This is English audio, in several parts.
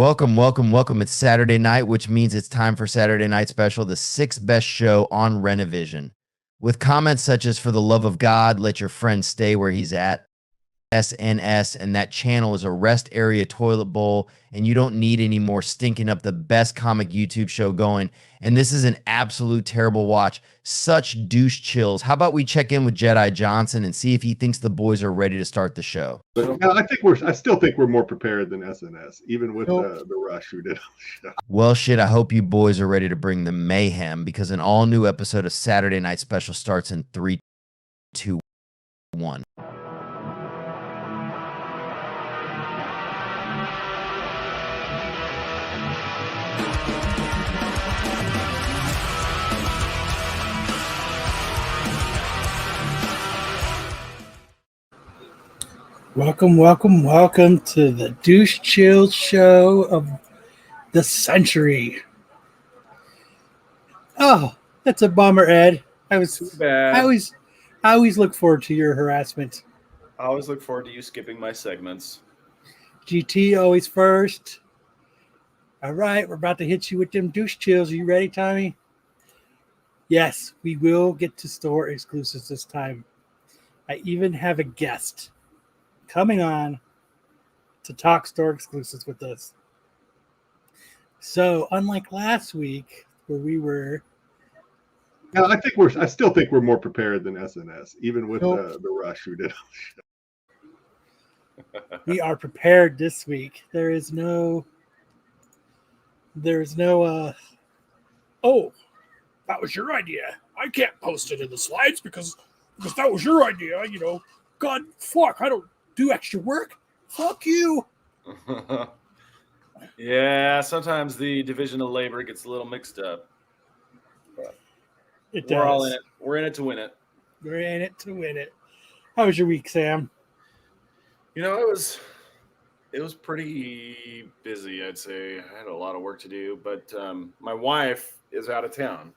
Welcome, welcome, welcome. It's Saturday night, which means it's time for Saturday Night Special, the sixth best show on Renovision. With comments such as, "For the love of God, let your friend stay where he's at," SNS, and "that channel is a rest area toilet bowl, and you don't need any more stinking up the best comic YouTube show going. And this is an absolute terrible watch. Such douche chills. How about we check in with Jedi Johnson and see if he thinks the boys are ready to start the show?" But I still think we're more prepared than SNS, even with the rush we did on the show. Well, shit, I hope you boys are ready to bring the mayhem, because an all-new episode of Saturday Night Special starts in 3, 2, 1. Welcome, welcome, welcome to the douche chill show of the century. Oh, that's a bummer, Ed. I always look forward to your harassment. I always look forward to you skipping my segments. GT always first. All right, we're about to hit you with them douche chills. Are you ready, Tommy? Yes, we will get to store exclusives this time. I even have a guest coming on to talk store exclusives with us. So, unlike last week where we were, I still think we're more prepared than SNS, even with the rush we did on the show. we are prepared this week. There's no oh, that was your idea. I can't post it in the slides because that was your idea, God, fuck, I don't do extra work. Fuck you. Yeah, sometimes the division of labor gets a little mixed up. But we're all in it. We're in it to win it. We're in it to win it. How was your week, Sam? It was pretty busy, I'd say. I had a lot of work to do, but my wife is out of town.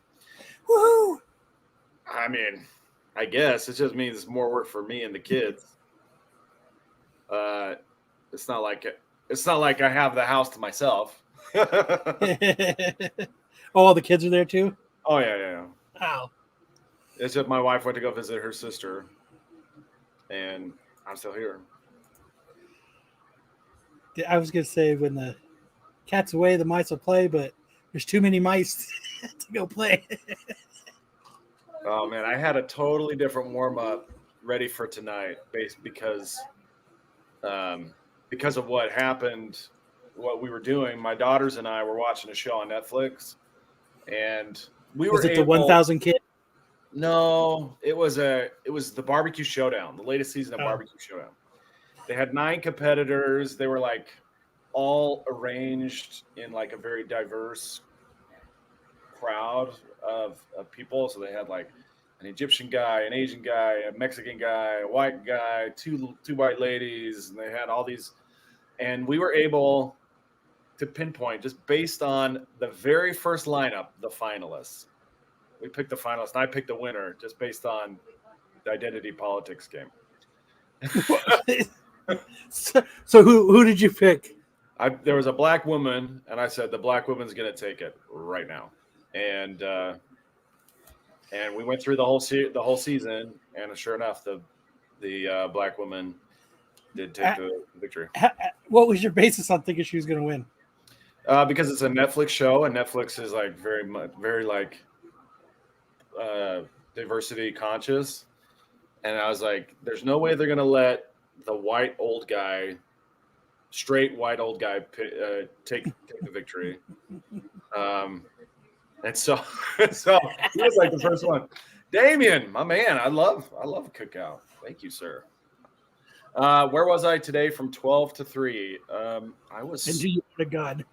Woohoo! I mean, I guess it just means more work for me and the kids. It's not like I have the house to myself. Oh, the kids are there too? Oh yeah. Wow. It's just my wife went to go visit her sister, and I'm still here. I was gonna say when the cat's away, the mice will play, but there's too many mice to go play. Oh man, I had a totally different warm up ready for tonight, because of what happened, what we were doing. My daughters and I were watching a show on Netflix, and Was it the 1,000 Kid? No, it was the BBQ Showdown, the latest season of BBQ Showdown. They had 9 competitors. They were like all arranged in like a very diverse crowd of people. So they had like an Egyptian guy, an Asian guy, a Mexican guy, a white guy, two white ladies, and they had all these. And we were able to pinpoint, just based on the very first lineup, the finalists. We picked the finalists, and I picked the winner just based on the identity politics game. So who did you pick? There was a black woman, and I said the black woman's going to take it right now. And we went through the whole season, and sure enough, the black woman did take the victory. What was your basis on thinking she was going to win? Because it's a Netflix show, and Netflix is like very diversity conscious, and I was like, "There's no way they're going to let the straight white old guy take the victory." And so he was like the first one. Damian, my man, I love a cookout. Thank you, sir. Where was I today from 12 to 3? I was. And do you own a gun?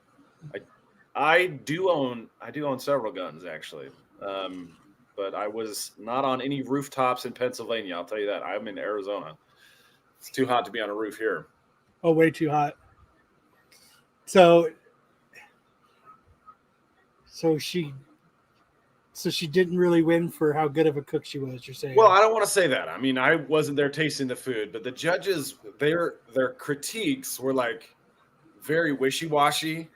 I do own several guns actually, but I was not on any rooftops in Pennsylvania. I'll tell you that. I'm in Arizona. It's too hot to be on a roof here. Oh, way too hot. So she didn't really win for how good of a cook she was, you're saying? Well, I don't want to say that. I mean, I wasn't there tasting the food, but the judges, their critiques were like very wishy-washy.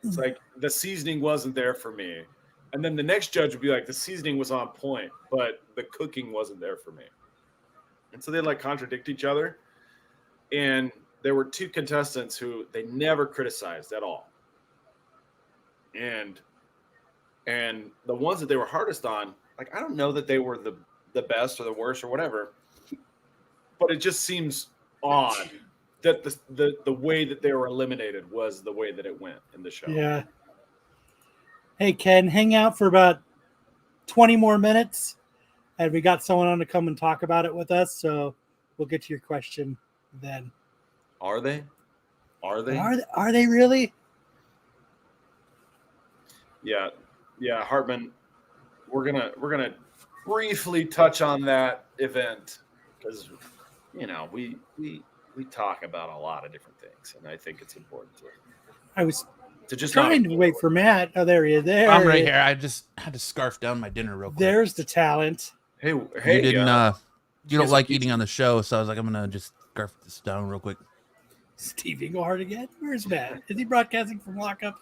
It's like the seasoning wasn't there for me. And then the next judge would be like, the seasoning was on point, but the cooking wasn't there for me. And so they like contradict each other. And there were two contestants who they never criticized at all. And the ones that they were hardest on, like, I don't know that they were the best or the worst or whatever, but it just seems odd that the way that they were eliminated was the way that it went in the show. Yeah. Hey, Ken, hang out for about 20 more minutes, and we got someone on to come and talk about it with us, so we'll get to your question then. Are they? Are they? Are they really? Yeah. Yeah, Hartman, we're gonna briefly touch on that event because we talk about a lot of different things, and I think it's important I was to just trying to wait for Matt. Oh, there he is. There I'm right he is. here. I just had to scarf down my dinner real quick. There's the talent. Hey, You didn't. You don't guys like have eating on the show, so I was like, I'm gonna just scarf this down real quick. Steve Engleheart again? Where's Matt? Is he broadcasting from lockup?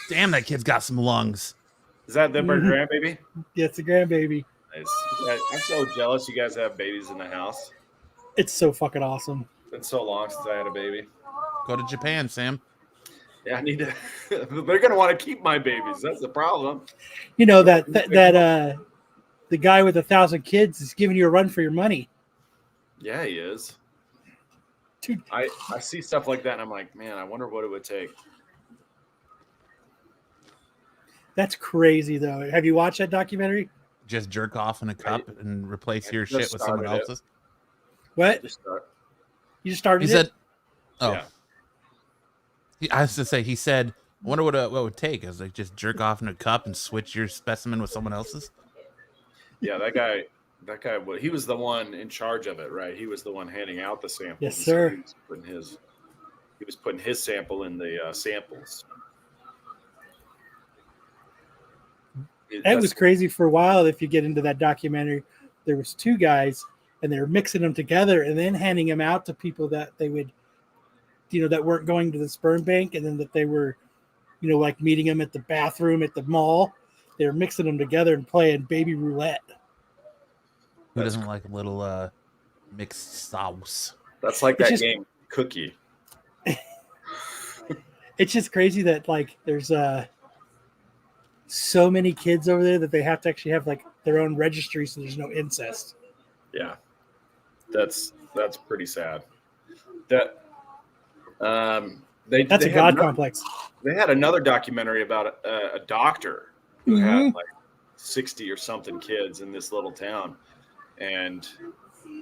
Damn, that kid's got some lungs. Is that the grandbaby? Yeah, it's a grandbaby. Nice. I'm so jealous you guys have babies in the house. It's so fucking awesome. It's been so long since I had a baby. Go to Japan, Sam. Yeah, I need to. They're gonna want to keep my babies. That's the problem. You know that the guy with 1,000 kids is giving you a run for your money. Yeah, he is. Dude. I see stuff like that, and I'm like, man, I wonder what it would take. That's crazy, though. Have you watched that documentary? Just jerk off in a cup and replace your shit with someone else's. What? You just started He it? said, "Oh." Yeah. I was to say, he said, "I wonder what it would take." I was like, just jerk off in a cup and switch your specimen with someone else's. Yeah, that guy, he was the one in charge of it, right? He was the one handing out the samples. Yes, sir. He was putting his sample in the samples. It was crazy for a while. If you get into that documentary, there was two guys, and they were mixing them together and then handing them out to people that they would, that weren't going to the sperm bank, and then that they were, like meeting them at the bathroom at the mall. They were mixing them together and playing baby roulette. Who doesn't like a little mixed sauce? That's like that game Cookie. It's just crazy that like there's so many kids over there that they have to actually have like their own registry, so there's no incest. Yeah, that's pretty sad. That that's a god complex. They had another documentary about a doctor who had like 60 or something kids in this little town, and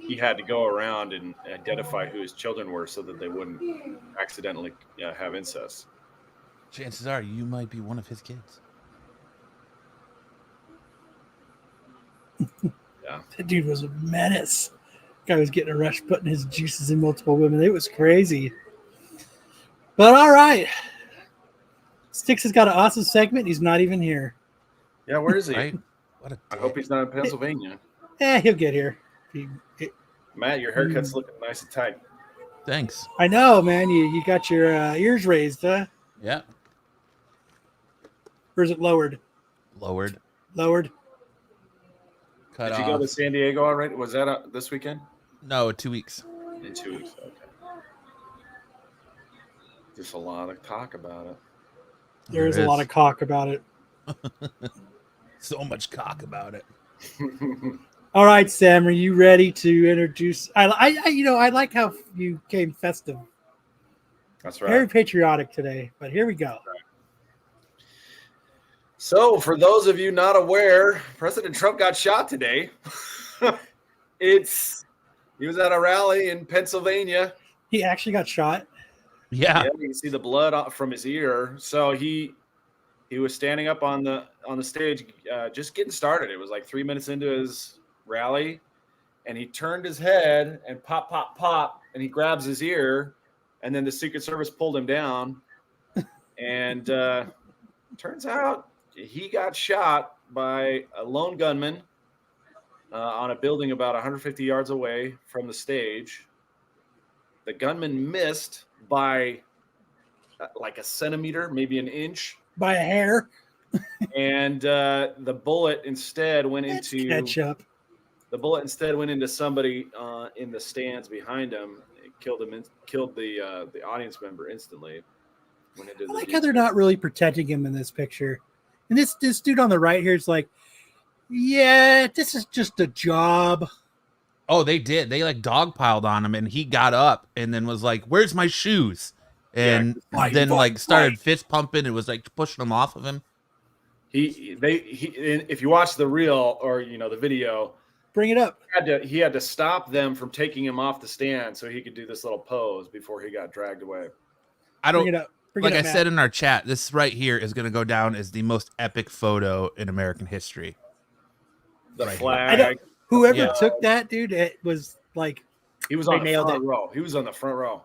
he had to go around and identify who his children were so that they wouldn't accidentally have incest. Chances are you might be one of his kids. Yeah, that dude was a menace. Guy was getting a rush, putting his juices in multiple women. It was crazy. But all right, Sticks has got an awesome segment. He's not even here. Yeah, where is he? Right? I hope he's not in Pennsylvania. He'll get here. Matt, your haircut's looking nice and tight. Thanks. I know, man. You got your ears raised, huh? Yeah. Or is it lowered? Lowered. Did you go to San Diego already? Was that this weekend? No, 2 weeks. In 2 weeks, okay. There's a lot of talk about it. There is a lot of cock about it. So much cock about it. All right, Sam, are you ready to introduce? I like how you came festive. That's right. Very patriotic today, but here we go. So, for those of you not aware, President Trump got shot today. He was at a rally in Pennsylvania. He actually got shot. Yeah. You can see the blood from his ear. So he was standing up on the stage, just getting started. It was like 3 minutes into his rally, and he turned his head and pop, pop, pop, and he grabs his ear, and then the Secret Service pulled him down. And turns out he got shot by a lone gunman on a building about 150 yards away from the stage. The gunman missed by like a centimeter, maybe an inch, By a hair. and the bullet instead went That's into ketchup. somebody in the stands behind him. It killed him. Killed the audience member instantly. Went into I the like how they're not really protecting him in this picture. And this dude on the right here is like, yeah, this is just a job. Oh, they did. They like dogpiled on him, and he got up and then was like, "Where's my shoes?" And Fight, then fight, like started fight. fist pumping. It was like pushing him off of him. If you watch the reel or the video, Bring it up. he had to stop them from taking him off the stand so he could do this little pose before he got dragged away. I Bring don't. it up. Bring Like it I up, Matt. said in our chat, this right here is going to go down as the most epic photo in American history. The Right flag. Whoever Yeah. took that, dude, it was like, He was They on the nailed front it. row. He was on the front row.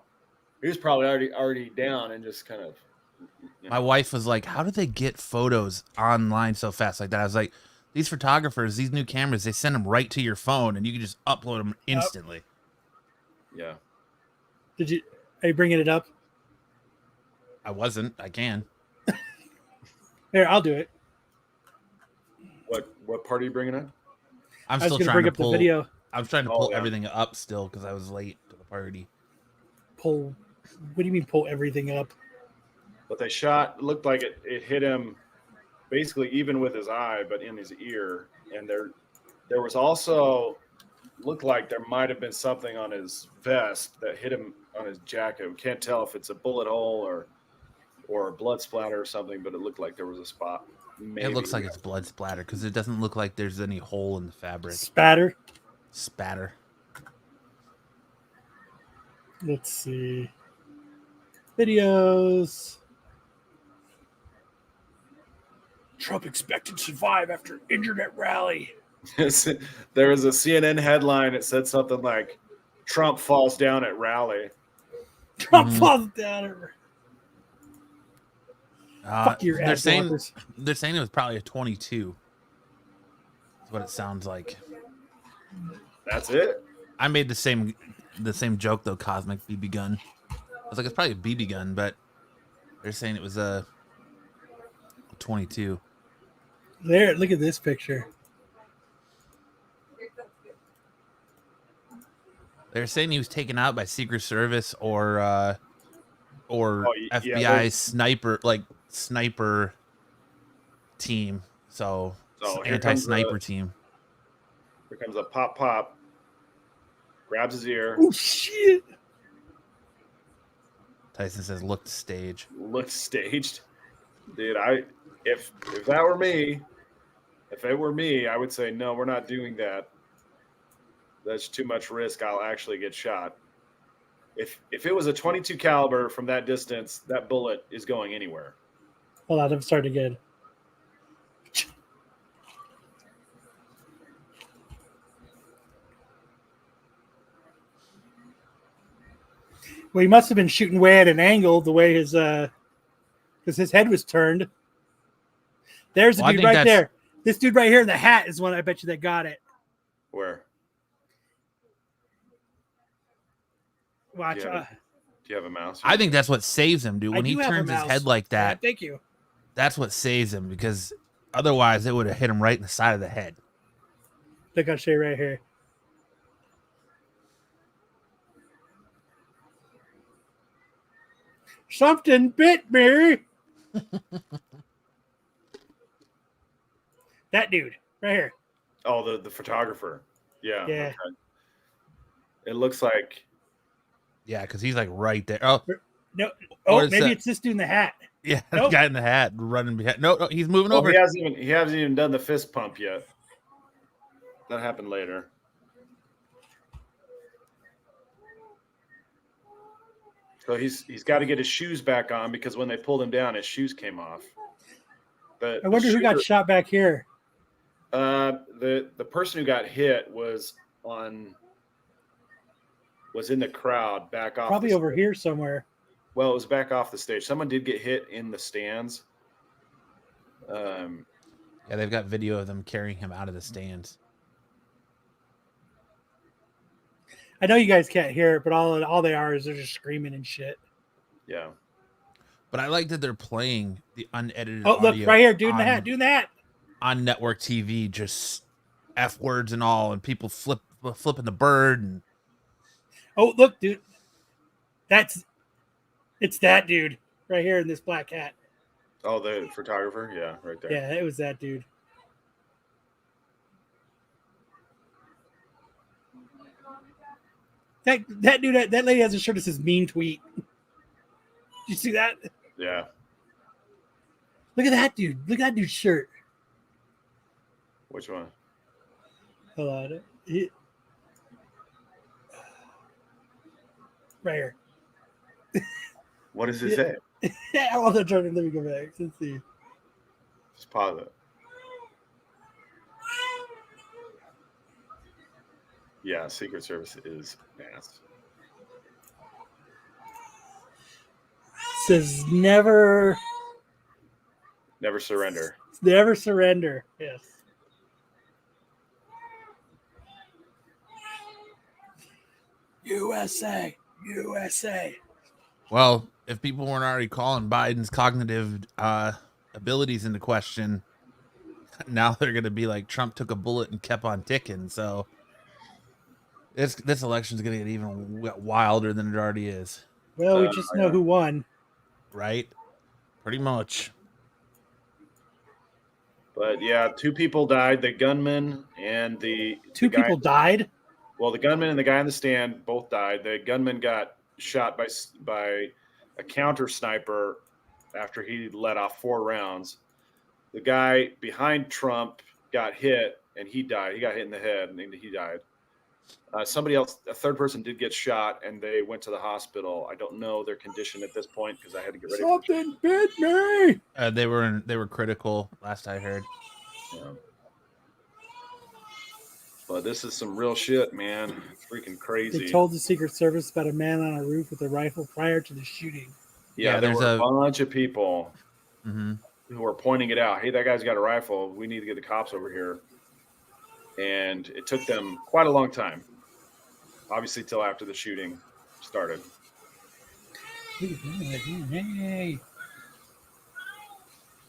He was probably already down and just kind of. My wife was like, "How do they get photos online so fast like that?" I was like, "These photographers, these new cameras, they send them right to your phone, and you can just upload them instantly." Yeah. are you bringing it up? I wasn't. I can. Here, I'll do it. What part are you bringing up? I'm I was still going to trying bring to up pull. the video. I was trying to Oh, pull yeah. everything up still because I was late to the party. Pull. What do you mean pull everything up? But they shot. Looked like it hit him, basically even with his eye, but in his ear. And there was also looked like there might have been something on his vest that hit him on his jacket. We can't tell if it's a bullet hole or a blood splatter or something, but it looked like there was a spot. Maybe. It looks like it's blood splatter because it doesn't look like there's any hole in the fabric. Spatter. Spatter. Let's see. Videos. Trump expected to survive after internet rally. There was a CNN headline that said something like, "Trump falls down at rally." Trump falls down. Fuck your They're ass saying walkers. it was probably a 22. That's what it sounds like. That's it. I made the same joke though. Cosmic BB gun. I was like, it's probably a BB gun, but they're saying it was a 22. There, look at this picture. They're saying he was taken out by Secret Service or yeah, FBI sniper team. So here anti-sniper team. Here comes a pop, grabs his ear, Oh shit! Tyson says, "Looked stage." looks staged. Dude, if that were me, if it were me, I would say no, we're not doing that. That's too much risk. I'll actually get shot. If it was a 22 caliber from that distance, that bullet is going anywhere. Hold on, I'm starting again. Well, he must have been shooting way at an angle the way because his head was turned. There's the Well, I dude think right there. This dude right here in the hat is one I bet you that got it. Where? Watch. Do you have a mouse? I think that's what saves him, dude. I When he do have a turns his mouse. head like that, Thank you. that's what saves him because otherwise it would have hit him right in the side of the head. Look, I'll show you right here. Something bit me. That dude right here. Oh, the photographer. Yeah. Yeah. Okay. It looks like Yeah, because he's like right there. Oh, No. Or Oh, is maybe that- it's this dude in the hat. yeah, Nope. the guy in the hat running behind. No, he's moving oh, over. he hasn't even done the fist pump yet. That happened later. So he's got to get his shoes back on because when they pulled him down, his shoes came off. I wonder who got shot back here. The person who got hit was in the crowd back off. Probably the over stage. here somewhere. Well, it was back off the stage. Someone did get hit in the stands. Yeah, they've got video of them carrying him out of the stands. I know you guys can't hear it, but all they are is they're just screaming and shit. Yeah. But I like that they're playing the unedited Oh, look audio right here, dude in the hat, doing that. on network TV, just F words and all, and people flipping the bird. And Oh, look, dude. It's that dude right here in this black hat. Oh, the photographer? Yeah, right there. Yeah, it was that dude. That dude, that lady has a shirt that says mean tweet. Did you see that? Yeah. Look at that dude. Look at that dude's shirt. Which one? Hold on. Right here. What does it say? I want to turn it. Let me go back. Let's see. Just pause it. Yeah, Secret Service is ass. Says never surrender. Never surrender. Yes. USA. USA. well, if people weren't already calling Biden's cognitive abilities into question, now they're going to be like Trump took a bullet and kept on ticking. So this election is going to get even wilder than it already is. Well, we just know who won. Right? Pretty much. But yeah, 2 people died. The gunman and the guy, people died. Well, the gunman and the guy in the stand both died. The gunman got shot by a counter sniper after he let off 4 rounds. The guy behind Trump got hit and he died. He got hit in the head and he died. Somebody else, a third person, did get shot and they went to the hospital. I don't know their condition at this point because I had to get ready. Something bit me. They were critical last I heard. Yeah. But this is some real shit, man. It's freaking crazy. They told the Secret Service about a man on a roof with a rifle prior to the shooting. Yeah, there were a bunch of people who were pointing it out. Hey, that guy's got a rifle. We need to get the cops over here. And it took them quite a long time. Obviously, till after the shooting started. Hey.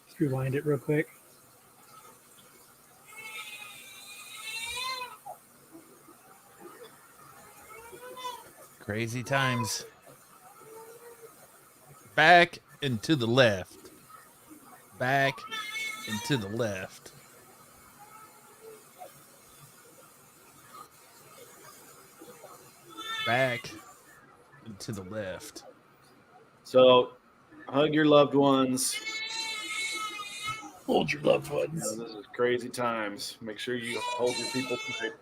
Let's rewind it real quick. Crazy times. Back and to the left. Back and to the left. Back and to the left. So, hug your loved ones. Hold your loved ones. You know, this is crazy times. Make sure you hold your people tight.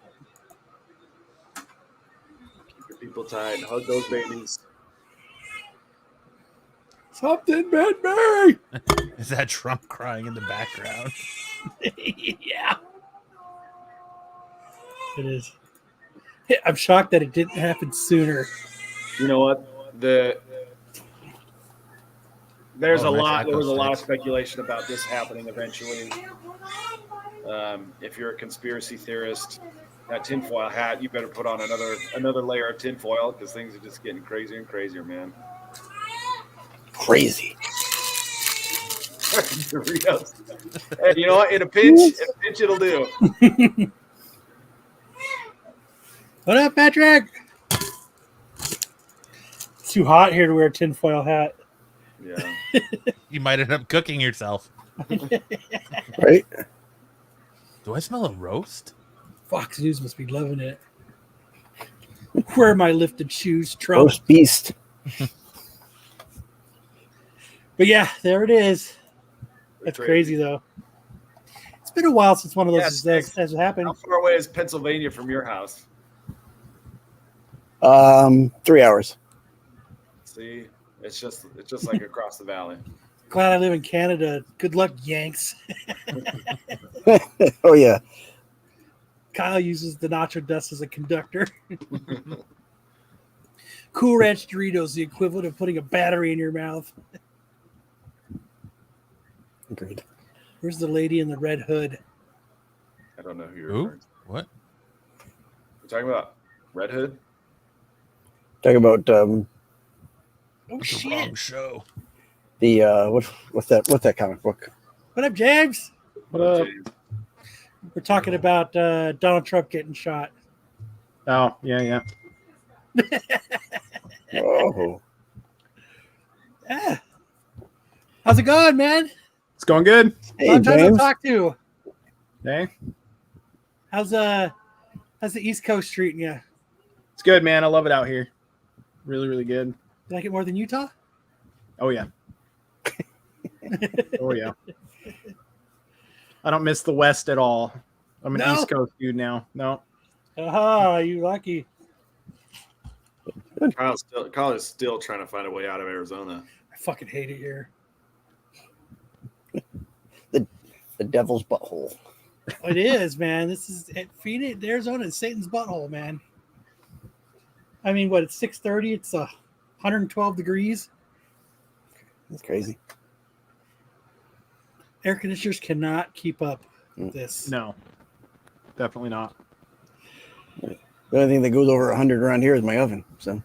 Keep your people tight. Hug those babies. Something bit me. Is that Trump crying in the background? Yeah. It is. I'm shocked that it didn't happen sooner. You know what? There was a lot of speculation about this happening eventually. If you're a conspiracy theorist, that tinfoil hat, you better put on another layer of tinfoil because things are just getting crazier and crazier, man. Crazy. Doritos. And you know what? In a pinch, it'll do. What up, Patrick? It's too hot here to wear a tinfoil hat. Yeah. You might end up cooking yourself. Right? Do I smell a roast? Fox News must be loving it. Where are my lifted shoes, Trump? Roast beast. But yeah, there it is. That's crazy, though. It's been a while since one of those has happened. How far away is Pennsylvania from your house? 3 hours. See, it's just like across the valley. Glad I live in Canada. Good luck, Yanks. Oh yeah. Kyle uses the nacho dust as a conductor. Cool Ranch Doritos, the equivalent of putting a battery in your mouth. Agreed. Where's the lady in the red hood? I don't know who you're Who? referring to. What? You're talking about Red Hood? Talk about Oh It's the wrong shit! show. the what's that comic book? What up, James? What up? We're talking about Donald Trump getting shot. Oh, yeah. Oh, Yeah. How's it going, man? It's going good. hey Long time to James. talk to. Hey, How's the East Coast treating you? it's good, man. I love it out here. Really, really good. You like it more than Utah? Oh yeah. Oh yeah. I don't miss the West at all. I'm an No? East Coast dude now. No. Ah, you lucky. Kyle is still trying to find a way out of Arizona. I fucking hate it here. The devil's butthole. It is, man. This is Phoenix, Arizona is Satan's butthole, man. I mean, what? It's 6:30. It's 112 degrees. That's crazy. Air conditioners cannot keep up with this. No. Definitely not. The only thing that goes over 100 around here is my oven. So.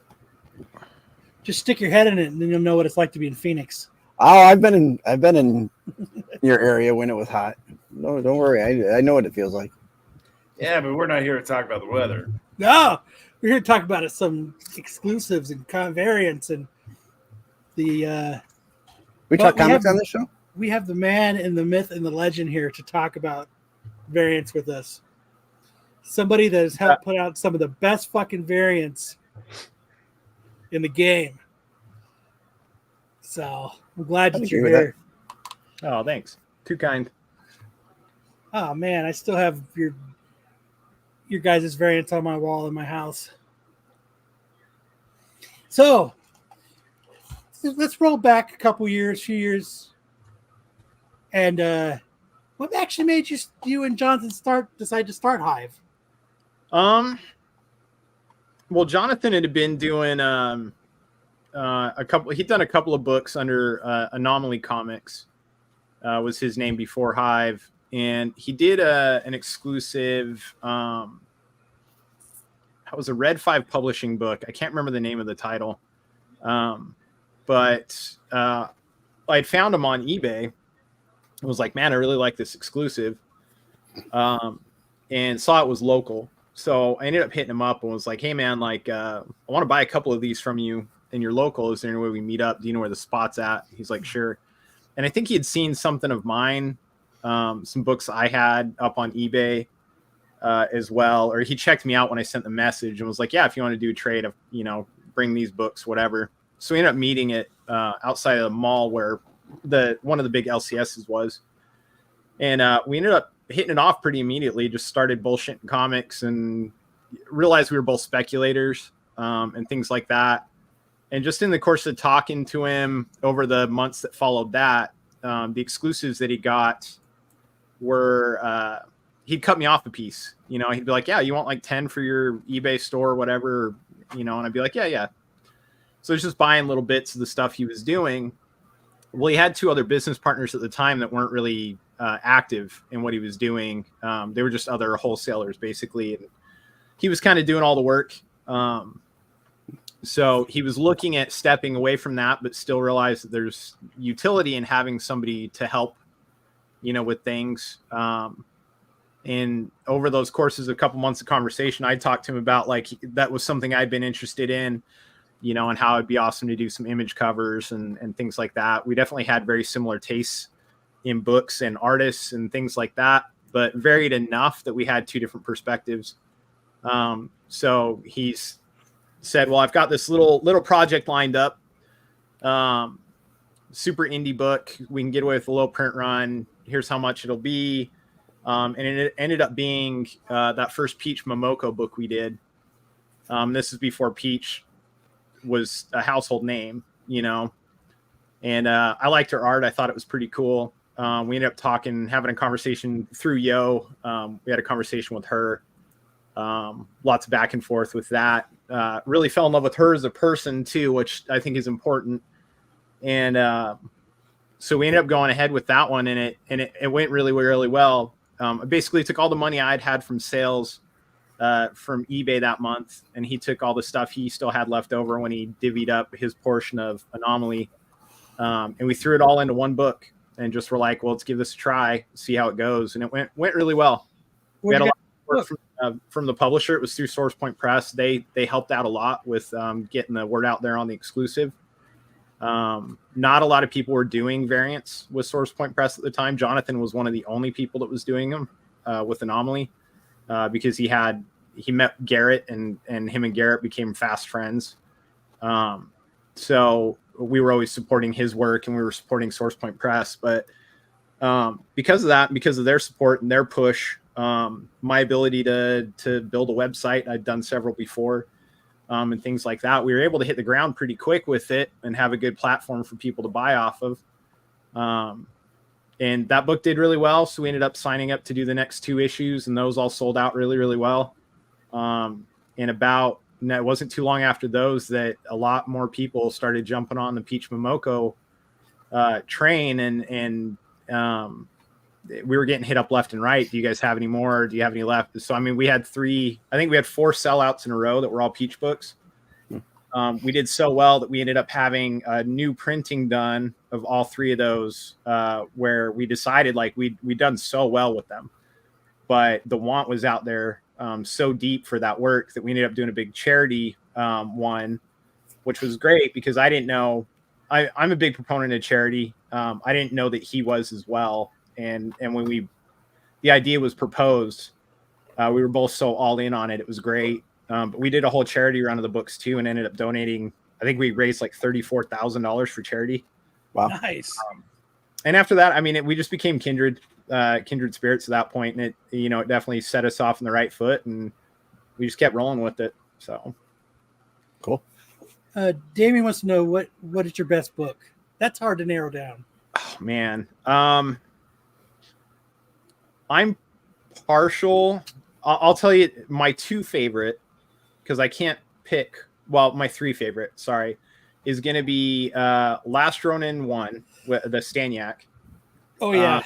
Just stick your head in it, and then you'll know what it's like to be in Phoenix. Oh, I've been in your area when it was hot. No, don't worry. I know what it feels like. Yeah, but we're not here to talk about the weather. No, we're here to talk about some exclusives and variants and the. We Well, talk we comics have- on this show. We have the man and the myth and the legend here to talk about variants with us. Somebody that has helped put out some of the best fucking variants in the game. So I'm glad I'd that agree you're with here. Oh, thanks. Too kind. Oh man, I still have your guys' variants on my wall in my house. So let's roll back a few years. And what actually made you and Jonathan decide to start Hive? Well, Jonathan had been doing a couple. He'd done a couple of books under Anomaly Comics. Was his name before Hive, and he did an exclusive. That was a Red 5 publishing book. I can't remember the name of the title, but I'd found him on eBay. I was like, man, I really like this exclusive, and saw it was local. So I ended up hitting him up and was like, hey, man, like, I want to buy a couple of these from you and you're local. Is there any way we meet up? Do you know where the spot's at? He's like, sure. And I think he had seen something of mine, some books I had up on eBay as well. Or he checked me out when I sent the message and was like, yeah, if you want to do a trade, bring these books, whatever. So we ended up meeting it outside of the mall where one of the big LCSs was. And we ended up hitting it off pretty immediately, just started bullshitting comics and realized we were both speculators and things like that. And just in the course of talking to him over the months that followed that, the exclusives that he got were, he'd cut me off a piece. He'd be like, yeah, you want like 10 for your eBay store or whatever, and I'd be like, yeah. So it's just buying little bits of the stuff he was doing. Well, he had two other business partners at the time that weren't really active in what he was doing. They were just other wholesalers, basically. And he was kind of doing all the work. So he was looking at stepping away from that, but still realized that there's utility in having somebody to help, with things. And over those courses, a couple months of conversation, I talked to him about like that was something I'd been interested in, and how it'd be awesome to do some image covers and things like that. We definitely had very similar tastes in books and artists and things like that, but varied enough that we had two different perspectives. So he's said, well, I've got this little project lined up, super indie book. We can get away with a low print run. Here's how much it'll be. And it ended up being that first Peach Mamoko book we did. This is before Peach was a household name, and I liked her art. I thought it was pretty cool. We ended up having a conversation through Yo. We had a conversation with her, lots of back and forth with that. Really fell in love with her as a person too, which I think is important. And so we ended up going ahead with that one, and it went really, really well. I basically took all the money I'd had from sales from eBay that month, and he took all the stuff he still had left over when he divvied up his portion of Anomaly, and we threw it all into one book and just were like, well, let's give this a try, see how it goes, and it went really well. We had a lot of work from the publisher. It was through SourcePoint Press. They helped out a lot with getting the word out there on the exclusive. Not a lot of people were doing variants with SourcePoint Press at the time. Jonathan was one of the only people that was doing them with Anomaly. Because he met Garrett and him and Garrett became fast friends. So we were always supporting his work and we were supporting SourcePoint Press. But because of that, because of their support and their push, my ability to build a website, I'd done several before, and things like that, we were able to hit the ground pretty quick with it and have a good platform for people to buy off of. And that book did really well. So we ended up signing up to do the next 2 issues, and those all sold out really, really well. And it wasn't too long after those that a lot more people started jumping on the Peach Mamoko train, and we were getting hit up left and right. Do you guys have any more? Do you have any left? So, I mean, we had 4 sellouts in a row that were all Peach books. We did so well that we ended up having a new printing done of all 3 of those, where we decided like we'd done so well with them, but the want was out there so deep for that work that we ended up doing a big charity one, which was great because I didn't know. I'm a big proponent of charity. I didn't know that he was as well, and when the idea was proposed, we were both so all in on it. It was great. But we did a whole charity run of the books too, and ended up donating. I think we raised like $34,000 for charity. Wow, nice. And after that, I mean, we just became kindred spirits at that point, and it definitely set us off on the right foot, and we just kept rolling with it. So cool. Damien wants to know what is your best book? That's hard to narrow down. Oh man, I'm partial. I'll tell you my 2 favorite. Because I can't pick, well, my 3 favorite, sorry, is going to be Last Ronin 1, the Staniak. Oh, yeah.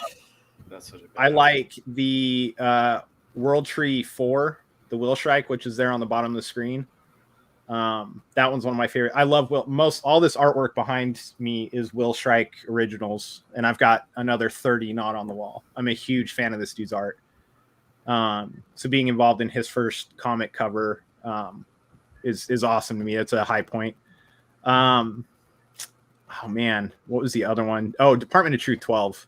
That's such a I like the World Tree 4, the Wilshrike, which is there on the bottom of the screen. That one's one of my favorite. I love all this artwork behind me is Wilshrike originals, and I've got another 30 not on the wall. I'm a huge fan of this dude's art. So being involved in his first comic cover is awesome to me. That's a high point. Oh man, what was the other one? Oh, Department of Truth 12,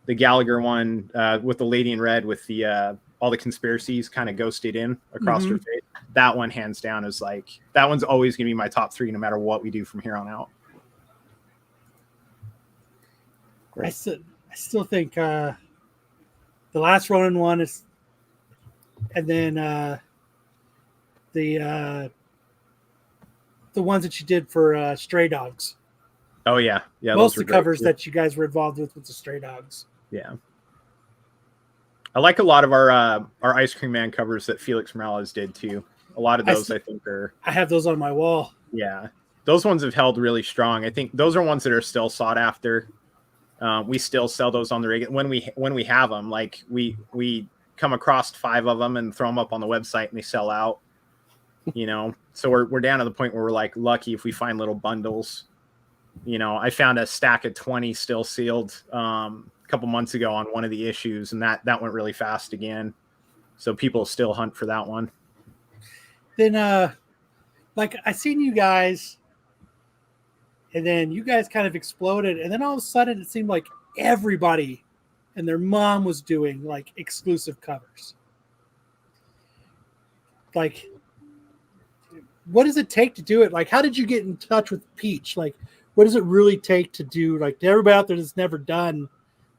the Gallagher one with the lady in red with the all the conspiracies kind of ghosted in across her face. That one, hands down, is like, that one's always gonna be my top 3 no matter what we do from here on out. Great. I still think the Last Ronin one is, and then the ones that you did for Stray Dogs. Oh yeah, Most of the covers that you guys were involved with the Stray Dogs. Yeah, I like a lot of our Ice Cream Man covers that Felix Morales did too. A lot of those I think are. I have those on my wall. Yeah, those ones have held really strong. I think those are ones that are still sought after. We still sell those on the regular when we have them. Like we come across 5 of them and throw them up on the website and they sell out. So we're down to the point where we're like lucky if we find little bundles. I found a stack of 20 still sealed a couple months ago on one of the issues, and that went really fast again. So people still hunt for that one. Then like I seen you guys, and then you guys kind of exploded, and then all of a sudden it seemed like everybody and their mom was doing like exclusive covers. Like, what does it take to do it? Like, how did you get in touch with Peach? Like, what does it really take to do, like, to everybody out there that's never done,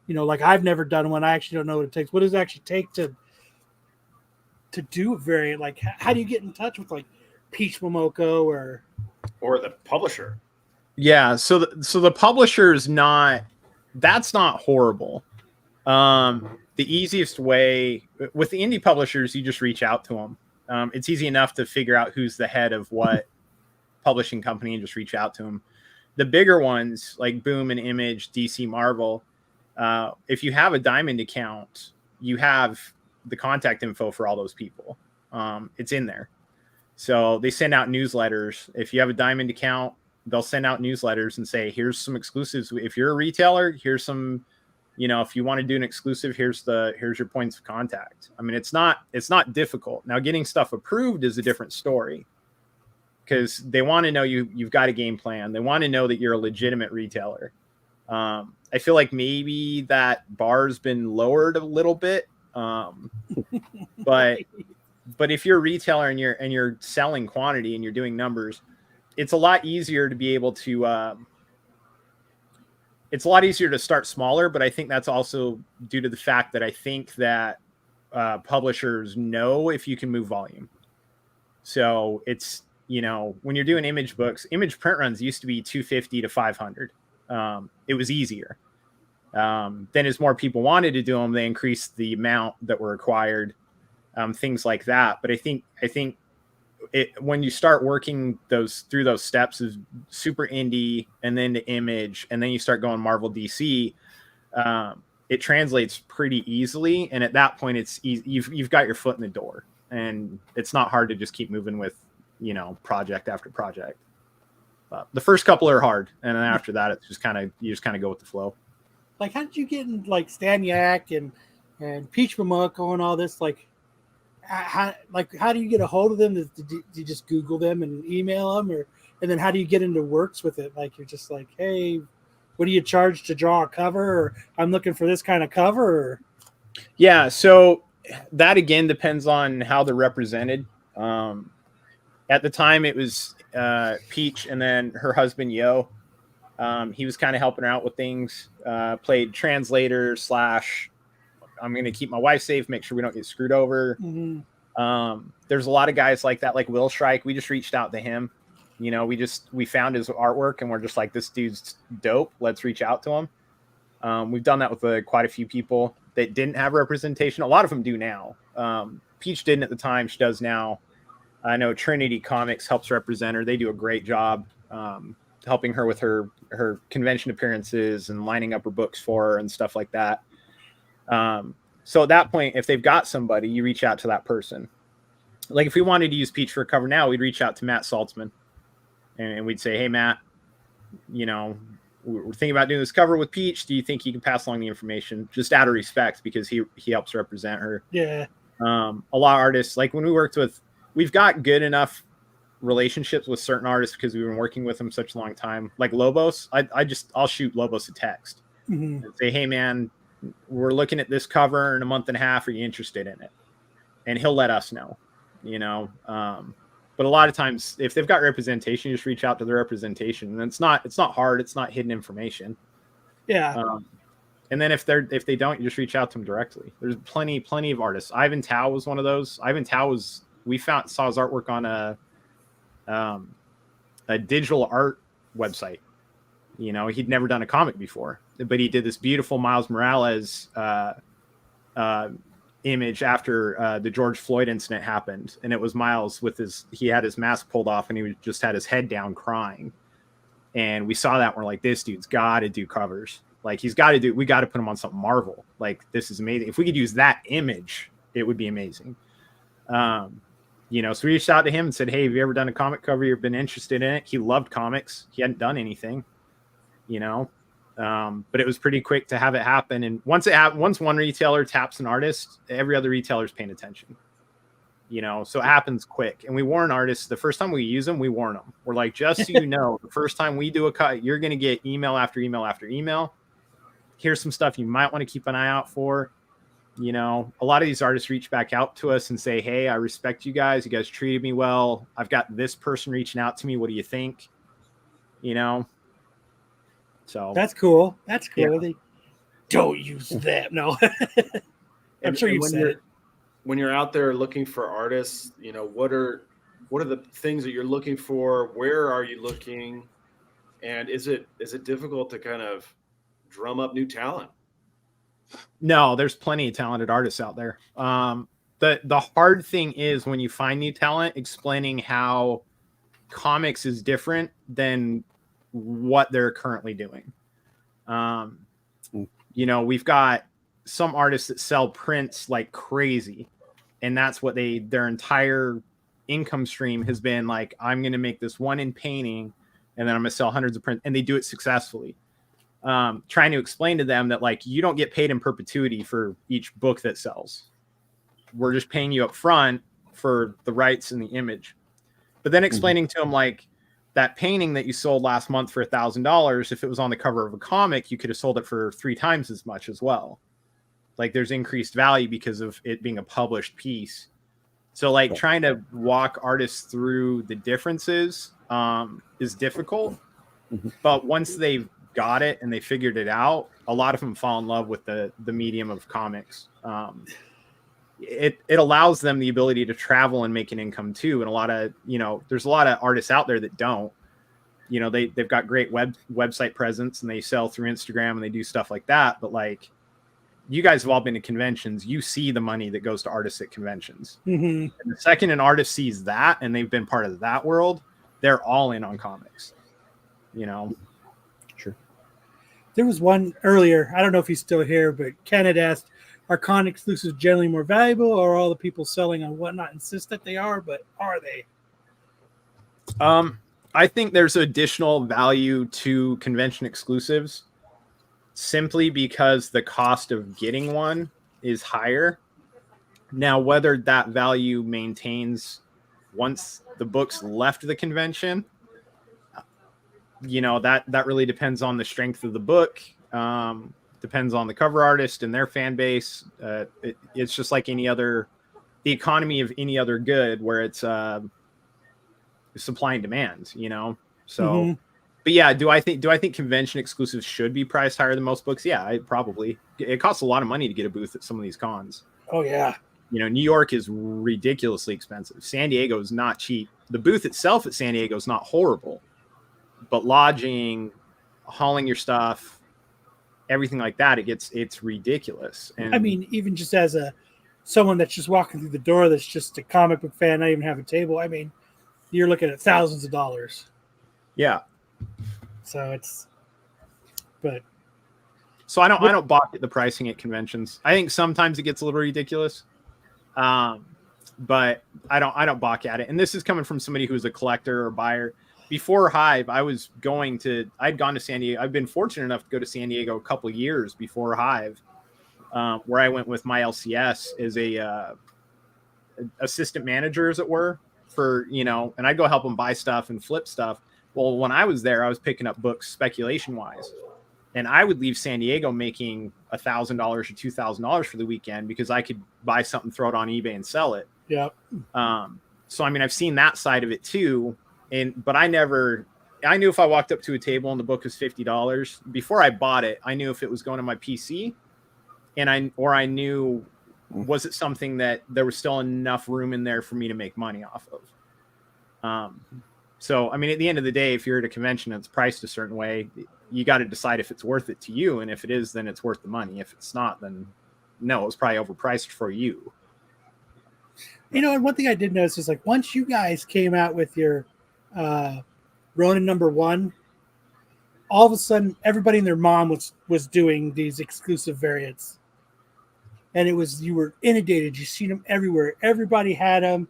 like I've never done one. I actually don't know what it takes. What does it actually take to do a variant? Like, how do you get in touch with like Peach Mamoko or the publisher? Yeah. So the publisher is that's not horrible. The easiest way with the indie publishers, you just reach out to them. It's easy enough to figure out who's the head of what publishing company and just reach out to them. The bigger ones like Boom and Image, DC, Marvel, if you have a Diamond account, you have the contact info for all those people. It's in there. So they send out newsletters. If you have a Diamond account, they'll send out newsletters and say, here's some exclusives. If you're a retailer, here's some, if you want to do an exclusive, here's your points of contact. I mean, it's not difficult. Now, getting stuff approved is a different story, because they want to know you've got a game plan. They want to know that you're a legitimate retailer. I feel like maybe that bar's been lowered a little bit. But if you're a retailer and you're selling quantity and you're doing numbers, it's a lot easier to be able to, it's a lot easier to start smaller, but I think that's also due to the fact that I think that publishers know if you can move volume. So it's, when you're doing image books, image print runs used to be 250 to 500. It was easier. Then as more people wanted to do them, they increased the amount that were required, things like that. But I think when you start working through those steps of super indie and then to image, and then you start going Marvel DC, it translates pretty easily. And at that point, it's easy. You've got your foot in the door, and it's not hard to just keep moving with, project after project. But the first couple are hard. And then after that, it's just you just kind of go with the flow. Like, how did you get in like Staniak and Peach Mamoko and all this? Like, how do you get a hold of them? Do you just Google them and email them, and then how do you get into works with it? Like, you're just like, hey, what do you charge to draw a cover? Or I'm looking for this kind of cover. Or... Yeah, so that again depends on how they're represented. At the time, it was Peach and then her husband Yo. He was kind of helping her out with things. Played translator / I'm going to keep my wife safe, make sure we don't get screwed over. Mm-hmm. There's a lot of guys like that, like Will Shrike. We just reached out to him. We found his artwork and we're just like, this dude's dope. Let's reach out to him. We've done that with quite a few people that didn't have representation. A lot of them do now. Peach didn't at the time. She does now. I know Trinity Comics helps represent her. They do a great job helping her with her convention appearances and lining up her books for her and stuff like that. So at that point, if they've got somebody, you reach out to that person. Like if we wanted to use Peach for a cover now, we'd reach out to Matt Saltzman and we'd say, hey, Matt, we're thinking about doing this cover with Peach. Do you think you can pass along the information just out of respect, because he helps represent her? Yeah. A lot of artists, like when we worked with, we've got good enough relationships with certain artists because we've been working with them such a long time. Like Lobos, I'll shoot Lobos a text and say, hey man, we're looking at this cover in a month and a half. Are you interested in it? And he'll let us know, but a lot of times if they've got representation, you just reach out to the representation, and it's not hard. It's not hidden information. Yeah. And then if they don't, you just reach out to them directly. There's plenty of artists. Ivan Tao was one of those. Ivan Tao saw his artwork on a digital art website. He'd never done a comic before, but he did this beautiful Miles Morales image after the George Floyd incident happened. And it was Miles he had his mask pulled off and he just had his head down crying. And we saw that and we're like, this dude's got to do covers. Like we got to put him on something Marvel. Like, this is amazing. If we could use that image, it would be amazing. So we reached out to him and said, hey, have you ever done a comic cover? You've been interested in it. He loved comics. He hadn't done anything, but it was pretty quick to have it happen. And once one retailer taps an artist, every other retailer is paying attention, so it happens quick. And we warn artists the first time we use them, we warn them. We're like, just so you know, the first time we do a cut, you're going to get email after email after email. Here's some stuff you might want to keep an eye out for. A lot of these artists reach back out to us and say, hey, I respect you guys. You guys treated me well. I've got this person reaching out to me. What do you think? So that's cool. That's cool. Yeah. They don't use that. No. I'm sure you said it. When you're out there looking for artists, what are the things that you're looking for? Where are you looking? And is it difficult to kind of drum up new talent? No, there's plenty of talented artists out there. The hard thing is when you find new talent, explaining how comics is different than what they're currently doing. We've got some artists that sell prints like crazy, And that's what their entire income stream has been like, I'm going to make this one in painting and then I'm going to sell hundreds of prints, and they do it successfully. Trying to explain to them that like, you don't get paid in perpetuity for each book that sells. We're just paying you up front for the rights and the image. But then explaining to them like, that painting that you sold last month for $1,000, if it was on the cover of a comic, you could have sold it for 3 times as much as well. Like there's increased value because of it being a published piece. So like trying to walk artists through the differences is difficult. But once they've got it and they figured it out, a lot of them fall in love with the medium of comics. It allows them the ability to travel and make an income too. And a lot of, there's a lot of artists out there that don't, they've got great website presence and they sell through Instagram and they do stuff like that. But like, you guys have all been to conventions. You see the money that goes to artists at conventions. And the second an artist sees that and they've been part of that world, they're all in on comics, Sure. There was one earlier. I don't know if he's still here, but Ken had asked, are con exclusives generally more valuable, or all the people selling on whatnot insist that they are, but are they? I think there's additional value to convention exclusives simply because the cost of getting one is higher. Now, whether that value maintains once the book's left the convention, that really depends on the strength of the book. Depends on the cover artist and their fan base. It's just like the economy of any other good where it's supply and demand, So, but yeah, do I think convention exclusives should be priced higher than most books? Yeah, probably. It costs a lot of money to get a booth at some of these cons. Oh yeah. New York is ridiculously expensive. San Diego is not cheap. The booth itself at San Diego is not horrible, but lodging, hauling your stuff, everything like that, it's ridiculous. And I mean, even just as someone that's just walking through the door, that's just a comic book fan, not even have a table. I mean, you're looking at thousands of dollars. Yeah. So I don't balk at the pricing at conventions. I think sometimes it gets a little ridiculous. But I don't balk at it. And this is coming from somebody who's a collector or buyer. Before Hive, I'd gone to San Diego. I've been fortunate enough to go to San Diego a couple of years before Hive, where I went with my LCS as a assistant manager, as it were, and I'd go help them buy stuff and flip stuff. Well, when I was there, I was picking up books speculation wise, and I would leave San Diego making $1,000 or $2,000 for the weekend because I could buy something, throw it on eBay, and sell it. Yeah. So I mean, I've seen that side of it too. But I knew if I walked up to a table and the book was $50 before I bought it, I knew if it was going to my PC, and I knew, was it something that there was still enough room in there for me to make money off of. So, I mean, at the end of the day, if you're at a convention and it's priced a certain way, you got to decide if it's worth it to you. And if it is, then it's worth the money. If it's not, then no, it was probably overpriced for you. And one thing I did notice is like, once you guys came out with your Ronin #1, all of a sudden everybody and their mom was doing these exclusive variants, and you were inundated. You seen them everywhere. Everybody had them.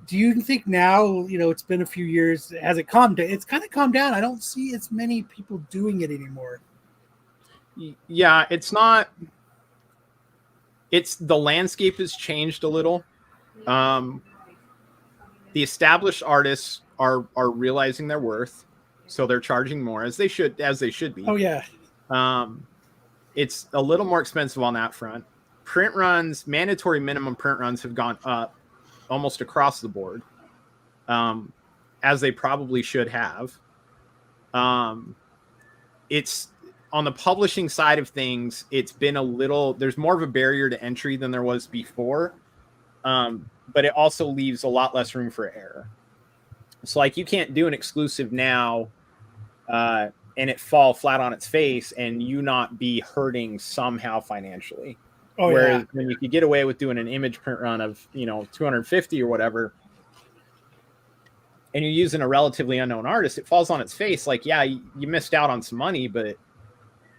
Do you think now, it's been a few years, has it calmed down? It's kind of calmed down. I don't see as many people doing it anymore. Yeah, the landscape has changed a little. The established artists are realizing their worth, so they're charging more, as they should be. Oh yeah. It's a little more expensive on that front. Print runs, mandatory minimum print runs have gone up almost across the board, as they probably should have. It's on the publishing side of things, there's more of a barrier to entry than there was before. But it also leaves a lot less room for error. So like, you can't do an exclusive now and it fall flat on its face and you not be hurting somehow financially. Whereas when you could get away with doing an image print run of 250 or whatever, and you're using a relatively unknown artist, it falls on its face. Like, yeah, you missed out on some money, but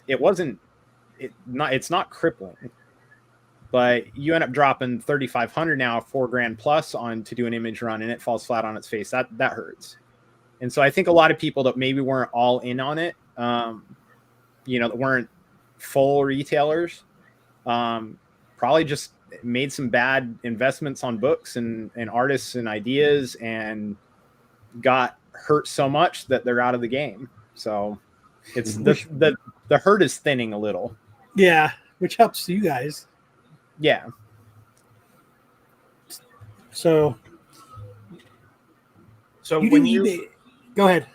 it's not crippling. but you end up dropping 3,500 now, $4,000 plus on to do an image run, and it falls flat on its face. That hurts. And so I think a lot of people that maybe weren't all in on it, that weren't full retailers, probably just made some bad investments on books and artists and ideas, and got hurt so much that they're out of the game. So it's the herd is thinning a little. Yeah, which helps you guys. Yeah. So go ahead.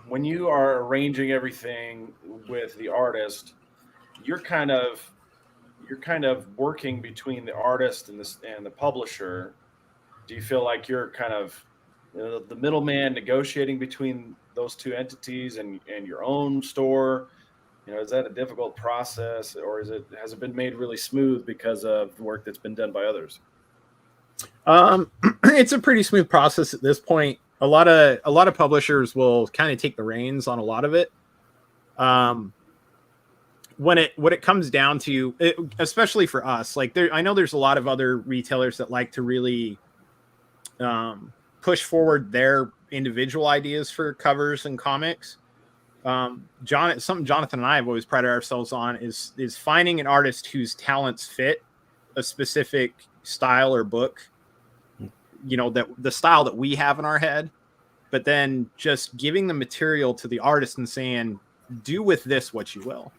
When you are arranging everything with the artist, you're kind of working between the artist and the publisher. Do you feel like you're kind of the middleman negotiating between those two entities and your own store? Is that a difficult process, or has it been made really smooth because of the work that's been done by others? It's a pretty smooth process at this point. A lot of publishers will kind of take the reins on a lot of it. When it comes down to it, especially for us, like I know there's a lot of other retailers that like to really push forward their individual ideas for covers and comics. Something Jonathan and I have always prided ourselves on is finding an artist whose talents fit a specific style or book, that the style that we have in our head, but then just giving the material to the artist and saying, do with this what you will.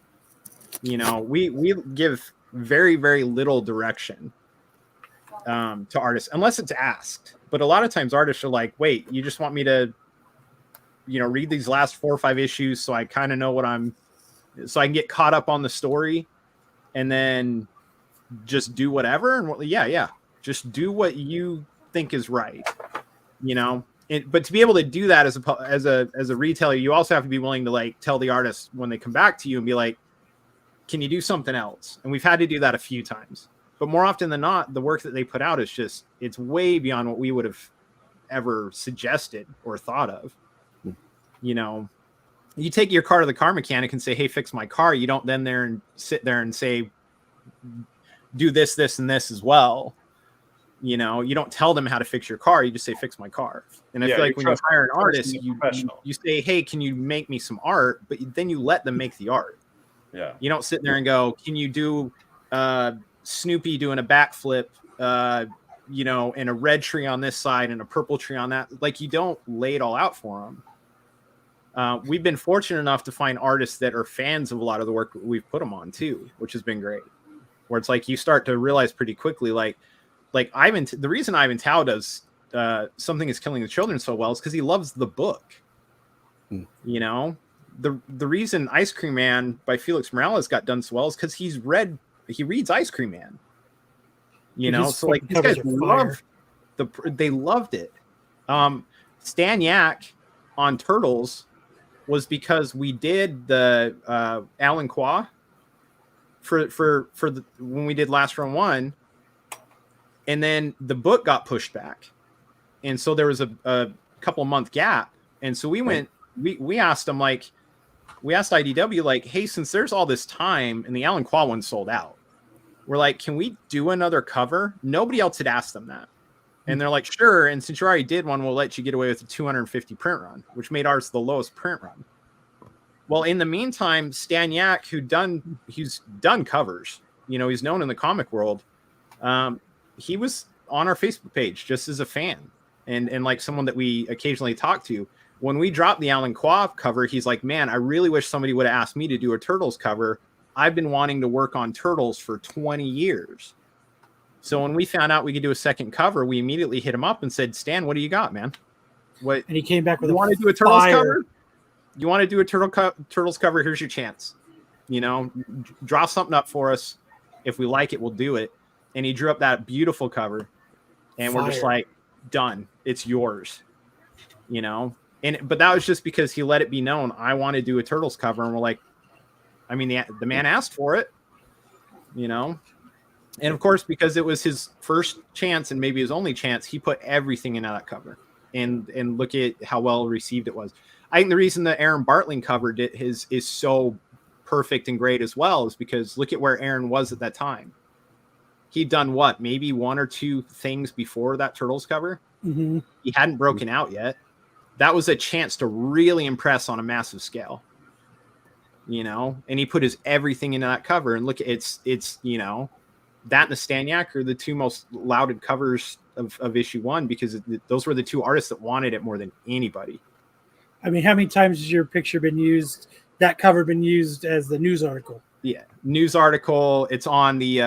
We give very, very little direction to artists unless it's asked. But a lot of times artists are like, wait, you just want me to read these last 4 or 5 issues so I kind of know so I can get caught up on the story and then just do whatever. And yeah, just do what you think is right, but to be able to do that as a retailer, you also have to be willing to like tell the artist when they come back to you and be like, can you do something else? And we've had to do that a few times, but more often than not, the work that they put out is it's way beyond what we would have ever suggested or thought of. You take your car to the car mechanic and say, hey, fix my car. You don't then sit there and say, do this, and this as well. You don't tell them how to fix your car. You just say, fix my car. And I feel like when you hire an artist, you say, hey, can you make me some art? But then you let them make the art. Yeah. You don't sit there and go, can you do Snoopy doing a backflip, and a red tree on this side and a purple tree on that? Like, you don't lay it all out for them. We've been fortunate enough to find artists that are fans of a lot of the work we've put them on too, which has been great. Where it's like you start to realize pretty quickly, like the reason Ivan Tao does Something Is Killing the Children so well is because he loves the book. The reason Ice Cream Man by Felix Morales got done so well is because he reads Ice Cream Man. So like these guys they loved it. Stan Yak on Turtles was because we did the Alan Qua for when we did Last Run 1, and then the book got pushed back, and so there was a couple month gap, and so we went we asked them, like, we asked IDW, like, hey, since there's all this time and the Alan Qua one sold out, we're like, can we do another cover? Nobody else had asked them that. And they're like, sure. And since you already did one, we'll let you get away with a 250 print run, which made ours the lowest print run. Well, in the meantime, Stan Yak, he's done covers, he's known in the comic world. He was on our Facebook page just as a fan and like someone that we occasionally talk to. When we dropped the Alan Qua cover, he's like, man, I really wish somebody would have asked me to do a Turtles cover. I've been wanting to work on Turtles for 20 years. So when we found out we could do a second cover, we immediately hit him up and said, Stan, what do you got, man? What? And he came back with, you want to do a Turtles cover? You want to do a Turtles cover? Here's your chance. Draw something up for us. If we like it, we'll do it. And he drew up that beautiful cover. And we're just like, done. It's yours. But that was just because he let it be known, I want to do a Turtles cover. And we're like, I mean, the man asked for it, And of course, because it was his first chance and maybe his only chance, he put everything into that cover. And look at how well received it was. I think the reason that Aaron Bartling covered it is so perfect and great as well is because look at where Aaron was at that time. he'd done what, maybe 1 or 2 things before that Turtles cover. Mm-hmm. He hadn't broken out yet. That was a chance to really impress on a massive scale, you know, and he put his everything into that cover. And look, it's, you know, that and the Staniak are the 2 most lauded covers of issue 1, because those were the 2 artists that wanted it more than anybody. I mean, how many times has your picture been used, that cover been used as the news article? Yeah. News article. It's on the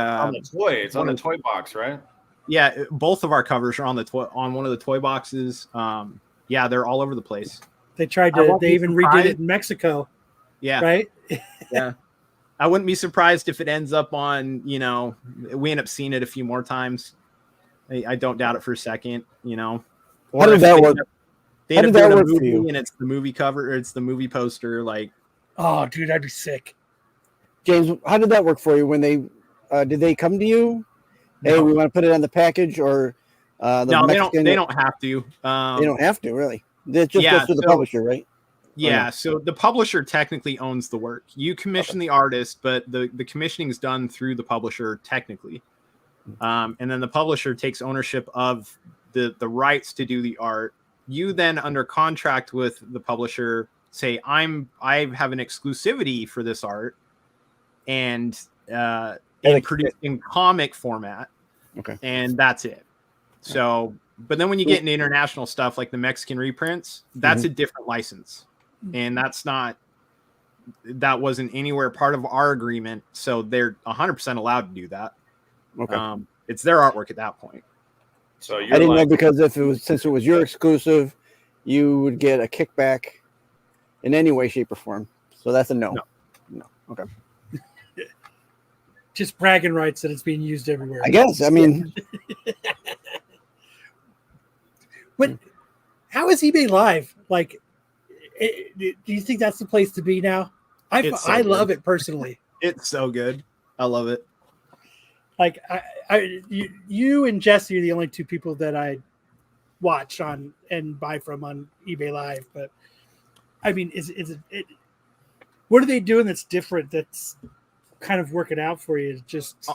toy. It's on the toy box, right? Yeah. Both of our covers are on the on one of the toy boxes. Yeah, they're all over the place. They tried to, they even redid it in Mexico. Yeah. Right? Yeah. I wouldn't be surprised if it ends up on, you know, we end up seeing it a few more times. I don't doubt it for a second, you know. Or how did that work? They end up doing a movie and it's the movie cover, or it's the movie poster. Like, oh, dude, I'd be sick. James, how did that work for you when they did they come to you? No. Hey, we want to put it on the package, or no, Mexican, they don't have to. They don't have to, really. It just goes to the publisher, right? Yeah, no? So the publisher technically owns the work. You commission the artist, but the commissioning is done through the publisher technically. And then the publisher takes ownership of the rights to do the art. You then, under contract with the publisher, say, I have an exclusivity for this art, and produced in comic format. Okay. And that's it. So, but then when you get into international stuff like the Mexican reprints, that's a different license. And that wasn't anywhere part of our agreement. So they're 100% allowed to do that. Okay. It's their artwork at that point. So I didn't know, because since it was your exclusive, you would get a kickback in any way, shape, or form. So that's a no. No. Okay. Just bragging rights that it's being used everywhere. I guess. I mean, but how is eBay Live? Like, do you think that's the place to be now? I love it personally. It's so good. I love it. Like, you and Jesse are the only 2 people that I watch on and buy from on eBay Live. But I mean, is it? What are they doing that's different? That's kind of working out for you? Just,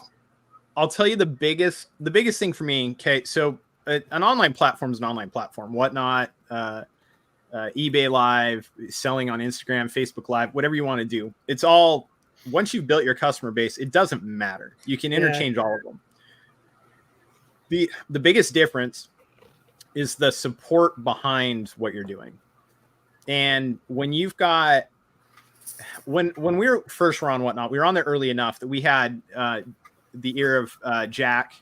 I'll tell you the biggest thing for me. Okay, so an online platform is an online platform. Whatnot, eBay Live, selling on Instagram, Facebook Live, whatever you want to do. It's all, once you've built your customer base, it doesn't matter. You can interchange all of them. The biggest difference is the support behind what you're doing. And when you've got, when we were first were on Whatnot, we were on there early enough that we had the ear of Jack.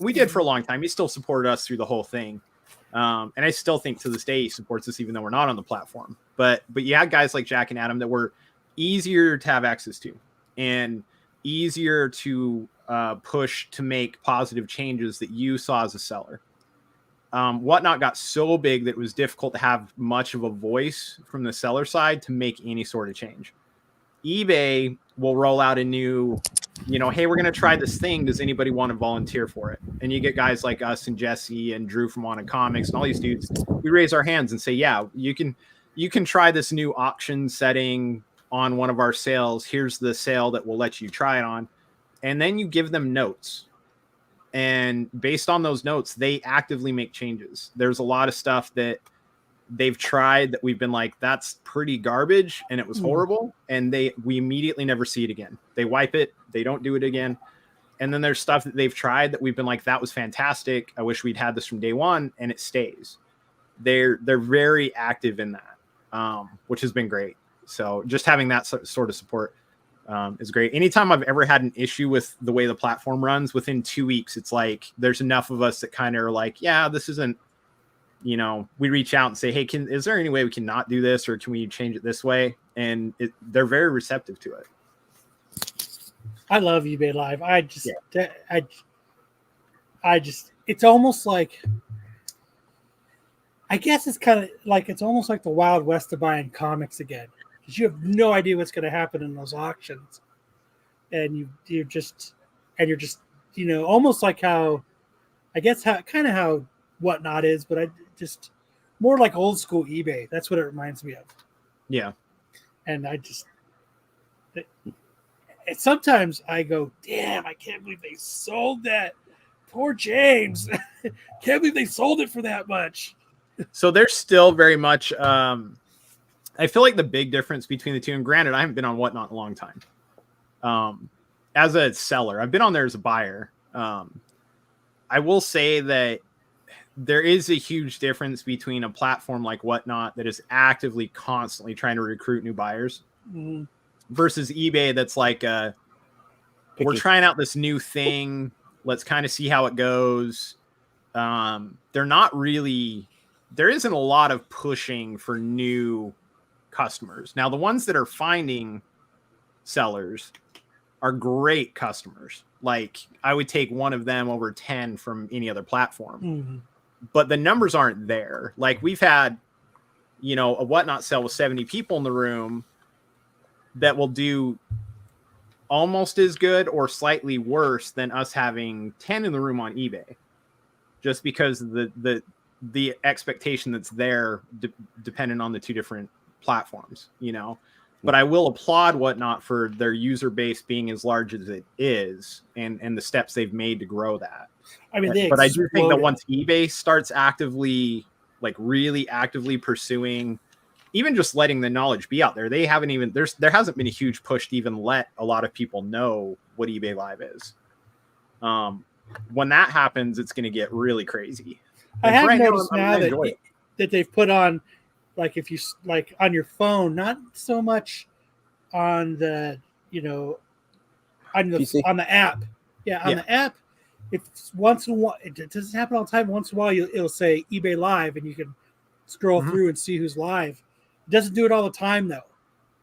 We did for a long time. He still supported us through the whole thing. And I still think to this day he supports us even though we're not on the platform. But you had guys like Jack and Adam that were easier to have access to and easier to push to make positive changes that you saw as a seller. Whatnot got so big that it was difficult to have much of a voice from the seller side to make any sort of change. eBay will roll out a new, hey, we're going to try this thing. Does anybody want to volunteer for it? And you get guys like us and Jesse and Drew from Wanted Comics and all these dudes. We raise our hands and say, yeah, you can try this new auction setting on one of our sales. Here's the sale that we'll let you try it on. And then you give them notes. And based on those notes, they actively make changes. There's a lot of stuff that they've tried that we've been like, that's pretty garbage and it was horrible. And we immediately never see it again. They wipe it. They don't do it again. And then there's stuff that they've tried that we've been like, that was fantastic. I wish we'd had this from day one, and it stays. They're very active in that, which has been great. So just having that sort of support is great. Anytime I've ever had an issue with the way the platform runs, within 2 weeks, it's like there's enough of us that kind of are like, yeah, this isn't, we reach out and say, hey, is there any way we can not do this, or can we change it this way? And they're very receptive to it. I love eBay Live. It's almost like, I guess it's kind of like, it's almost like the Wild West of buying comics again, because you have no idea what's going to happen in those auctions. And you're just, almost like how, I guess how Whatnot is, but just more like old school eBay. That's what it reminds me of. Yeah. And And sometimes I go, damn, I can't believe they sold that. Poor James. Can't believe they sold it for that much. So there's still very much. I feel like the big difference between the two, and granted, I haven't been on Whatnot in a long time. As a seller, I've been on there as a buyer. I will say that there is a huge difference between a platform like Whatnot that is actively, constantly trying to recruit new buyers versus eBay that's like, we're trying out this new thing. Let's kind of see how it goes. They're not really, there isn't a lot of pushing for new customers. Now, the ones that are finding sellers are great customers. Like, I would take one of them over 10 from any other platform. But the numbers aren't there. Like, we've had, a Whatnot sale with 70 people in the room that will do almost as good or slightly worse than us having 10 in the room on eBay, just because the expectation that's there dependent on the two different platforms, But I will applaud Whatnot for their user base being as large as it is, and the steps they've made to grow that. I mean, but I do think that once eBay starts actively, like really actively pursuing, even just letting the knowledge be out there, they haven't even there hasn't been a huge push to even let a lot of people know what eBay Live is. When that happens, it's going to get really crazy. I have noticed now that they've put on, like, if you like on your phone, not so much on the on the app. On the app. If once in a while, it doesn't happen all the time. Once in a while, it'll say eBay Live, and you can scroll through and see who's live. It doesn't do it all the time, though.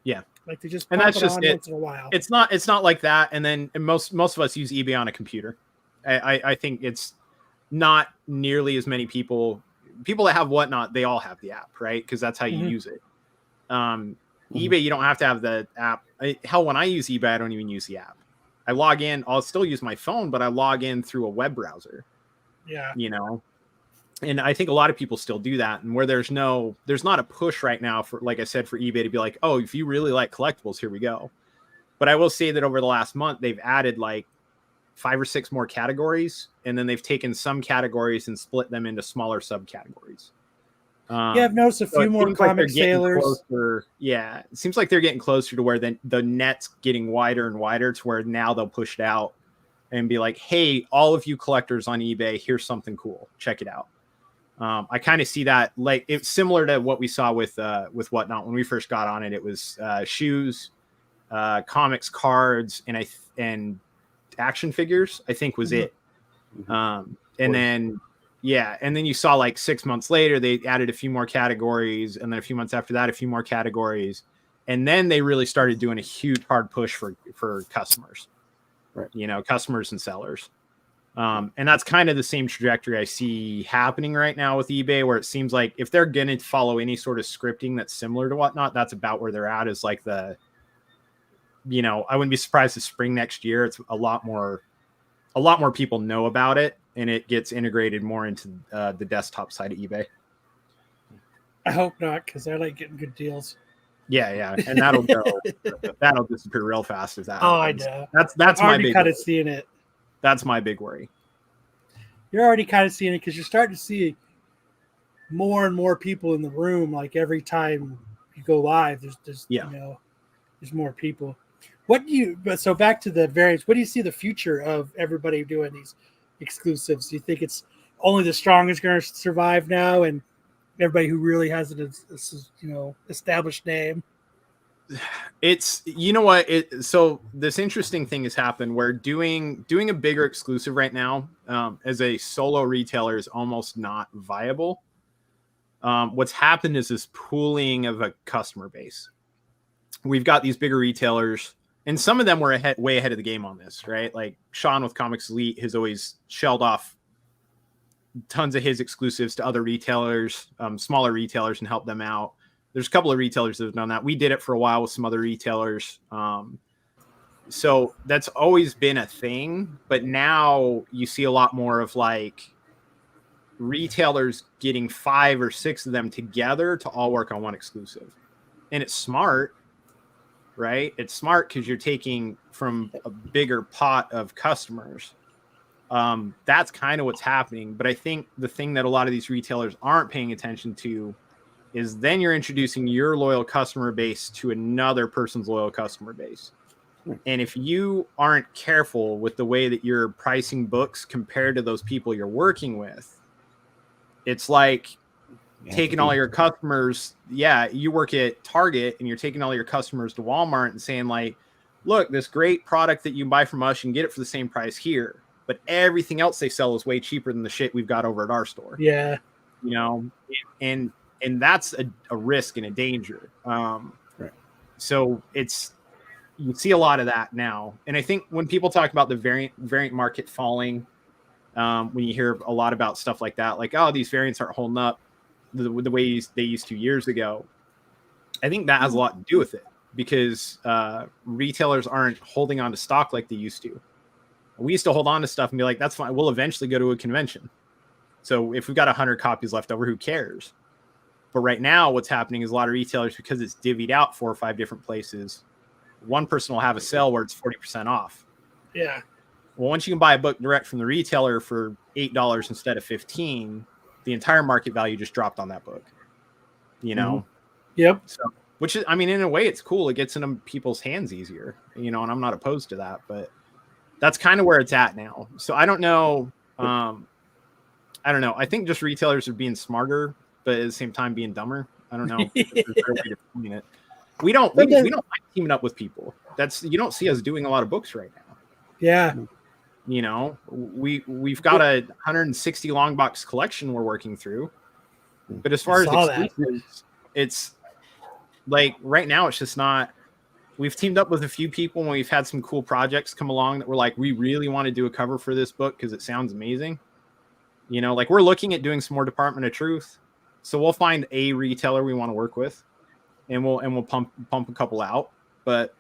Yeah, like they just pop it on once in a while. It's not like that. And then most of us use eBay on a computer. I think it's not nearly as many people that have Whatnot. They all have the app, right? Because that's how you use it. eBay, you don't have to have the app. Hell, when I use eBay, I don't even use the app. I log in. I'll still use my phone, but I log in through a web browser. Yeah. And I think a lot of people still do that. And where there's not a push right now for, like I said, for eBay to be like, oh, if you really like collectibles, here we go. But I will say that over the last month, they've added like 5 or 6 more categories. And then they've taken some categories and split them into smaller subcategories. I've noticed a few more comic sailors. Yeah, it seems like they're getting closer to where the net's getting wider and wider, to where now they'll push it out and be like, hey, all of you collectors on eBay, here's something cool. Check it out. I kind of see that, like, it's similar to what we saw with Whatnot when we first got on it. It was shoes, comics, cards, and action figures, I think was it. And then you saw like 6 months later, they added a few more categories. And then a few months after that, a few more categories. And then they really started doing a huge hard push for customers, right? Customers and sellers. And that's kind of the same trajectory I see happening right now with eBay, where it seems like if they're going to follow any sort of scripting that's similar to Whatnot, that's about where they're at, is like I wouldn't be surprised if spring next year, it's a lot more people know about it, and it gets integrated more into the desktop side of eBay. I hope not, because I like getting good deals. Yeah, and that'll disappear real fast if that happens. I know. That's my big. Kind of seeing it. That's my big worry. You're already kind of seeing it because you're starting to see more and more people in the room. Like every time you go live, there's more people. So back to the variants, what do you see the future of everybody doing these exclusives? Do you think it's only the strongest going to survive now, and everybody who really has an established name? It's so this interesting thing has happened where doing a bigger exclusive right now as a solo retailer is almost not viable. What's happened is this pooling of a customer base. We've got these bigger retailers, and some of them were way ahead of the game on this, right? Like Sean with Comics Elite has always shelled off tons of his exclusives to other retailers, smaller retailers, and helped them out. There's a couple of retailers that have done that. We did it for a while with some other retailers. So that's always been a thing, but now you see a lot more of like retailers getting 5 or 6 of them together to all work on one exclusive. And it's smart. right? It's smart because you're taking from a bigger pot of customers. That's kind of what's happening. But I think the thing that a lot of these retailers aren't paying attention to is then you're introducing your loyal customer base to another person's loyal customer base. And if you aren't careful with the way that you're pricing books compared to those people you're working with, it's like taking all your customers. Yeah, you work at Target and you're taking all your customers to Walmart and saying like, look, this great product that you buy from us, you can get it for the same price here. But everything else they sell is way cheaper than the shit we've got over at our store. Yeah. You know, and that's a risk and a danger. Right. So you see a lot of that now. And I think when people talk about the variant market falling, when you hear a lot about stuff like that, like, oh, these variants aren't holding up the way they used to years ago. I think that has a lot to do with it because retailers aren't holding on to stock like they used to. We used to hold on to stuff and be like, that's fine. We'll eventually go to a convention. So if we've got 100 copies left over, who cares? But right now what's happening is a lot of retailers, because it's divvied out 4 or 5 different places, one person will have a sale where it's 40% off. Yeah. Well, once you can buy a book direct from the retailer for $8 instead of $15, the entire market value just dropped on that book. You know? Yep. So, which is, I mean, in a way it's cool. It gets into people's hands easier, you know, and I'm not opposed to that, but that's kind of where it's at now. So I don't know. I don't know. I think just retailers are being smarter, but at the same time being dumber. I don't know. There's a better way to explain it. We don't like teaming up with people. You don't see us doing a lot of books right now. Yeah. You know, we've got a 160 long box collection we're working through. But as far as exclusives, it's like right now it's just not. We've teamed up with a few people and we've had some cool projects come along that we're like, we really want to do a cover for this book because it sounds amazing. You know, like we're looking at doing some more Department of Truth. So we'll find a retailer we want to work with and we'll pump a couple out. But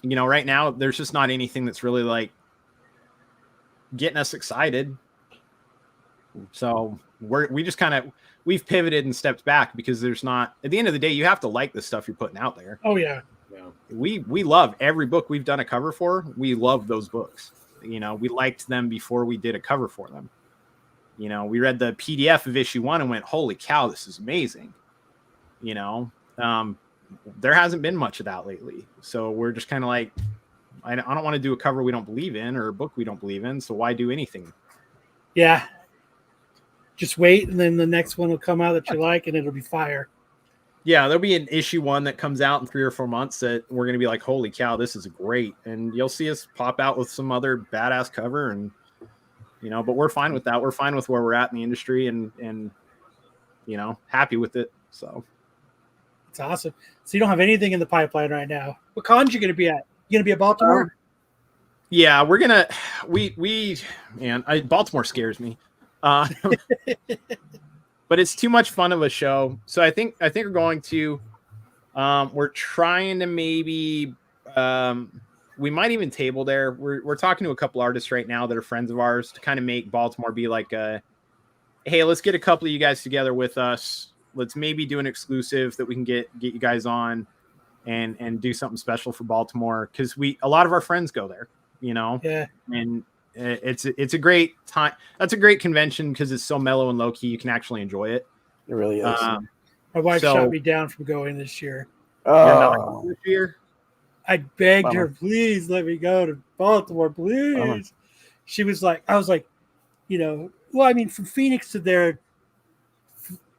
you know, right now there's just not anything that's really like getting us excited. So we've pivoted and stepped back because there's not, at the end of the day, you have to like the stuff you're putting out there. Oh yeah. Yeah. We love every book we've done a cover for. We love those books. You know, we liked them before we did a cover for them. You know, we read the PDF of issue 1 and went, holy cow, this is amazing. You know, there hasn't been much of that lately. So we're just kind of like, I don't want to do a cover we don't believe in or a book we don't believe in. So why do anything? Yeah. Just wait, and then the next one will come out that you like, and it'll be fire. Yeah, there'll be an issue 1 that comes out in 3 or 4 months that we're going to be like, holy cow, this is great. And you'll see us pop out with some other badass cover and, you know, but we're fine with that. We're fine with where we're at in the industry and you know, happy with it. So it's awesome. So you don't have anything in the pipeline right now. What cons you going to be at? You going to be at Baltimore? Yeah, we're going to, man, Baltimore scares me. But it's too much fun of a show. So I think we're going to, we're trying to maybe, we might even table there. We're talking to a couple artists right now that are friends of ours to kind of make Baltimore be like hey, let's get a couple of you guys together with us. Let's maybe do an exclusive that we can get you guys on and do something special for Baltimore. Cause a lot of our friends go there, you know? Yeah. And it's a great time. That's a great convention because it's so mellow and low key. You can actually enjoy it. It really is. My wife shot me down from going this year. This year? I begged her, please let me go to Baltimore, please. She was like, I was like, you know, well, I mean, from Phoenix to there,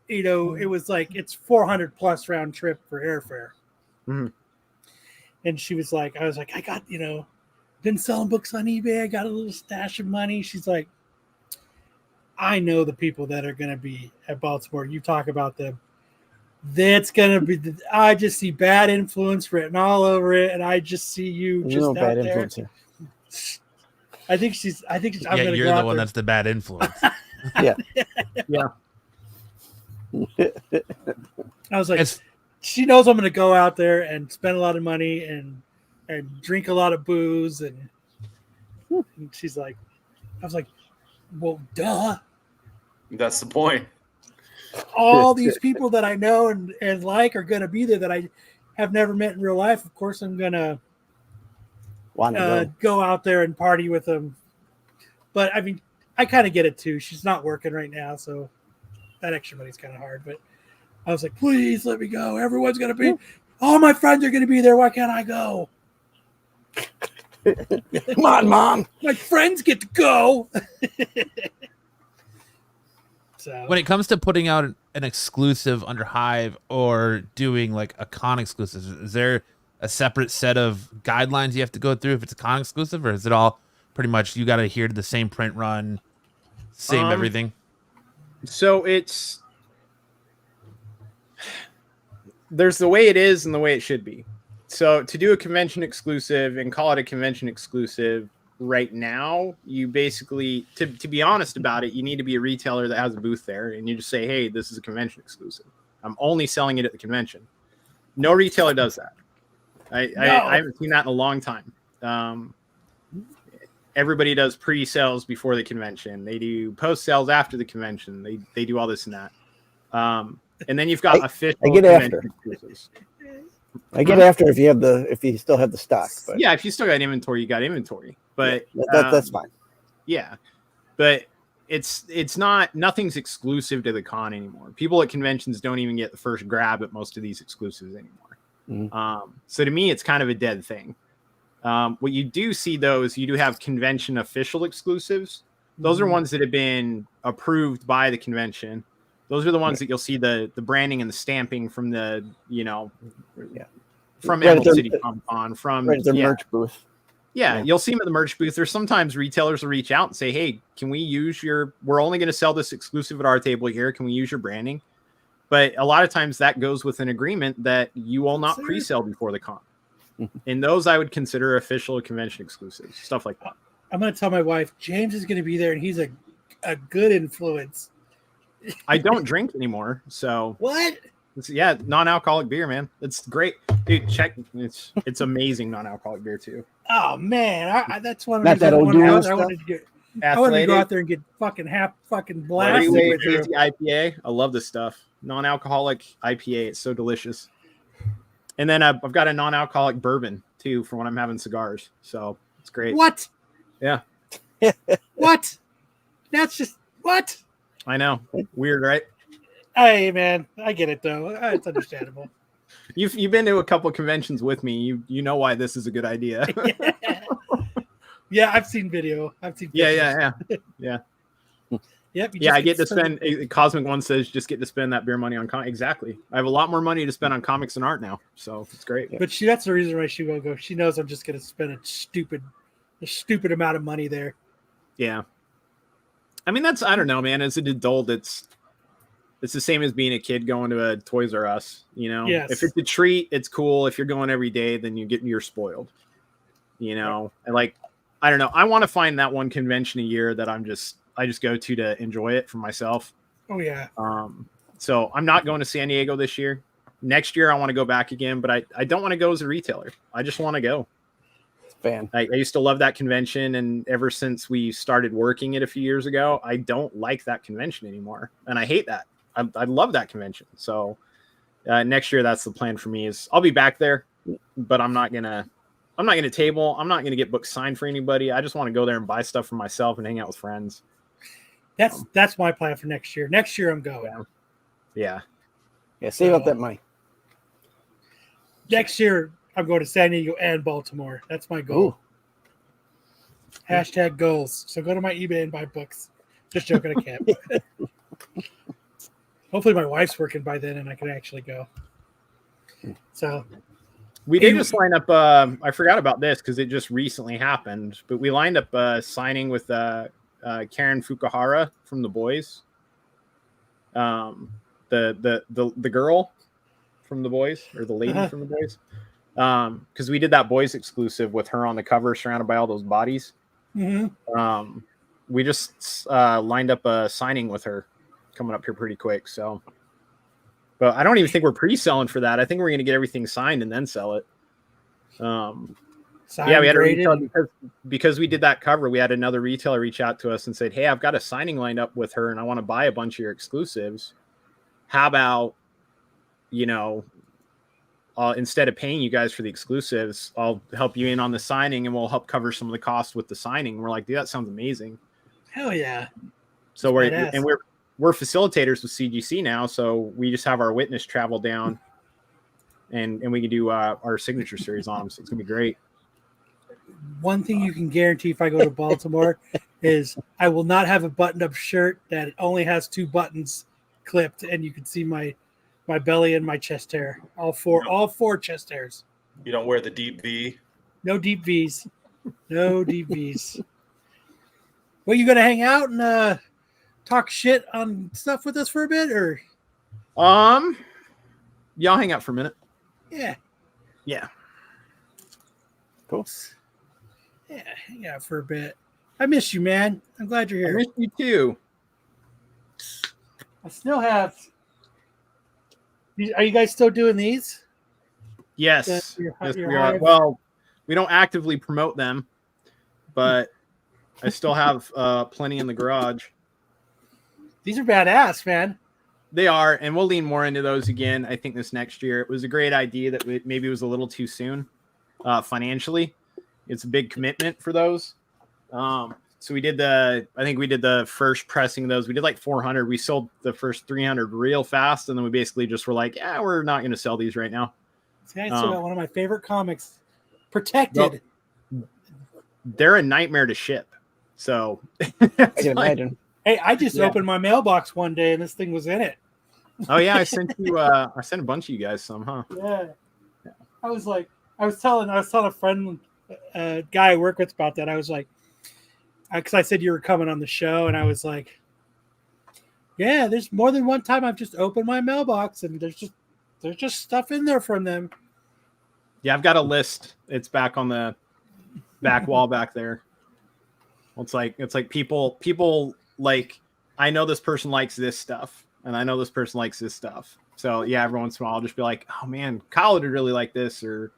you know, it was like, it's 400 plus round trip for airfare. Mm-hmm. And she was like, I was like, I got, you know, been selling books on eBay. I got a little stash of money. She's like, I know the people that are going to be at Baltimore. You talk about them. That's going to be, I just see bad influence written all over it. And I just see you just out bad there. Influence here. I think she's, I'm going to you're the one that's the bad influence. Yeah. Yeah. I was like, she knows I'm going to go out there and spend a lot of money and drink a lot of booze. And she's like, I was like, well, duh. That's the point. All these people that I know and like are going to be there that have never met in real life, of course I'm gonna Wanna go out there and party with them. But I mean, I kind of get it too. She's not working right now, so that extra money's kind of hard. But I was like, please let me go. Everyone's gonna be, all my friends are gonna be there. Why can't I go? Come on, Mom. My friends get to go. So When it comes to putting out an exclusive under Hive or doing like a con exclusive, is there a separate set of guidelines you have to go through if it's a con exclusive, or is it all pretty much you got to adhere to the same print run, same everything? So there's the way it is and the way it should be. So to do a convention exclusive and call it a convention exclusive right now, you basically, to be honest about it, you need to be a retailer that has a booth there, and you just say, hey, this is a convention exclusive. I'm only selling it at the convention. No retailer does that. I haven't seen that in a long time. Everybody does pre-sales before the convention. They do post-sales after the convention. They do all this and that. And then you've got official I get after. exclusives. I get after if you still have the stock. But Yeah, if you still got inventory, you got inventory. But that's fine. Yeah, but it's not, nothing's exclusive to the con anymore. People at conventions don't even get the first grab at most of these exclusives anymore. So to me, it's kind of a dead thing. What you do see though is you do have convention official exclusives. Those are ones that have been approved by the convention. Those are the ones that you'll see the branding and the stamping from the, from Emerald City Comic Con, from their merch booth. Yeah, you'll see them at the merch booth. There's sometimes retailers will reach out and say, hey, can we use we're only going to sell this exclusive at our table here. Can we use your branding? But a lot of times that goes with an agreement that you will not pre-sell before the con. And those I would consider official convention exclusives, stuff like that. I'm going to tell my wife, James is going to be there, and he's a good influence. I don't drink anymore, so what? Non-alcoholic beer, man. It's great, dude. Check, it's amazing non-alcoholic beer too. Oh man, that's one. Not that old dude. I wanted to go out there and get fucking blasted. IPA. I love this stuff. Non-alcoholic IPA. It's so delicious. And then I've got a non-alcoholic bourbon too for when I'm having cigars. So it's great. What? Yeah. What? That's just what? I know. Weird, right? Hey man, I get it though. It's understandable. You've been to a couple conventions with me. You know why this is a good idea. Yeah, I've seen video. I've seen pictures. Yeah. Yep. I get to spend. Cosmic One says just get to spend that beer money on exactly. I have a lot more money to spend on comics and art now, so it's great. But that's the reason why she won't go. She knows I'm just going to spend a stupid amount of money there. Yeah. I mean, I don't know, man. As an adult, it's the same as being a kid going to a Toys R Us. Yes. If it's a treat, it's cool. If you're going every day, then you're spoiled. And I don't know. I want to find that one convention a year that I just go to enjoy it for myself. Oh yeah. So I'm not going to San Diego this year. Next year I want to go back again, but I don't want to go as a retailer. I just want to go. Fan. I used to love that convention, and ever since we started working it a few years ago, I don't like that convention anymore, and I hate that. I love that convention. So next year, that's the plan for me. Is I'll be back there, but I'm not gonna table. I'm not gonna get books signed for anybody. I just want to go there and buy stuff for myself and hang out with friends. That's my plan for next year. Next year, I'm going. Yeah. Save up that money. Next year, I'm going to San Diego and Baltimore. That's my goal. # goals. So go to my eBay and buy books. Just joking, I can't. Hopefully my wife's working by then and I can actually go. So we did just line up. I forgot about this because it just recently happened, but we lined up signing with Karen Fukuhara from The Boys. The girl from The Boys, or the lady from The Boys. Because we did that Boys exclusive with her on the cover, surrounded by all those bodies. Mm-hmm. We just lined up a signing with her coming up here pretty quick. So, but I don't even think we're pre-selling for that. I think we're going to get everything signed and then sell it. We had a retailer because we did that cover. We had another retailer reach out to us and said, "Hey, I've got a signing lined up with her, and I want to buy a bunch of your exclusives. How about, instead of paying you guys for the exclusives, I'll help you in on the signing, and we'll help cover some of the costs with the signing. We're like, dude, that sounds amazing. Hell yeah. So Badass. we're facilitators with CGC now, so we just have our witness travel down, and we can do our signature series on them. So it's gonna be great. One thing you can guarantee if I go to Baltimore is I will not have a buttoned-up shirt that only has 2 buttons clipped, and you can see my belly and my chest hair. All four chest hairs. You don't wear the deep V. No deep V's. No deep V's. Well, you gonna hang out and talk shit on stuff with us for a bit, or y'all hang out for a minute. yeah, Cool. yeah, hang out for a bit. I miss you, man. I'm glad you're I here. miss you too. I still have. Are you guys still doing these? Yes, Yes, we you're are. hive. Well, we don't actively promote them, but I still have plenty in the garage. These are badass, man. They are, and we'll lean more into those again. I think this next year. It was a great idea that maybe it was a little too soon financially. It's a big commitment for those. So we did I think we did the first pressing of those. We did like 400. We sold the first 300 real fast, and then we basically just were like, yeah, we're not going to sell these right now. See, I still got one of my favorite comics, Protected. They're a nightmare to ship. So I can imagine. Hey, I just opened my mailbox one day and this thing was in it. Oh yeah, I sent a bunch of you guys some, huh? Yeah. I was telling a friend, guy I work with about that. I was like, because I said you were coming on the show, and I was like, yeah, there's more than one time I've just opened my mailbox and there's just stuff in there from them. Yeah, I've got a list. It's back on the back wall back there. It's like people like, I know this person likes this stuff, and I know this person likes this stuff. So yeah, every once in a while I'll just be like, oh man, Kyle would really like this, or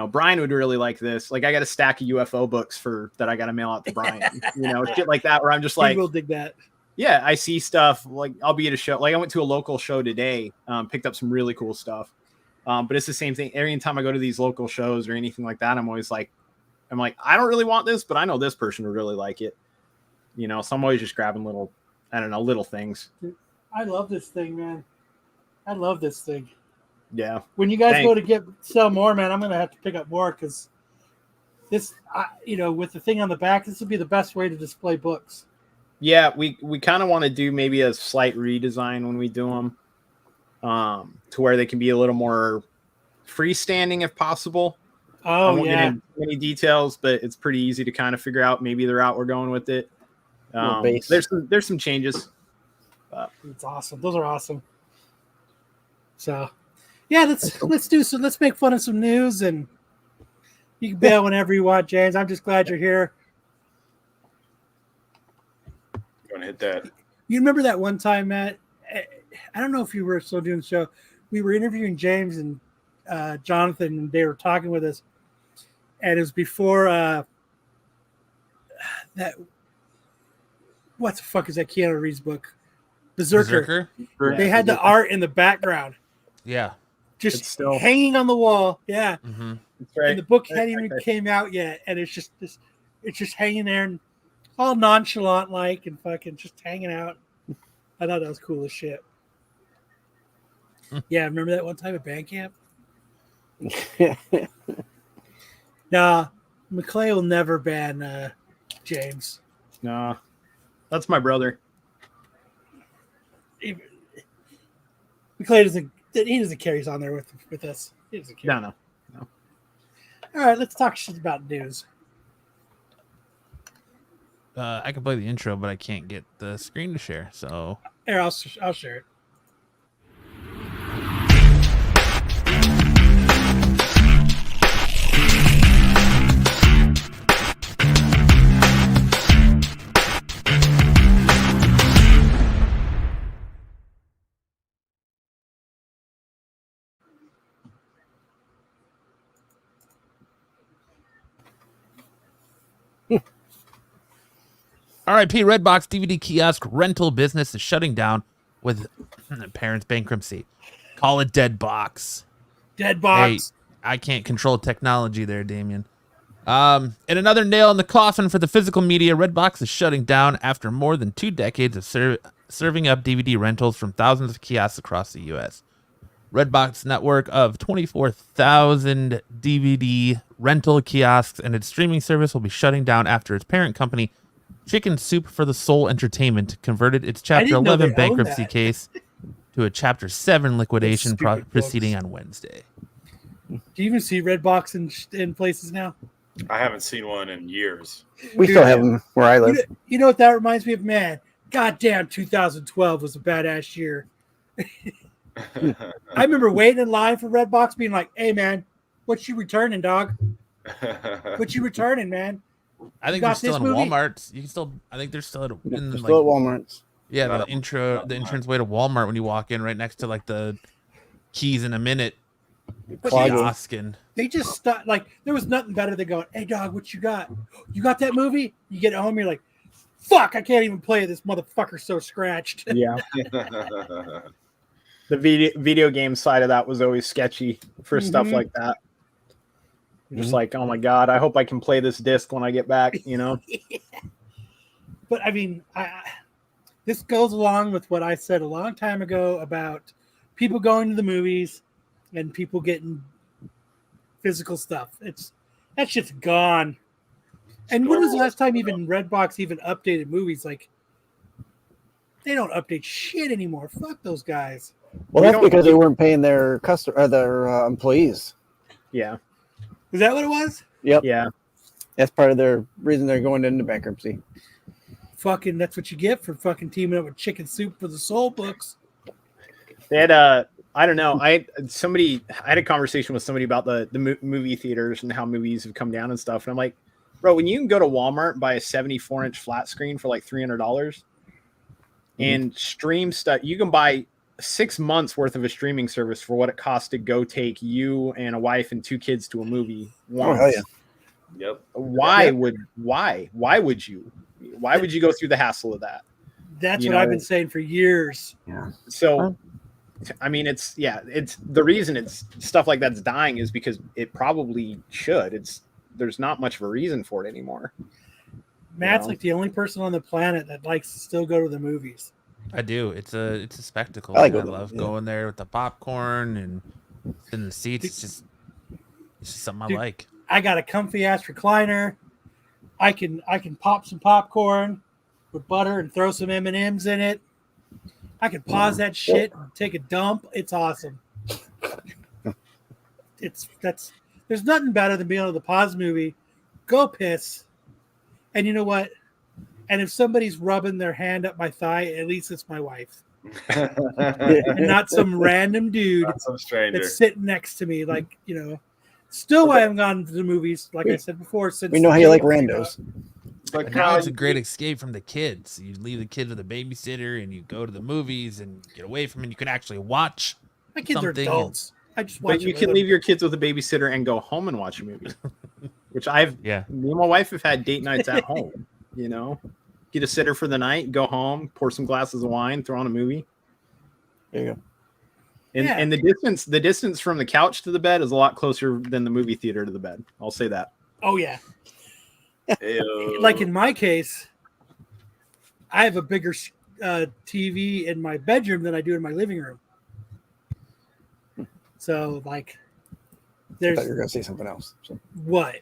Brian would really like this. Like, I got a stack of UFO books that I got to mail out to Brian, shit like that, where I'm just like, we'll dig that. Yeah, I see stuff. Like, I'll be at a show. Like, I went to a local show today, picked up some really cool stuff. But it's the same thing. Every time I go to these local shows or anything like that, I'm like, I don't really want this, but I know this person would really like it. So I'm always just grabbing little things. I love this thing, man. I love this thing. Yeah. When you guys go to sell more, man, I'm gonna have to pick up more, because this, with the thing on the back, this would be the best way to display books. Yeah, we kind of want to do maybe a slight redesign when we do them, to where they can be a little more freestanding if possible. I won't get into many details, but it's pretty easy to kind of figure out maybe the route we're going with it. There's some changes. It's awesome. Those are awesome. So, yeah, let's make fun of some news, and you can bail whenever you want, James. I'm just glad you're here. Going to hit that. You remember that one time, Matt? I don't know if you were still doing the show. We were interviewing James and Jonathan, and they were talking with us, and it was before that. What the fuck is that Keanu Reeves book? Berserker. They had the art in the background. Yeah. Just still hanging on the wall. Yeah. Mm-hmm. That's right. And the book hadn't even came out yet, and it's just hanging there and all nonchalant like, and fucking just hanging out. I thought that was cool as shit. Yeah, remember that one time at band camp? Nah, McClay will never ban James. Nah, that's my brother. McClay doesn't carry on there with us. He doesn't care. No. All right, let's talk shit about news. I can play the intro, but I can't get the screen to share. So Here, I'll share it. RIP Redbox DVD kiosk rental business is shutting down with parents' bankruptcy. Call it Dead Box. Dead box. I can't control technology there, Damian. And another nail in the coffin for the physical media. Redbox is shutting down after more than 2 decades of serving up DVD rentals from thousands of kiosks across the U.S. Redbox network of 24,000 DVD rental kiosks and its streaming service will be shutting down after its parent company, Chicken Soup for the Soul Entertainment, converted its Chapter 11 bankruptcy case to a Chapter 7 liquidation proceeding on Wednesday. Do you even see Redbox in places now? I haven't seen one in years. We still have them where I live. You know what that reminds me of? Man, goddamn, 2012 was a badass year. I remember waiting in line for Redbox, being like, "Hey, man, what you returning, dog? What you returning, man?" I think they're still in Walmart's. You can still. I think they're still at Still at Walmart's. Yeah, the entrance way to Walmart when you walk in, right next to like the keys in a minute kiosk. And they just stopped. Like there was nothing better than going, "Hey, dog, what you got? You got that movie?" You get home, you're like, "Fuck, I can't even play it. This motherfucker's so scratched." Yeah. The video game side of that was always sketchy for stuff like that. Just like, oh my God, I hope I can play this disc when I get back, you know? But I mean, this goes along with what I said a long time ago about people going to the movies and people getting physical stuff. That shit's gone. And when was the last time even Redbox even updated movies? Like, they don't update shit anymore. Fuck those guys. Well, that's because they weren't paying their their employees. Yeah. Is that what it was? Yep. Yeah. That's part of their reason they're going into bankruptcy. Fucking, that's what you get for fucking teaming up with Chicken Soup for the Soul books. They had I don't know. I had a conversation with somebody about the movie theaters and how movies have come down and stuff. And I'm like, bro, when you can go to Walmart and buy a 74-inch flat screen for like $300 and stream stuff, you can buy 6 months worth of a streaming service for what it costs to go take you and a wife and 2 kids to a movie once. Oh, hell yeah. Yep. Why would you go through the hassle of that? That's what I've been saying for years. Yeah. So, I mean, it's the reason it's stuff like that's dying is because it probably should. There's not much of a reason for it anymore. Matt's like the only person on the planet that likes to still go to the movies. I do. It's a spectacle. I I, like love going there with the popcorn and in the seats. It's just something I like. I got a comfy ass recliner. I can pop some popcorn with butter and throw some M&Ms in it. I can pause that shit and take a dump. It's awesome. There's nothing better than being able to pause a movie, go piss, and you know what? And if somebody's rubbing their hand up my thigh, at least it's my wife. And not some random dude Not some stranger. that's sitting next to me. Like, you know, still I haven't gone to the movies, like I said before. Since We know how you like randos. But And now it's a great escape from the kids. You leave the kids with a babysitter and you go to the movies and get away from it. You can actually watch. My kids are something. adults. I just watch But you it with can them. leave your kids with a babysitter and go home and watch a movie. Which me and my wife have had date nights at home, you know. Get a sitter for the night, go home, pour some glasses of wine, throw on a movie. There you go. And the distance from the couch to the bed is a lot closer than the movie theater to the bed. I'll say that. Oh yeah. Ew. Like in my case, I have a bigger TV in my bedroom than I do in my living room. So like, I there's thought you were going to say something else. So. what?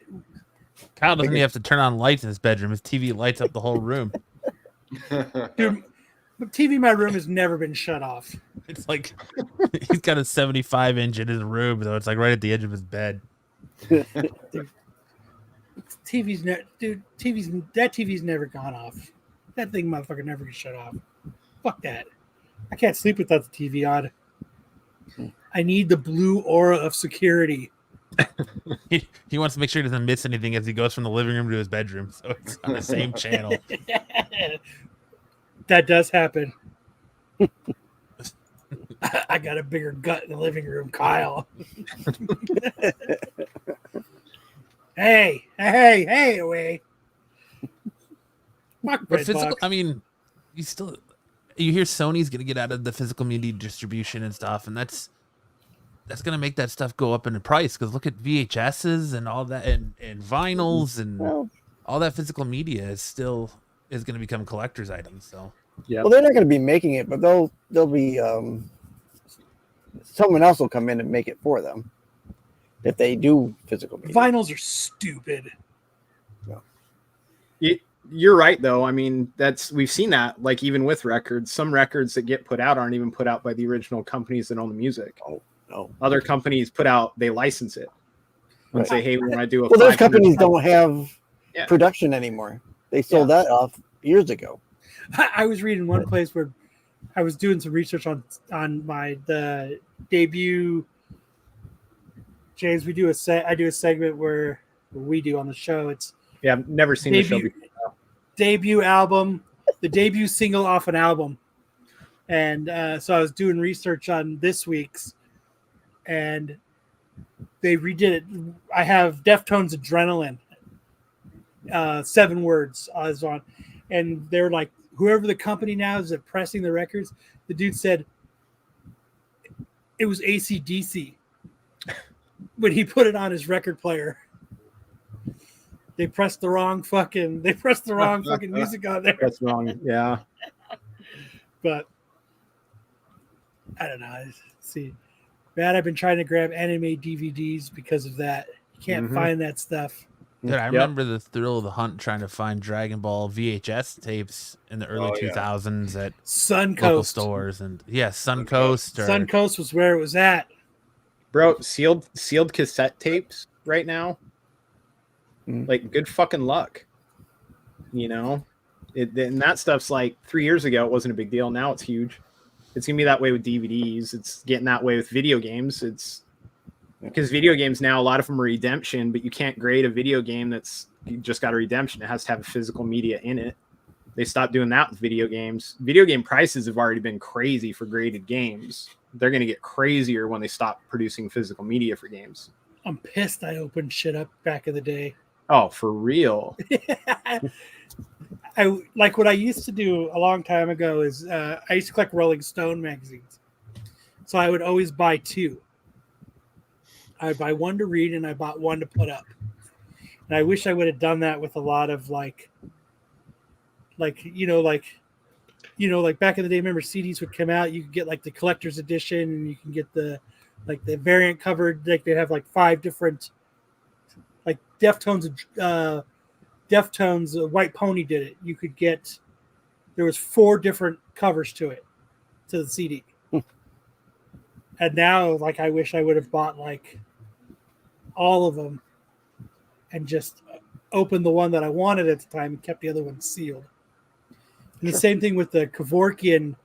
Kyle doesn't even have to turn on lights in his bedroom. His TV lights up the whole room. Dude, the TV in my room has never been shut off. It's like he's got a 75-inch in his room, though. It's like right at the edge of his bed. TV's never gone off. That thing, motherfucker, never gets shut off. Fuck that. I can't sleep without the TV on. I need the blue aura of security. He wants to make sure he doesn't miss anything as he goes from the living room to his bedroom, so it's on the same channel. That does happen. I got a bigger gut in the living room, Kyle. Hey, away. Fuck But physical, Redbox. I mean, you hear Sony's gonna get out of the physical media distribution and stuff, and that's that's gonna make that stuff go up in the price. Because look at VHSs and all that, and vinyls and Well, all that physical media is gonna become collector's items. So Yeah. well, they're not going to be making it, but they'll be someone else will come in and make it for them if they do physical media. Vinyls are stupid. You're right, though. I mean, we've seen that, like, even with records. Some records that get put out aren't even put out by the original companies that own the music. Oh, no. Other companies they license it and Right. say, hey, we want to do a Well, those 500 companies don't have Yeah. production anymore. They sold that off years ago. I was reading one place where I was doing some research on the debut. James, I do a segment where we do on the show. It's Yeah, I've never seen the show before. debut album, the debut single off an album. And so I was doing research on this week's, and they redid it. I have Deftones Adrenaline, 7 words is on. And they're like, whoever the company now is that pressing the records, the dude said it was AC/DC when he put it on his record player. They pressed the wrong fucking music on there. That's wrong. Yeah. But I don't know. See, man, I've been trying to grab anime DVDs because of that. You can't find that stuff. dude, I remember the thrill of the hunt trying to find Dragon Ball VHS tapes in the early 2000s at Suncoast local stores, and Suncoast. Suncoast was where it was at. Bro, sealed cassette tapes right now. Like, good fucking luck. You know? And that stuff's like 3 years ago, it wasn't a big deal. Now it's huge. It's going to be that way with DVDs. It's getting that way with video games. It's because video games now, a lot of them are redemption, but you can't grade a video game that's just got a redemption. It has to have a physical media in it. They stopped doing that with video games. Video game prices have already been crazy for graded games. They're going to get crazier when they stop producing physical media for games. I'm pissed I opened shit up back in the day. Oh, for real? What I used to do a long time ago is I used to collect Rolling Stone magazines. So I would always buy 2. I would buy one to read and I bought one to put up. And I wish I would have done that with a lot of like back in the day, remember CDs would come out, you could get like the collector's edition and you can get the variant covered, like they have like 5 different, like Deftones White Pony did it. You could get, there was 4 different covers to the CD. And now, like, I wish I would have bought like all of them and just opened the one that I wanted at the time and kept the other one sealed. And the same thing with the Kevorkian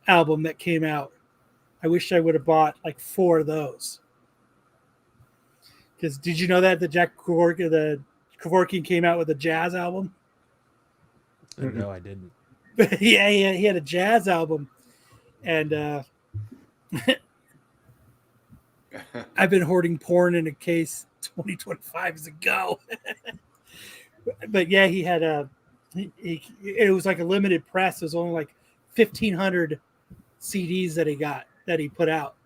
album that came out. I wish I would have bought like 4 of those. Because did you know that the Kevorkian came out with a jazz album? No, I didn't. Yeah, he had a jazz album, and I've been hoarding porn in a case. 2025 is a go. But yeah, he had it was like a limited press. It was only like 1,500 CDs that he put out.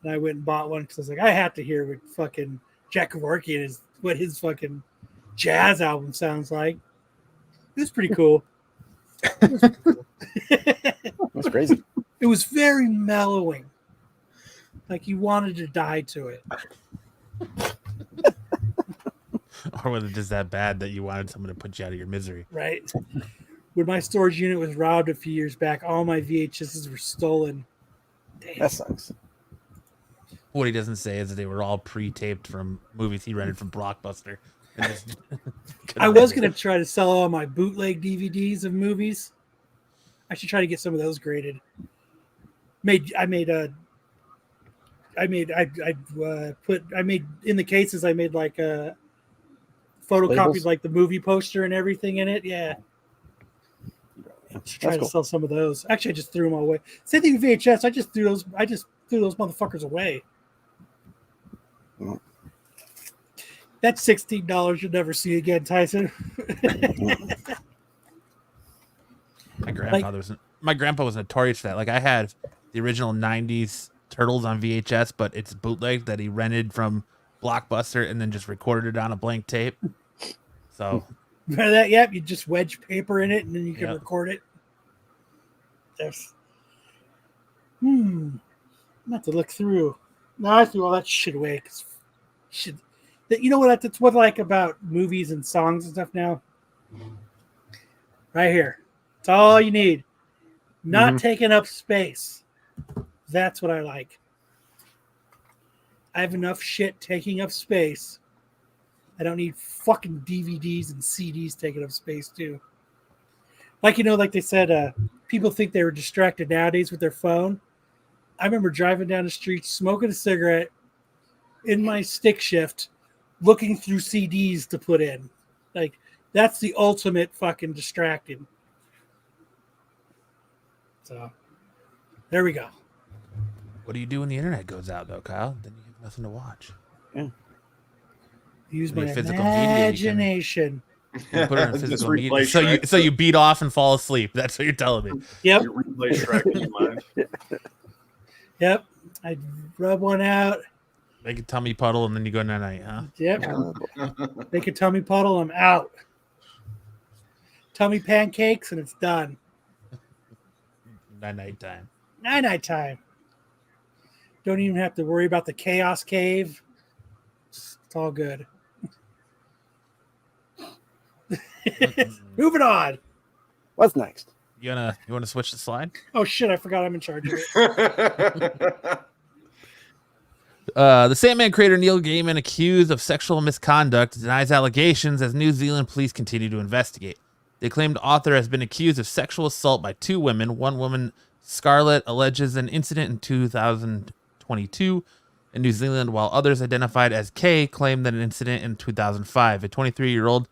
And I went and bought one because I was like, I have to hear what fucking Jack Kevorkian is, what his fucking jazz album sounds like. It was pretty cool. That's crazy. It was very mellowing. Like you wanted to die to it. Or was it just that bad that you wanted someone to put you out of your misery? Right. When my storage unit was robbed a few years back, all my VHSs were stolen. Damn. That sucks. What he doesn't say is that they were all pre-taped from movies he rented from Blockbuster. And just I was going to try to sell all my bootleg DVDs of movies. I should try to get some of those graded. I made in the cases, I made like a photocopied Labels? like the movie poster and everything in it. Yeah. Try to sell some of those. Actually, I just threw them all away. Same thing with VHS. I just threw those motherfuckers away. Mm. That's $16 you'll never see again, Tyson. my grandpa was notorious for that. Like I had the original 90s Turtles on VHS, but it's bootleg that he rented from Blockbuster and then just recorded it on a blank tape. So Remember that? Yep, you just wedge paper in it and then you can record it. There's I'm gonna have to look through. No, I threw all that shit away because you know what? That's what I like about movies and songs and stuff now. Right here, it's all you need. Not taking up space. That's what I like. I have enough shit taking up space. I don't need fucking DVDs and CDs taking up space too. Like, like they said, people think they were distracted nowadays with their phone. I remember driving down the street, smoking a cigarette in my stick shift, looking through CDs to put in. Like, that's the ultimate fucking distracting. So, there we go. what do you do when the internet goes out, though, Kyle? Then you have nothing to watch. Yeah. Use Maybe my a physical imagination. You put it in physical media. Shrek. So you beat off and fall asleep. That's what you're telling me. Yep. You replay Shrek in your mind. Yep. I'd rub one out. Make a tummy puddle and then you go night night, huh? Yep. Make a tummy puddle. I'm out. Tummy pancakes and it's done. Night time. Night time. Don't even have to worry about the chaos cave. It's all good. Moving on. What's next? You wanna switch the slide? Oh shit! I forgot I'm in charge of it. The Sandman creator Neil Gaiman, accused of sexual misconduct, denies allegations as New Zealand police continue to investigate. The acclaimed author has been accused of sexual assault by two women. One woman, Scarlett, alleges an incident in 2022 in New Zealand, while others identified as Kay claimed that an incident in 2005. A 23-year-old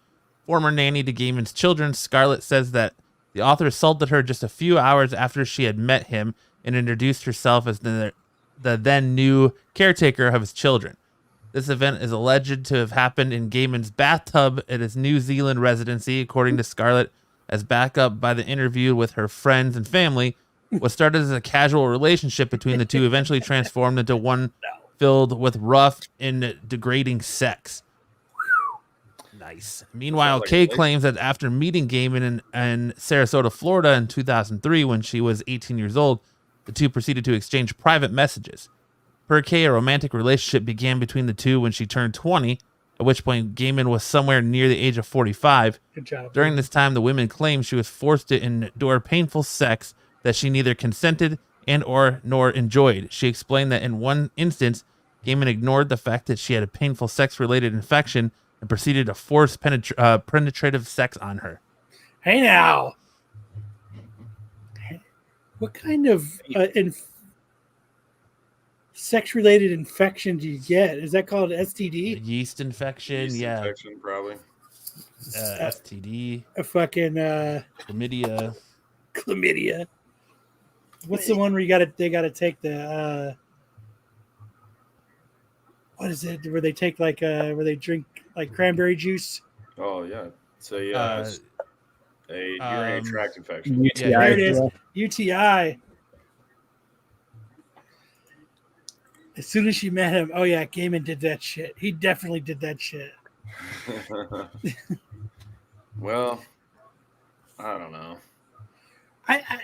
former nanny to Gaiman's children, Scarlett says that the author assaulted her just a few hours after she had met him and introduced herself as the then new caretaker of his children. This event is alleged to have happened in Gaiman's bathtub at his New Zealand residency, according to Scarlett, as backed up by the interview with her friends and family. What started as a casual relationship between the two eventually transformed into one filled with rough and degrading sex. Nice. Meanwhile, Kay claims that after meeting Gaiman in Sarasota, Florida in 2003, when she was 18 years old, the two proceeded to exchange private messages. Per Kay, a romantic relationship began between the two when she turned 20, at which point Gaiman was somewhere near the age of 45. Good job. During this time, the women claimed she was forced to endure painful sex that she neither consented nor enjoyed. She explained that in one instance, Gaiman ignored the fact that she had a painful sex-related infection and proceeded to force penetrative sex on her. Hey now. What kind of sex-related infection do you get? Is that called STD? Yeast infection, yeah. Infection, probably. STD. A fucking Chlamydia. Chlamydia. What's the one where they gotta take the what is it? Where they take where they drink like cranberry juice? Oh yeah. So yeah, a urinary tract infection. UTI. There it is. UTI. As soon as she met him, oh yeah, Gaiman did that shit. He definitely did that shit. Well, I don't know. I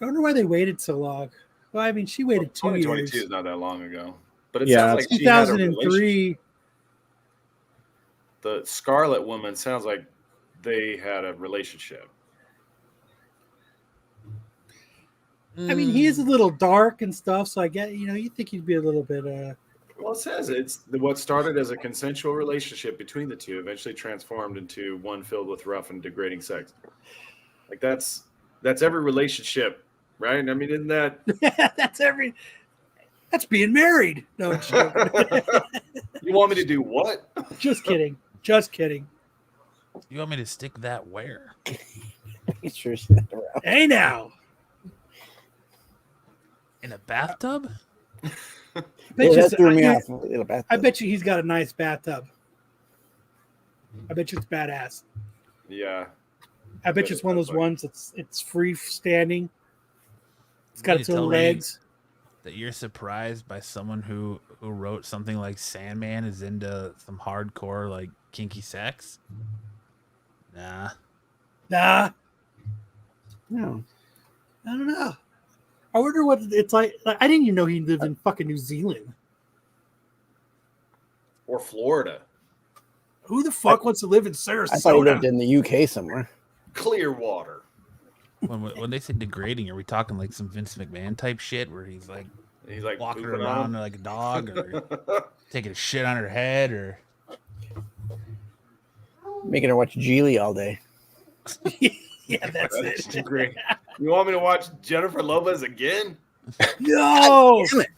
wonder why they waited so long. Well, I mean, she waited 2 years. 2022 is not that long ago, but it Yeah, sounds like she had a 2003. the Scarlet woman sounds like they had a relationship. I mean, he is a little dark and stuff, so I get, you think he'd be a little bit. Well, it says it's what started as a consensual relationship between the two eventually transformed into one filled with rough and degrading sex. Like that's every relationship, right? I mean, isn't that That's being married. No, I'm joking. you want me to do what? Just kidding. Just kidding. You want me to stick that where? Sure, she's not around. Hey now. In a bathtub? I Yeah, that threw me off. I bet you he's got a nice bathtub. I bet you it's badass. Yeah. I bet you it's one of those ones it's freestanding. It's got its own legs. that you're surprised by someone who wrote something like Sandman is into some hardcore like kinky sex? Nah. Nah, No. I don't know. I wonder what it's like. I didn't even know he lived in fucking New Zealand. Or Florida. Who the fuck wants to live in Sarasota? I thought he lived in the UK somewhere. Clearwater. When they say degrading, are we talking like some Vince McMahon type shit where he's like walking pooping around on like a dog or taking a shit on her head or Making her watch Geely all day. Yeah, that's it. Great. You want me to watch Jennifer Lopez again? No, Damn it.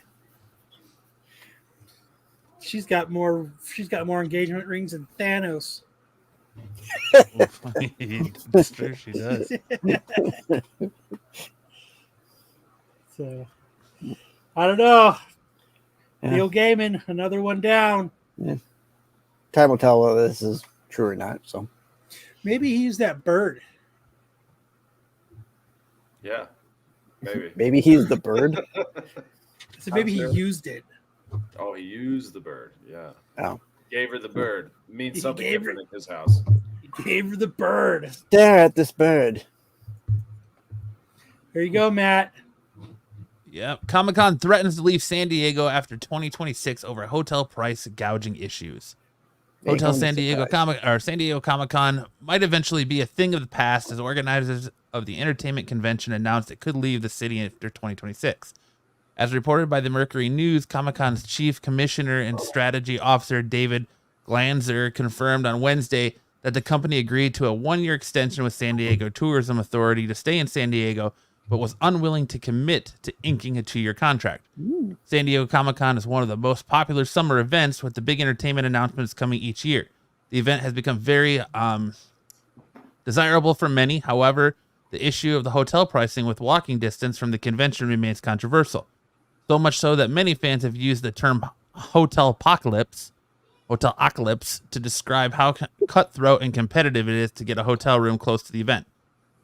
she's got more engagement rings than Thanos. It's true, she does. So I don't know. Yeah. Neil Gaiman, another one down. Time will tell whether this is true or not. So Maybe he used that bird. Yeah, maybe. maybe he's the bird. So maybe he sure. used it. Oh, he used the bird. Yeah. Oh. Gave her the bird. Means He something gave her- different in his house. He gave her the bird. Stare at this bird. There you go, Matt. Yep. Comic-Con threatens to leave San Diego after 2026 over hotel price gouging issues. Hotel San Diego Comic-Con might eventually be a thing of the past as organizers of the entertainment convention announced it could leave the city after 2026. As reported by the Mercury News, Comic-Con's chief commissioner and strategy officer David Glanzer confirmed on Wednesday that the company agreed to a 1-year extension with San Diego Tourism Authority to stay in San Diego, but was unwilling to commit to inking a 2-year contract. San Diego Comic-Con is one of the most popular summer events, with the big entertainment announcements coming each year. The event has become very desirable for many. However, the issue of the hotel pricing with walking distance from the convention remains controversial. So much so that many fans have used the term hotel apocalypse to describe how cutthroat and competitive it is to get a hotel room close to the event.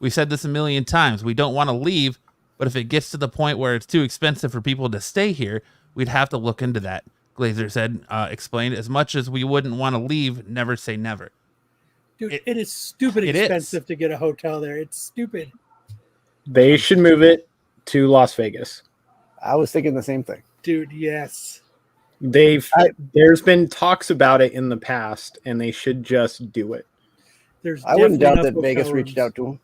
We've said this a million times. We don't want to leave, but if it gets to the point where it's too expensive for people to stay here, we'd have to look into that. Glazer said, explained, as much as we wouldn't want to leave, never say never. Dude, it is stupid expensive to get a hotel there. It's stupid. They should move it to Las Vegas. I was thinking the same thing. Dude, yes. There's been talks about it in the past, and they should just do it. I wouldn't doubt that enough Vegas hotel reached rooms. out to him.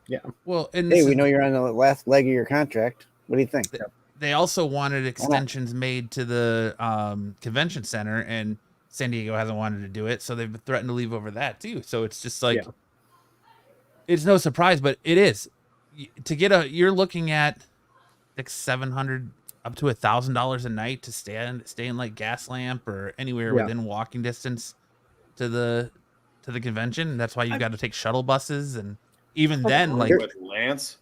Yeah. Well, and Hey, we know you're on the last leg of your contract. What do you think? They also wanted extensions made to the convention center, and San Diego hasn't wanted to do it, so they've threatened to leave over that too. So it's just like, it's no surprise, but it is to get you're looking at like $700 up to $1,000 a night to stay in like Gaslamp or anywhere within walking distance to the convention. That's why you got to take shuttle buses, and even then, like Lance,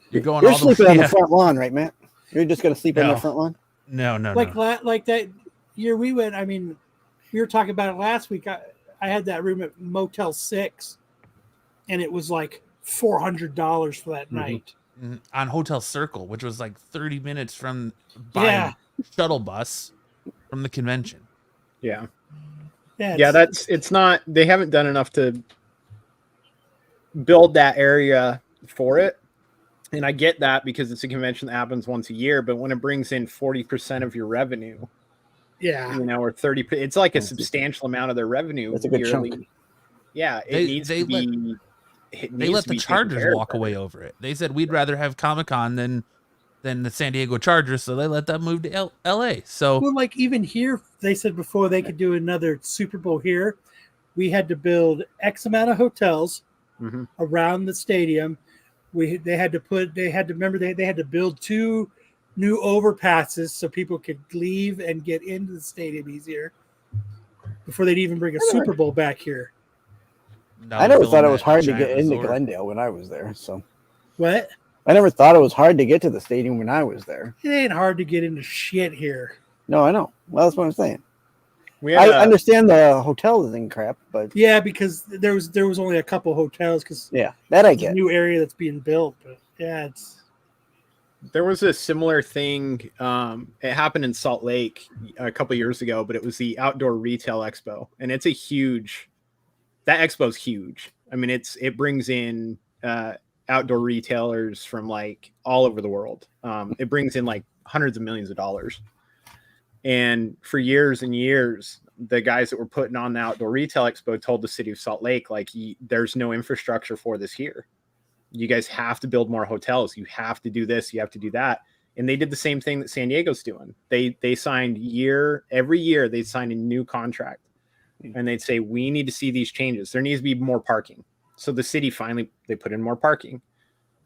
You're going You're all sleeping the on way the front lawn, right, Matt? You're just gonna sleep on the front lawn? No. Like that year we went. I mean, we were talking about it last week. I had that room at Motel 6, and it was like $400 for that night on Hotel Circle, which was like 30 minutes from by shuttle bus from the convention. Yeah. Yeah, It's not, they haven't done enough to build that area for it. And I get that because it's a convention that happens once a year, but when it brings in 40% of your revenue, or 30, it's like a substantial amount of their revenue. That's a good yearly. chunk. Yeah, They let the Chargers walk away over it. They said we'd rather have Comic-Con than the San Diego Chargers, so they let that move to LA. So, well, like even here, they said before they could do another Super Bowl here, we had to build X amount of hotels around the stadium. They had to build 2 new overpasses so people could leave and get into the stadium easier before they'd even bring a Super Bowl back here. I never thought it was hard to get into Glendale when I was there. So what? I never thought it was hard to get to the stadium when I was there. It ain't hard to get into shit here. No, I know. Well, that's what I'm saying. I understand the hotel thing crap, but yeah, because there was only a couple hotels because that I get. New area that's being built, but There was a similar thing. It happened in Salt Lake a couple years ago, but it was the Outdoor Retail Expo, and it's that expo's huge. I mean, it brings in outdoor retailers from like all over the world. It brings in like hundreds of millions of dollars. And for years and years, the guys that were putting on the Outdoor Retail Expo told the city of Salt Lake, like, there's no infrastructure for this here. You guys have to build more hotels. You have to do this. You have to do that. And they did the same thing that San Diego's doing. They signed every year they'd sign a new contract, and they'd say, we need to see these changes. There needs to be more parking. So the city finally, they put in more parking.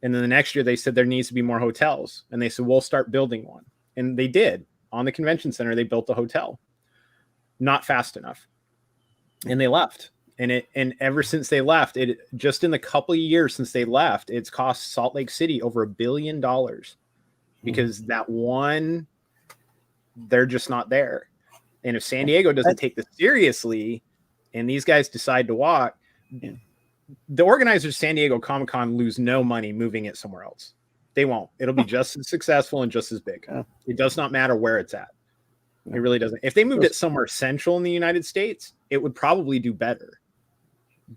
And then the next year they said there needs to be more hotels. And they said, we'll start building one. And they did. On the convention center, they built a hotel. Not fast enough. And they left. And ever since they left, just in the couple of years since they left, it's cost Salt Lake City over $1 billion because they're just not there. And if San Diego doesn't take this seriously and these guys decide to walk, the organizers of San Diego Comic-Con lose no money moving it somewhere else. They won't. It'll be just as successful and just as big. It does not matter where it's at. It really doesn't. If they moved it somewhere central in the United States, it would probably do better.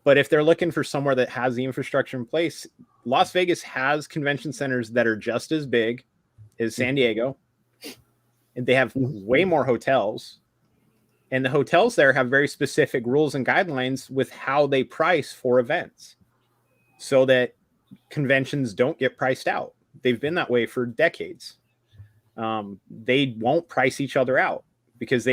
But if they're looking for somewhere that has the infrastructure in place, Las Vegas has convention centers that are just as big as San Diego. And they have way more hotels. And the hotels there have very specific rules and guidelines with how they price for events so that conventions don't get priced out. They've been that way for decades. They won't price each other out because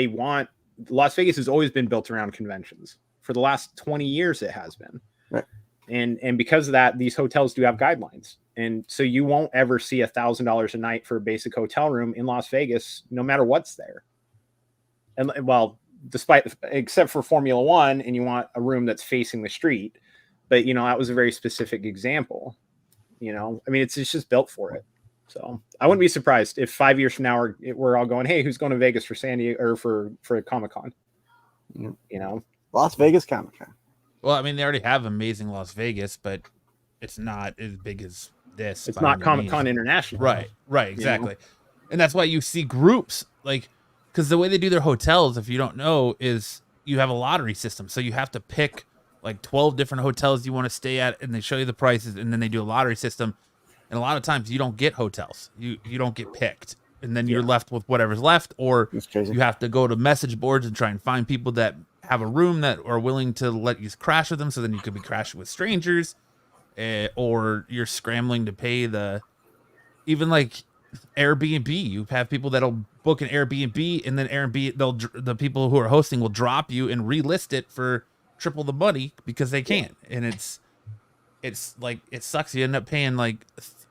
Las Vegas has always been built around conventions. For the last 20 years, it has been. Right. And because of that, these hotels do have guidelines. And so you won't ever see $1,000 a night for a basic hotel room in Las Vegas, no matter what's there. And well, except for Formula One, and you want a room that's facing the street. But, that was a very specific example. I mean, it's just built for it. So I wouldn't be surprised if 5 years from now we're all going, hey, who's going to Vegas for San Diego or for Comic-Con? Las Vegas Comic-Con. Well, I mean, they already have amazing Las Vegas, but it's not as big as this. It's not Comic-Con International. Right, exactly. And that's why you see groups because the way they do their hotels, if you don't know, is you have a lottery system. So you have to pick like 12 different hotels you want to stay at, and they show you the prices, and then they do a lottery system. And a lot of times you don't get hotels. You don't get picked. And then you're left with whatever's left, or you have to go to message boards and try and find people that have a room that are willing to let you crash with them. So then you could be crashing with strangers, or you're scrambling to pay even like Airbnb. You have people that'll book an Airbnb, and then the people who are hosting will drop you and relist it for triple the money because they can't. And it's like, it sucks. You end up paying like,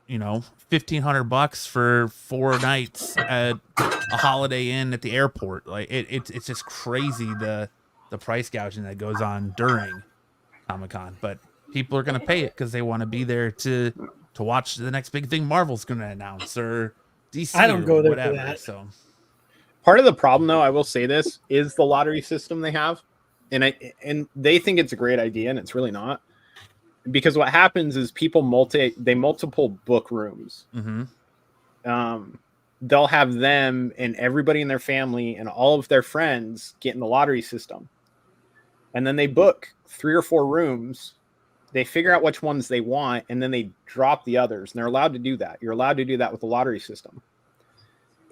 $1,500 for 4 nights at a Holiday Inn at the airport. Like it's just crazy the price gouging that goes on during Comic-Con, but people are going to pay it because they want to be there to watch the next big thing Marvel's going to announce, or DC. I don't go there whatever. for that. So part of the problem, though, I will say this, is the lottery system they have. And they think it's a great idea, and it's really not. Because what happens is people multiple book rooms. Mm-hmm. They'll have them and everybody in their family and all of their friends get in the lottery system. And then they book 3 or 4 rooms. They figure out which ones they want, and then they drop the others. And they're allowed to do that. You're allowed to do that with the lottery system.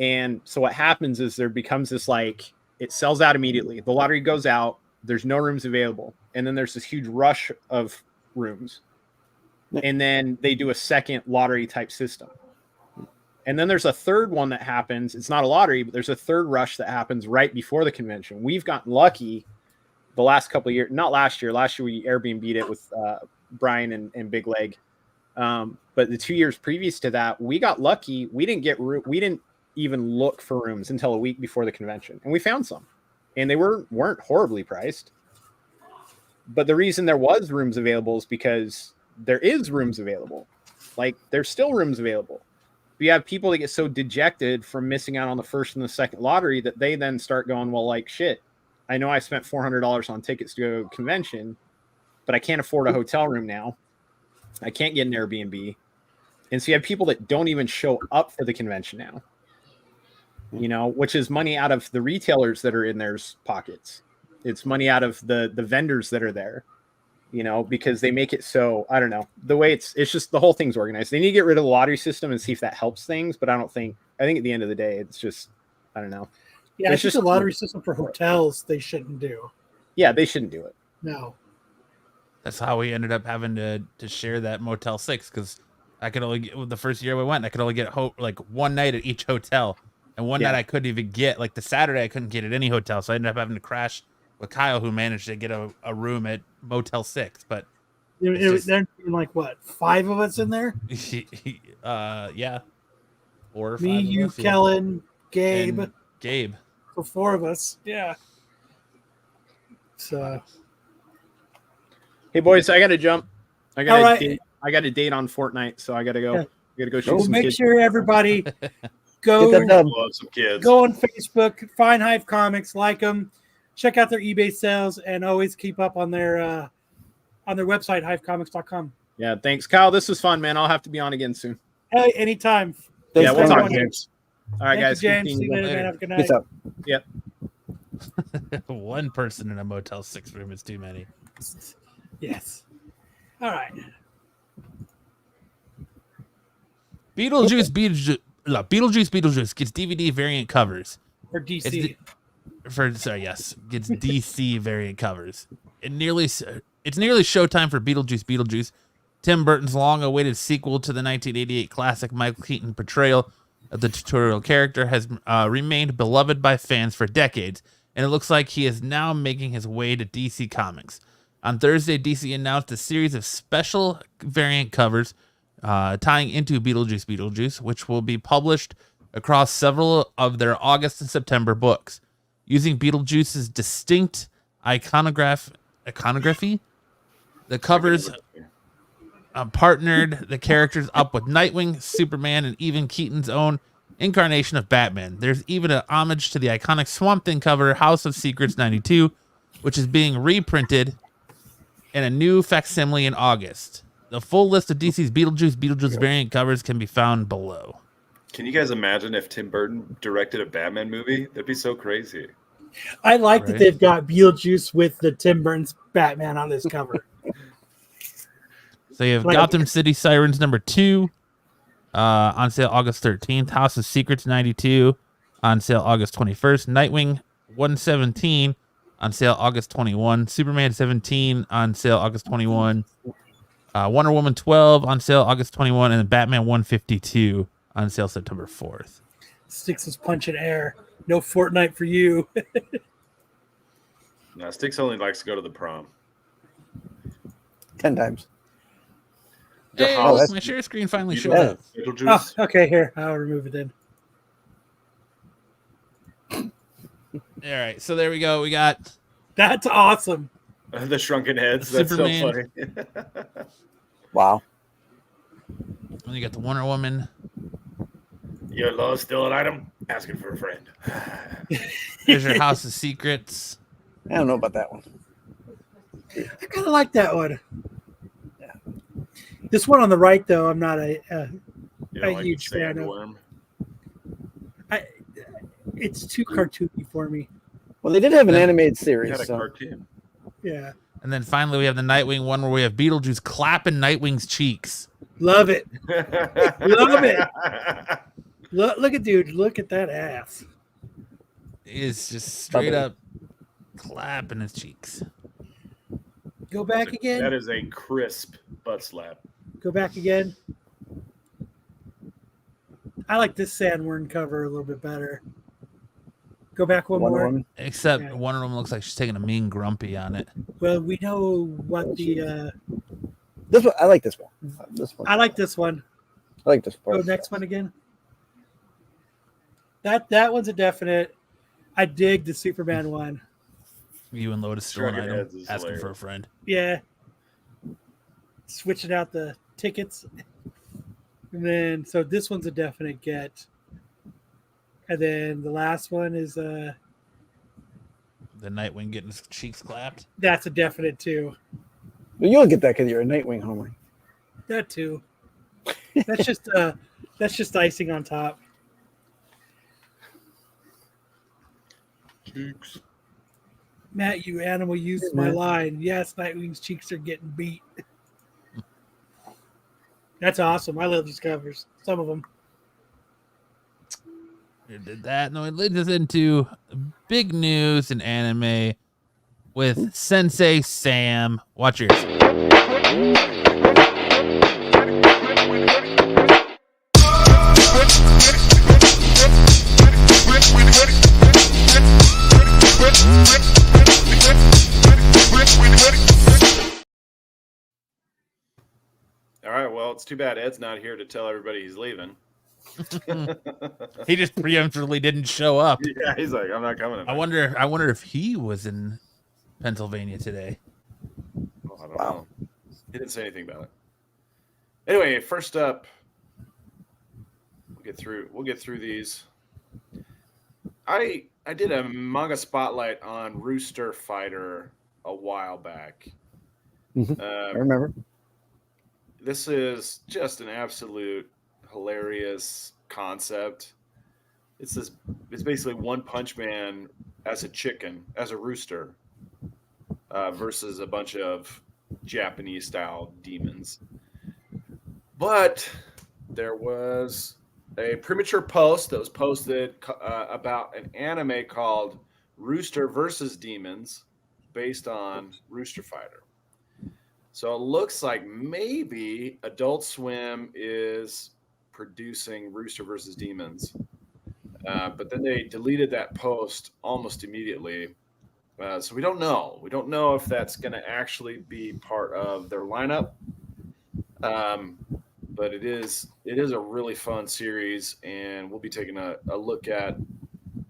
And so what happens is there becomes this, like, it sells out immediately. The lottery goes out. There's no rooms available. And then there's this huge rush of rooms. And then they do a second lottery type system. And then there's a third one that happens. It's not a lottery, but there's a third rush that happens right before the convention. We've gotten lucky the last couple of years, not last year. Last year we Airbnb'd it with Brian and Big Leg. But the 2 years previous to that, we got lucky. We didn't even look for rooms until a week before the convention. And we found some. And they weren't horribly priced. But the reason there was rooms available is because there is rooms available. Like, there's still rooms available. You have people that get so dejected from missing out on the first and the second lottery that they then start going, well, like, shit, I know I spent $400 on tickets to go to a convention, but I can't afford a hotel room now. I can't get an Airbnb. And so you have people that don't even show up for the convention now, you know, which is money out of the retailers that are in their pockets. It's money out of the vendors that are there, you know, because they make it so, I don't know, the way it's just the whole thing's organized. They need to get rid of the lottery system and see if that helps things. But I think at the end of the day, it's just, I don't know. Yeah, It's it's just a lottery system for hotels they shouldn't do. Yeah, they shouldn't do it. No. That's how we ended up having to share that Motel 6, because I could only get, the first year we went, I could only get like one night at each hotel. And one night I couldn't even get, like the Saturday, I couldn't get at any hotel. So I ended up having to crash with Kyle, who managed to get a room at Motel 6. But there's like, what, 5 of us in there? Yeah. 4 or 5 Me, you, us, Kellen, Gabe. And Gabe. So 4 of us. Yeah. So. Hey, boys, I got to jump. I got a date on Fortnite, so I got to go. Yeah. I got to go shoot some make kids. sure everybody go Some kids. go on Facebook, find Hive Comics, like them, check out their eBay sales, and always keep up on their website, hivecomics.com. Yeah, thanks, Kyle. This was fun, man. I'll have to be on again soon. Hey, anytime. Yeah, we'll talk, James. James. All right, guys. James. See you later, man. Have a good night. Peace out. Yep. One person in a Motel 6 room is too many. Yes. All right. Beetlejuice gets DVD variant covers. For DC. Gets DC variant covers. It's nearly showtime for Beetlejuice. Tim Burton's long-awaited sequel to the 1988 classic Michael Keaton portrayal of the tutorial character has remained beloved by fans for decades, and it looks like he is now making his way to DC Comics. On Thursday, DC announced a series of special variant covers tying into Beetlejuice, which will be published across several of their August and September books. Using Beetlejuice's distinct iconography, the covers partnered the characters up with Nightwing, Superman, and even Keaton's own incarnation of Batman. There's even an homage to the iconic Swamp Thing cover, House of Secrets 92, which is being reprinted in a new facsimile in August. The full list of DC's Beetlejuice variant covers can be found below. Can you guys imagine if Tim Burton directed a Batman movie? That'd be so crazy. I like that they've got Beetlejuice with the Tim Burton's Batman on this cover. So you have Gotham City Sirens #2 on sale August 13th. House of Secrets 92 on sale August 21st. Nightwing 117 on sale August 21. Superman 17 on sale August 21. Wonder Woman 12 on sale August 21. And Batman 152 on sale September 4th. Sticks is punching air. No Fortnite for you. No, Sticks only likes to go to the prom. 10 times. Hey, House, my share screen finally showed Yeah. up. Beetlejuice. Oh, okay, here. I'll remove it then. All right, so there we go. We got That's awesome. The shrunken heads. That's Superman. so funny. Wow. and you got the Wonder Woman. Your love still an item? Asking for a friend. There's your House of Secrets. I don't know about that one. I kind of like that one. Yeah. This one on the right, though, I'm not You a know, like huge fan of. sandworm. It's too cartoony for me. Well, they did have an animated You series. had a So. cartoon. Yeah. And then finally, we have the Nightwing one where we have Beetlejuice clapping Nightwing's cheeks. Love it. Love it. Look at dude. Look at that ass. Is just straight up clapping his cheeks. Go back again. That is a crisp butt slap. Go back again. I like this sandworm cover a little bit better. Go back one Wonder more. Woman. Except Yeah. one of them looks like she's taking a mean grumpy on it. Well, we know what the. This one, I like this one. This one. I like this one. I like this Go part. next one again. That one's a definite. I dig the Superman one. You and Lotus still an Shrunken item, Heads is asking for a hilarious. friend. Yeah. Switching out the tickets. And then, so this one's a definite get. And then the last one is The Nightwing getting his cheeks clapped. that's a definite too. But you'll get that because you're a Nightwing homer. That too. That's just icing on top. Cheeks. Matt, you animal, used my line. Yes, Nightwing's cheeks are getting beat. That's awesome. I love these covers. Some of them. We did that. No, it leads us into big news in anime with Sensei Sam. Watch yours. All right. Well, it's too bad Ed's not here to tell everybody he's leaving. He just preemptively didn't show up. Yeah, he's like, I'm not coming. I wonder if he was in Pennsylvania today. Oh, I don't know. He didn't say anything about it. Anyway, first up, we'll get through these. I did a manga spotlight on Rooster Fighter a while back. I remember. This is just an absolute hilarious concept. It's basically One Punch Man as a chicken, as a rooster, versus a bunch of Japanese style demons. But there was a premature post that was posted about an anime called Rooster versus Demons based on Rooster Fighter. So it looks like maybe Adult Swim is producing Rooster versus Demons. But then they deleted that post almost immediately. So we don't know. We don't know if that's going to actually be part of their lineup. But it is a really fun series, and we'll be taking a look at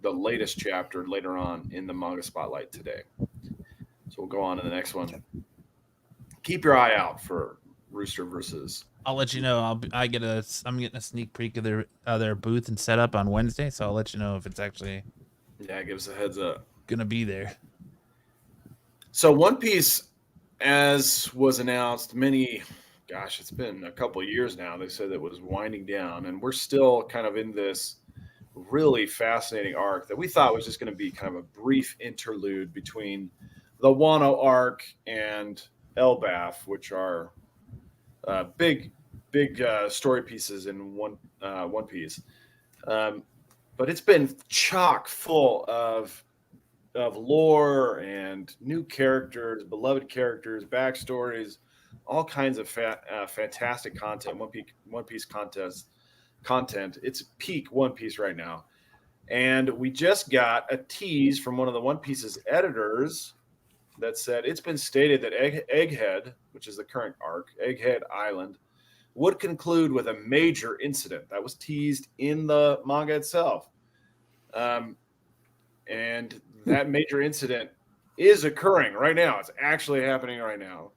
the latest chapter later on in the manga spotlight today. So we'll go on to the next one. Keep your eye out for Rooster versus. I'll let you know. I'm getting a sneak peek of their booth and setup on Wednesday, so I'll let you know if it's actually give us a heads up. Gonna be there. So One Piece, as was announced, it's been a couple of years now. They said it was winding down, and we're still kind of in this really fascinating arc that we thought was just going to be kind of a brief interlude between the Wano arc and Elbaf, which are big story pieces in One Piece. But it's been chock full of lore and new characters, beloved characters, backstories, all kinds of fantastic content. One Piece content. It's peak One Piece right now, and we just got a tease from one of the One Piece's editors that said it's been stated that Egghead, which is the current arc, Egghead Island, would conclude with a major incident that was teased in the manga itself. And that major incident is occurring right now. It's actually happening right now.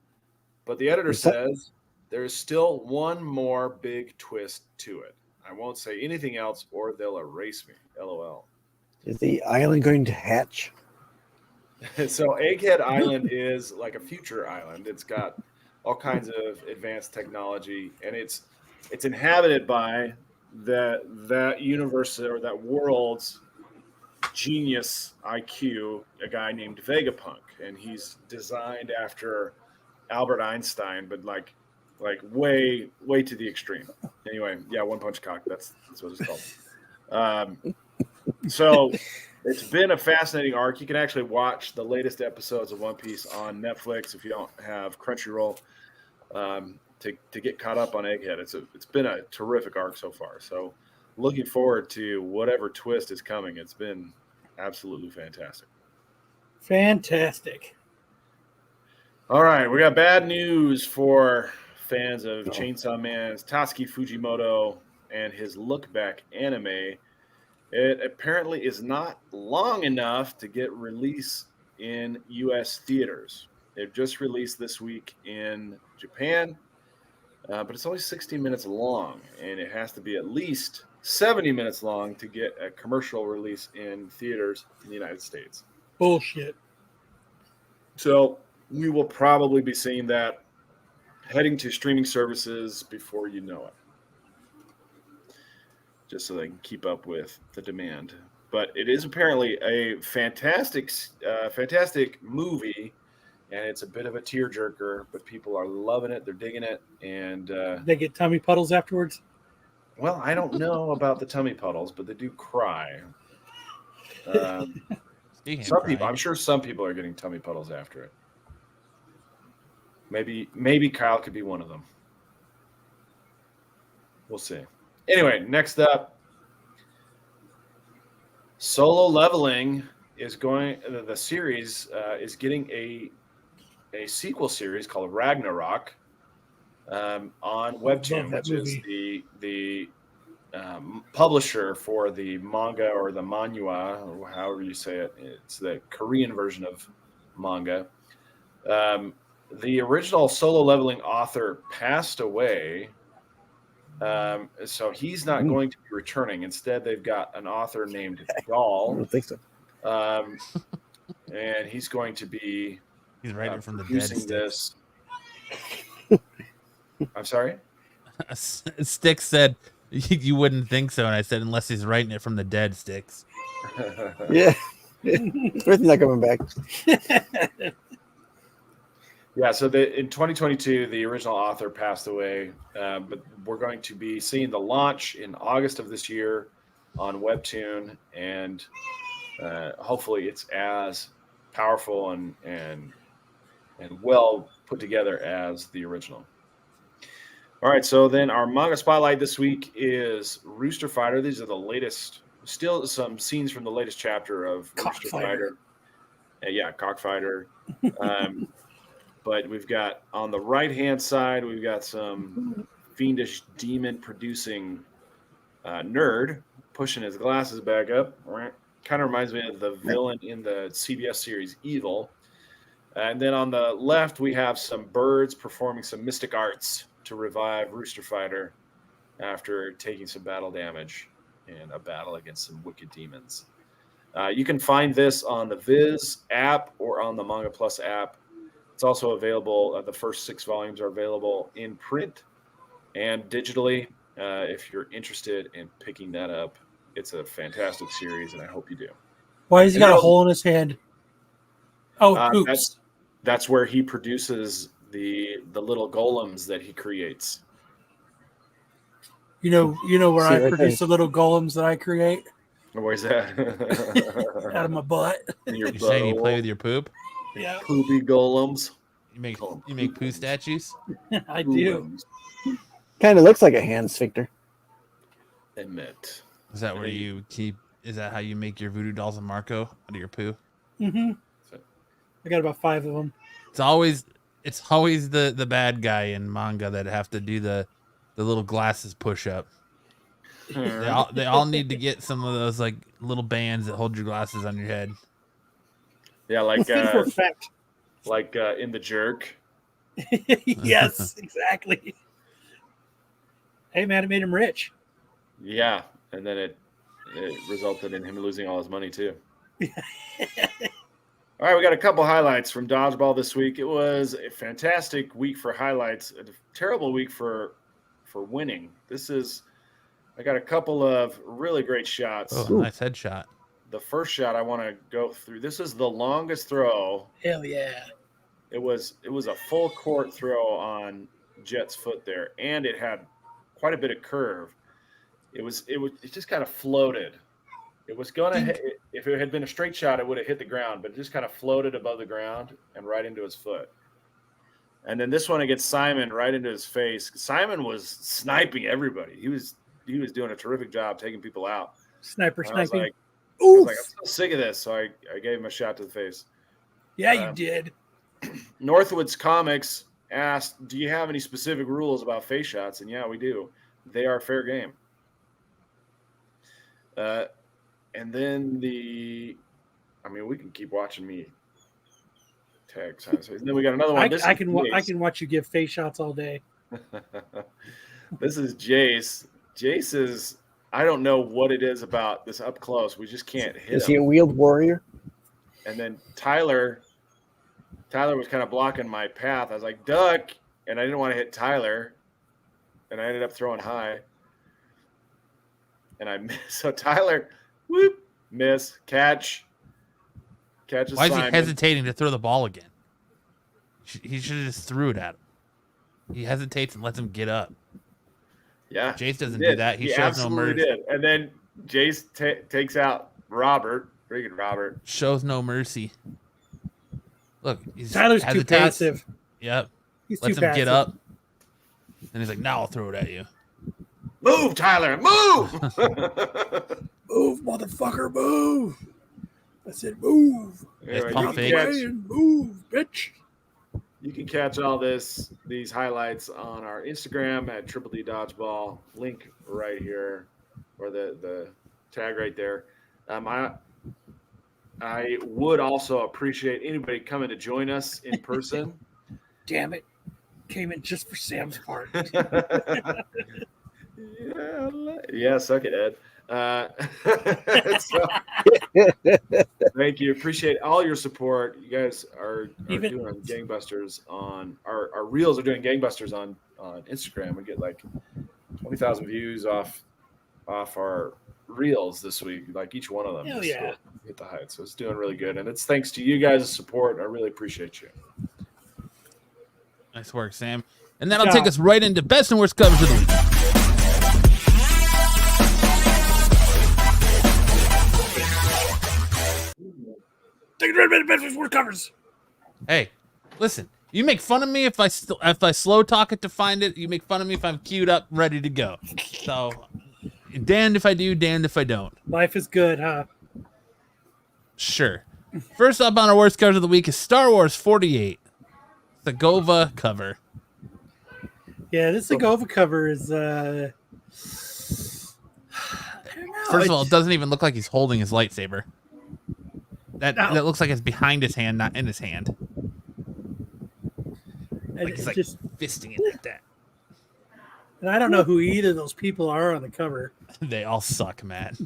But the editor says there is still one more big twist to it. I won't say anything else or they'll erase me. LOL. Is the island going to hatch? So Egghead Island is like a future island. It's got all kinds of advanced technology, and it's inhabited by that universe or that world's genius IQ, a guy named Vegapunk, and he's designed after Albert Einstein, but like way to the extreme. Anyway, yeah, One Punch Cock. That's what it's called. So it's been a fascinating arc. You can actually watch the latest episodes of One Piece on Netflix if you don't have Crunchyroll to get caught up on Egghead. It's been a terrific arc so far. So looking forward to whatever twist is coming. It's been absolutely fantastic. Fantastic. All right, we got bad news for fans of Chainsaw Man's Tatsuki Fujimoto and his Look Back anime. It apparently is not long enough to get released in U.S. theaters. They've just released this week in Japan, but it's only 60 minutes long, and it has to be at least 70 minutes long to get a commercial release in theaters in the United States. Bullshit. So we will probably be seeing that heading to streaming services before you know it. just so they can keep up with the demand. But it is apparently a fantastic movie, and it's a bit of a tearjerker. But people are loving it; they're digging it, and They get tummy puddles afterwards. well, I don't know about the tummy puddles, but they do cry. Speaking of Some people, crying, I'm sure, some people are getting tummy puddles after it. Maybe Kyle could be one of them. We'll see. Anyway, next up, Solo Leveling is going. The series is getting a sequel series called Ragnarok on Webtoon, that which is movie. the publisher for the manga or the manhwa, or however you say it. It's the Korean version of manga. The original Solo Leveling author passed away. So he's not going to be returning. Instead, they've got an author named I Gall, don't think so. and he's going to be he's writing from the dead. producing Sticks. this. I'm sorry? Sticks said you wouldn't think so, and I said unless he's writing it from the dead. Sticks. Yeah. Threaten's not coming back. Yeah, so in 2022, the original author passed away, but we're going to be seeing the launch in August of this year on Webtoon, and hopefully it's as powerful and well put together as the original. All right, so then our manga spotlight this week is Rooster Fighter. These are the latest, still some scenes from the latest chapter of Rooster Fighter. Yeah, Cockfighter. But we've got on the right-hand side, we've got some fiendish demon-producing nerd pushing his glasses back up. Kind of reminds me of the villain in the CBS series Evil. And then on the left, we have some birds performing some mystic arts to revive Rooster Fighter after taking some battle damage in a battle against some wicked demons. You can find this on the Viz app or on the Manga Plus app. It's also available. The first 6 volumes are available in print and digitally. If you're interested in picking that up, it's a fantastic series, and I hope you do. Why has he got a hole in his hand? Oh, oops. That's where he produces the little golems that he creates. You know where See, I right produce there. the little golems that I create Where's that? out of my butt. Your You saying you play with your poop? Yeah, poopy golems. You make poo statues? I do. Kind of looks like a hand sphincter. Admit. Is that where you keep? Is that how you make your voodoo dolls of Marco out of your poo? Mm-hmm. I got about 5 of them. It's always the bad guy in manga that have to do the little glasses push up. They all need to get some of those like little bands that hold your glasses on your head. Yeah, like For a fact. like in the Jerk. Yes, exactly. Hey man, it made him rich. Yeah, and then it resulted in him losing all his money too. All right, we got a couple highlights from Dodgeball this week. It was a fantastic week for highlights, a terrible week for winning. I got a couple of really great shots. Oh, nice headshot. The first shot I want to go through. This is the longest throw. Hell yeah. It was a full court throw on Jet's foot there, and it had quite a bit of curve. It just kind of floated. It was going to hit, if it had been a straight shot, it would have hit the ground, but it just kind of floated above the ground and right into his foot. And then this one against Simon, right into his face. Simon was sniping everybody. He was doing a terrific job taking people out. Sniping. I was like, I'm so sick of this. So I gave him a shot to the face. Yeah, you did. Northwoods Comics asked, do you have any specific rules about face shots? And yeah, we do. They are fair game. And then we can keep watching me tag. So then we got another one. I can watch you give face shots all day. This is Jace. Jace is, I don't know what it is about this up close. We just can't hit him. Is he a wheeled warrior? And then Tyler was kind of blocking my path. I was like, duck. And I didn't want to hit Tyler. And I ended up throwing high. and I miss. So Tyler, whoop, miss, catch Why is he assignment. hesitating to throw the ball again? He should have just threw it at him. He hesitates and lets him get up. Yeah, Jace doesn't he do did. that. He shows no absolutely mercy. did. And then Jace takes out Robert. Freaking Robert. Shows no mercy. Look, he's Tyler's too hesitates. passive. Yep. He's Lets too him passive. get up. And he's like, now I'll throw it at you. Move, Tyler, move. Move, motherfucker, move. I said move. Anyway, pump you, fake. can catch, Move, bitch. you can catch all these highlights on our Instagram at Triple D Dodgeball. Link right here, or the tag right there. I would also appreciate anybody coming to join us in person. Damn it. Came in just for Sam's part. Yeah, suck it, Ed. So, thank you. Appreciate all your support. You guys are doing gangbusters on our reels are doing gangbusters on Instagram. We get like 20,000 views off our reels this week. Like each one of them. Hell yeah. Hit the height. So it's doing really good. And it's thanks to you guys' support. I really appreciate you. Nice work, Sam. And that'll take us right into best and worst covers of the week. Take it best and worst covers. Hey, listen. You make fun of me if I slow talk it to find it. You make fun of me if I'm queued up, ready to go. So, damned if I do, damned if I don't. Life is good, huh? Sure. First up on our worst covers of the week is Star Wars 48. The Gova cover. Yeah, this Agova cover is I don't know. First of all, it doesn't even look like he's holding his lightsaber. That looks like it's behind his hand, not in his hand. Like he's like just fisting it like that. And I don't know who either of those people are on the cover. They all suck, Matt.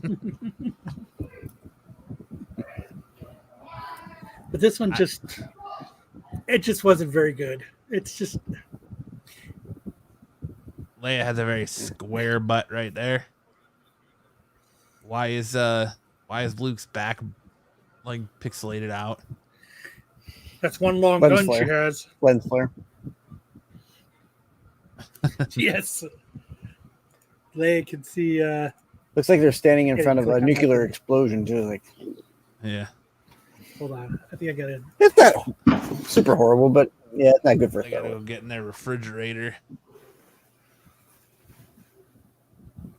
But this one just wasn't very good. It's just Leia has a very square butt right there. Why is Luke's back like pixelated out? that's one long Lens gun flare. she has. Lens flare. Yes. Leia can see Looks like they're standing in Yeah, front of a click on nuclear that. explosion, too. Like, Yeah. hold on. I think I got it. it's not super horrible, but yeah, it's not good for They gotta Star go get in their refrigerator.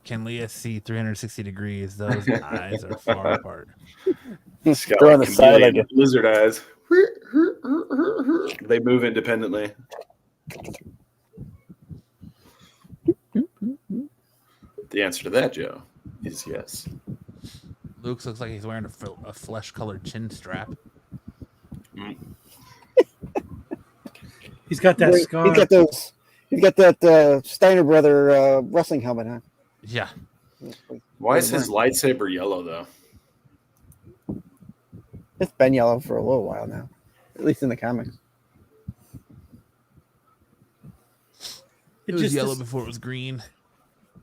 Can Leia see 360 degrees? Those eyes are far apart. It's got They're on the side like chameleon lizard eyes. They move independently. The answer to that, Joe, is yes. Luke looks like he's wearing a flesh-colored chin strap. He's got that scar. He's got that Steiner brother wrestling helmet on. Yeah. Why is his lightsaber yellow, though? It's been yellow for a little while now, at least in the comics. It was yellow before it was green.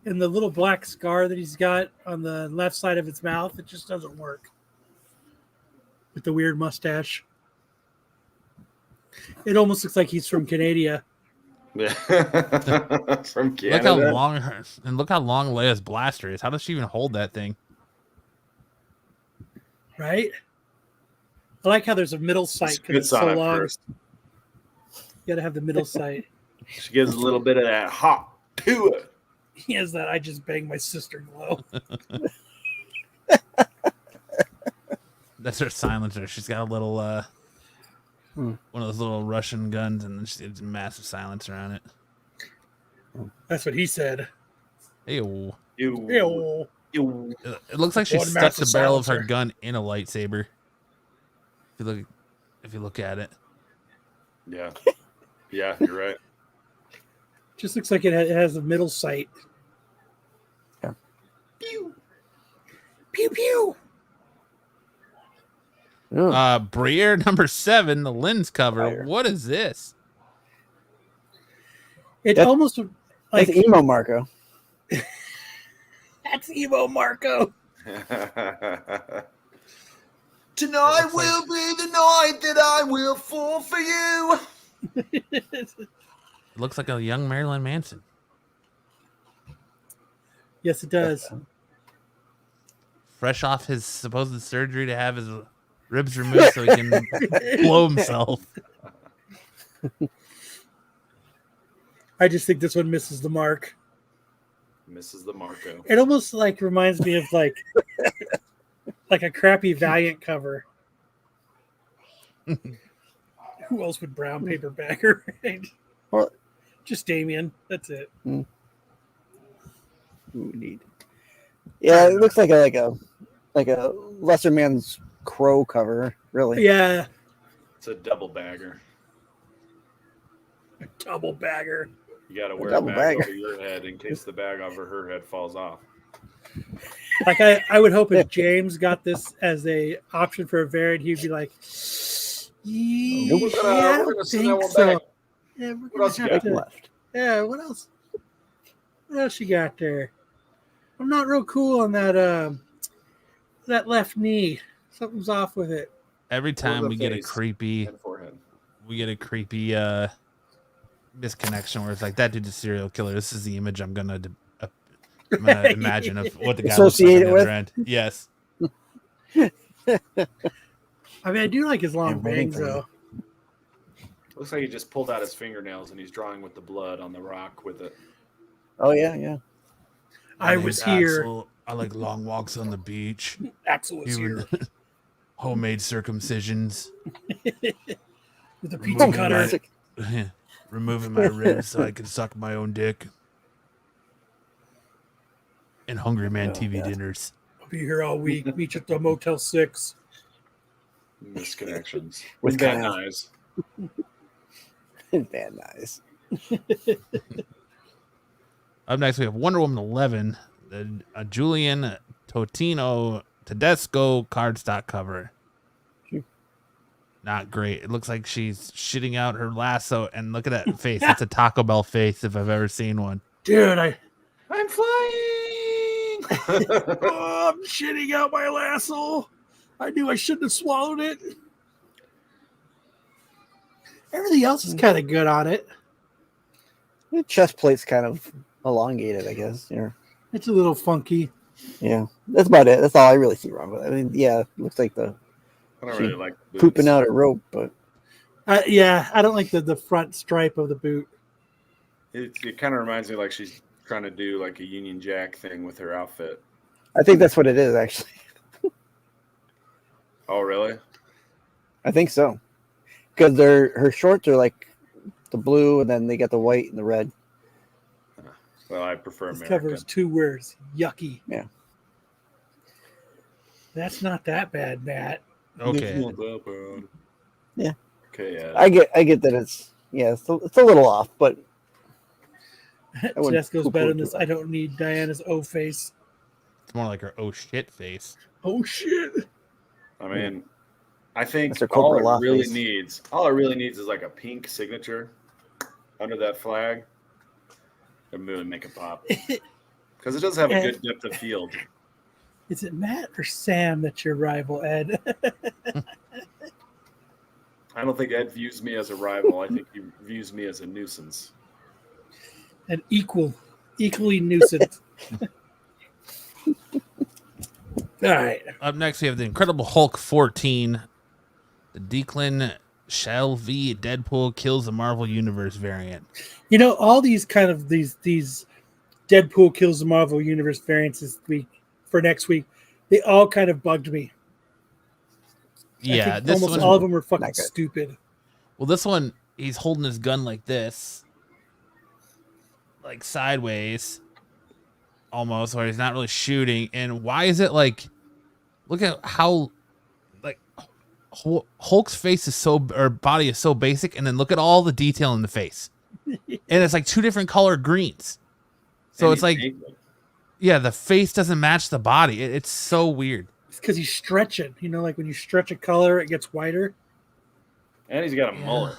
And the little black scar that he's got on the left side of his mouth, it just doesn't work. With the weird mustache. It almost looks like he's from Canada. Yeah. From Canada. Look how long Leia's blaster is. How does she even hold that thing? Right? I like how there's a middle sight because it's Spits on so it long. first. You gotta have the middle sight. She gives a little bit of that hop to it. He has that I just banged my sister glow. That's her silencer. She's got a little one of those little Russian guns, and then she has a massive silencer on it. That's what he said. Ew. Ew. Ew. It looks like she One stuck the massive barrel of her silencer. gun in a lightsaber. If you look at it. Yeah. Yeah, you're right. Just looks like it has a middle sight. Yeah. Pew. Pew pew. Briere number 7, the lens cover. Fire. What is this? It That's- almost like That's emo Marco. That's emo Marco. Tonight will be the night that I will fall for you. It looks like a young Marilyn Manson. Yes, it does. Fresh off his supposed surgery to have his ribs removed so he can blow himself. I just think this one misses the mark. Misses the Marco. It almost like reminds me of like a crappy Valiant cover. Who else would brown paper bagger? Right? Well, Just Damian. That's it. who we need? Yeah, it looks like a lesser man's Crow cover, really. Yeah, It's a double bagger. a double bagger. You got to wear a double bag bagger. over your head in case the bag over her head falls off. Like I would hope if James got this as a option for a variant, he'd be like, "Yeah, We're gonna- I we're don't gonna send that think one so." back. Yeah, we're What gonna else you have got? to- Left. Yeah, what else? What else you got there? I'm not real cool on that that left knee. Something's off with it. Every time the we get a face. creepy And forehead. misconnection where it's like that dude's a serial killer. This is the image I'm gonna imagine of what the guy looks like on Associate it the with? other end. Yes. I mean, I do like his long I'm waiting bangs for you. though. Looks like he just pulled out his fingernails and he's drawing with the blood on the rock with it. Oh yeah. I My was name's here. Axel. I like long walks on the beach. Axel was Doing here homemade circumcisions. with the pizza Removing cutter. removing my ribs so I can suck my own dick. And Hungry Man TV dinners. I'll be here all week. Meet you at the Motel 6. Misconnections. With With Van Kyle. Nuys. Van Nuys. Up next, we have Wonder Woman 11, a Julian Totino Tedesco cardstock cover. Not great. It looks like she's shitting out her lasso, and look at that face. It's a Taco Bell face if I've ever seen one. Dude, I'm flying. I'm shitting out my lasso. I knew I shouldn't have swallowed it. Everything else is kind of good on it. The chest plate's kind of elongated, I guess. It's a little funky. Yeah, that's about it. That's all I really see wrong with it. I mean, yeah, it looks like the I don't really like boots. pooping out a rope, but Yeah, I don't like the front stripe of the boot. It kind of reminds me like she's trying to do like a Union Jack thing with her outfit. I think that's what it is, actually. Oh, really? I think so. Because her shorts are like the blue, and then they got the white and the red. Well, I prefer This American. cover is 2 words. Yucky. Yeah. That's not that bad, Matt. Okay. Yeah. Okay, yeah. I get that it's a little off, but wouldn't Tedesco's better than poo-poo this. I don't need Diana's O face. It's more like her oh shit face. Oh shit. I mean, I think That's her all Cobra it really face. needs is like a pink signature under that flag and really make it pop. Because it does have a good depth of field. Is it Matt or Sam that's your rival, Ed? I don't think Ed views me as a rival. I think he views me as a nuisance. An equally nuisance. All right. Up next, we have the Incredible Hulk 14, the Declan Shelby Deadpool kills the Marvel Universe variant. You know, all these kind of these Deadpool kills the Marvel Universe variants this week for next week, they all kind of bugged me. I Yeah, think this almost one. all of them were fucking Not good. stupid. Well, this one, he's holding his gun like this, like sideways, almost, where he's not really shooting. And why is it like? Look at how, like, Hulk's face is or body is so basic, and then look at all the detail in the face, and it's like 2 different color greens. So And it's like, he's naked. yeah, the face doesn't match the body. It's so weird. It's because he's stretching. You know, like when you stretch a color, it gets whiter. And he's got a mullet.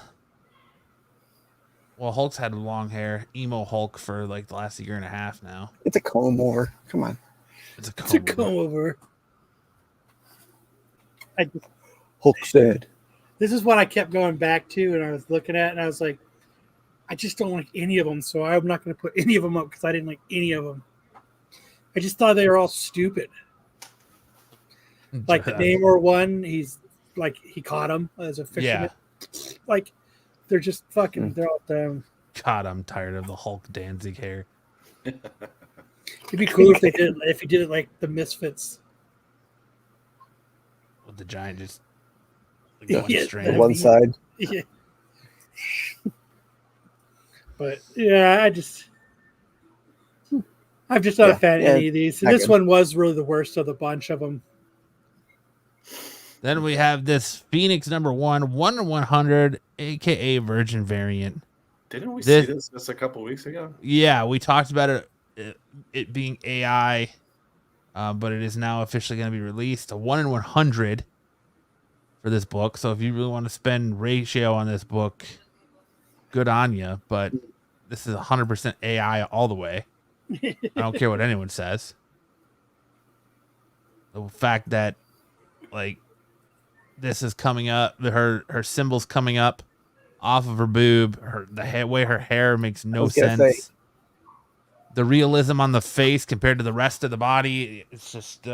Well, Hulk's had long hair, emo Hulk, for like the last 1.5 years now. it's a comb over. Come on. It's a It's a comb over. comb over. I just, Hulk said. this is what I kept going back to, and I was looking at, and I was like, I just don't like any of them, so I'm not going to put any of them up because I didn't like any of them. I just thought they were all stupid. Like the Namor one, he's like he caught him as a fisherman. Yeah. Like they're just fucking. They're all dumb. God, I'm tired of the Hulk Danzig hair. It'd be cool if they did. If he did it like the Misfits. With the giant just like Yeah, one that'd strand. be- One side. Yeah. But yeah, I'm just not a fan of any of these. And I this get- one was really the worst of the bunch of them. Then we have this Phoenix number 1 in 100, aka Virgin variant. Didn't we This- see this just a couple weeks ago? Yeah, we talked about it being AI, but it is now officially going to be released. A 1 in 100 for this book. So if you really want to spend ratio on this book, good on you. But this is 100% AI all the way. I don't care what anyone says. The fact that like this is coming up, her symbol's coming up off of her boob, way her hair makes no sense. say. The realism on the face compared to the rest of the body, it's just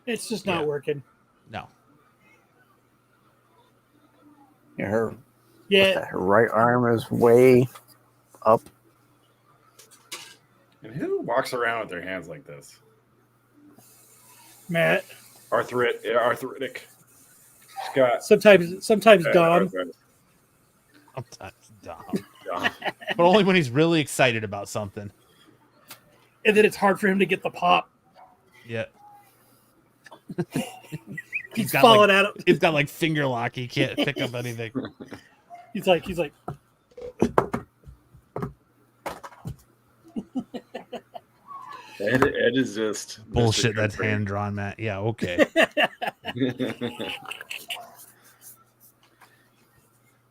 It's just not Yeah. working. no. Yeah, her Yeah, her right arm is way up. And who walks around with their hands like this? Matt. Arthritic. She's got Sometimes Dom. arthritis. Sometimes dumb. Yeah. But only when he's really excited about something. And then it's hard for him to get the pop. Yeah. He's got, falling like- out of. He's got like finger lock. He can't pick up anything. He's like. Ed is just Bullshit. Mr. That's Cooper. hand drawn, Matt. Yeah. Okay.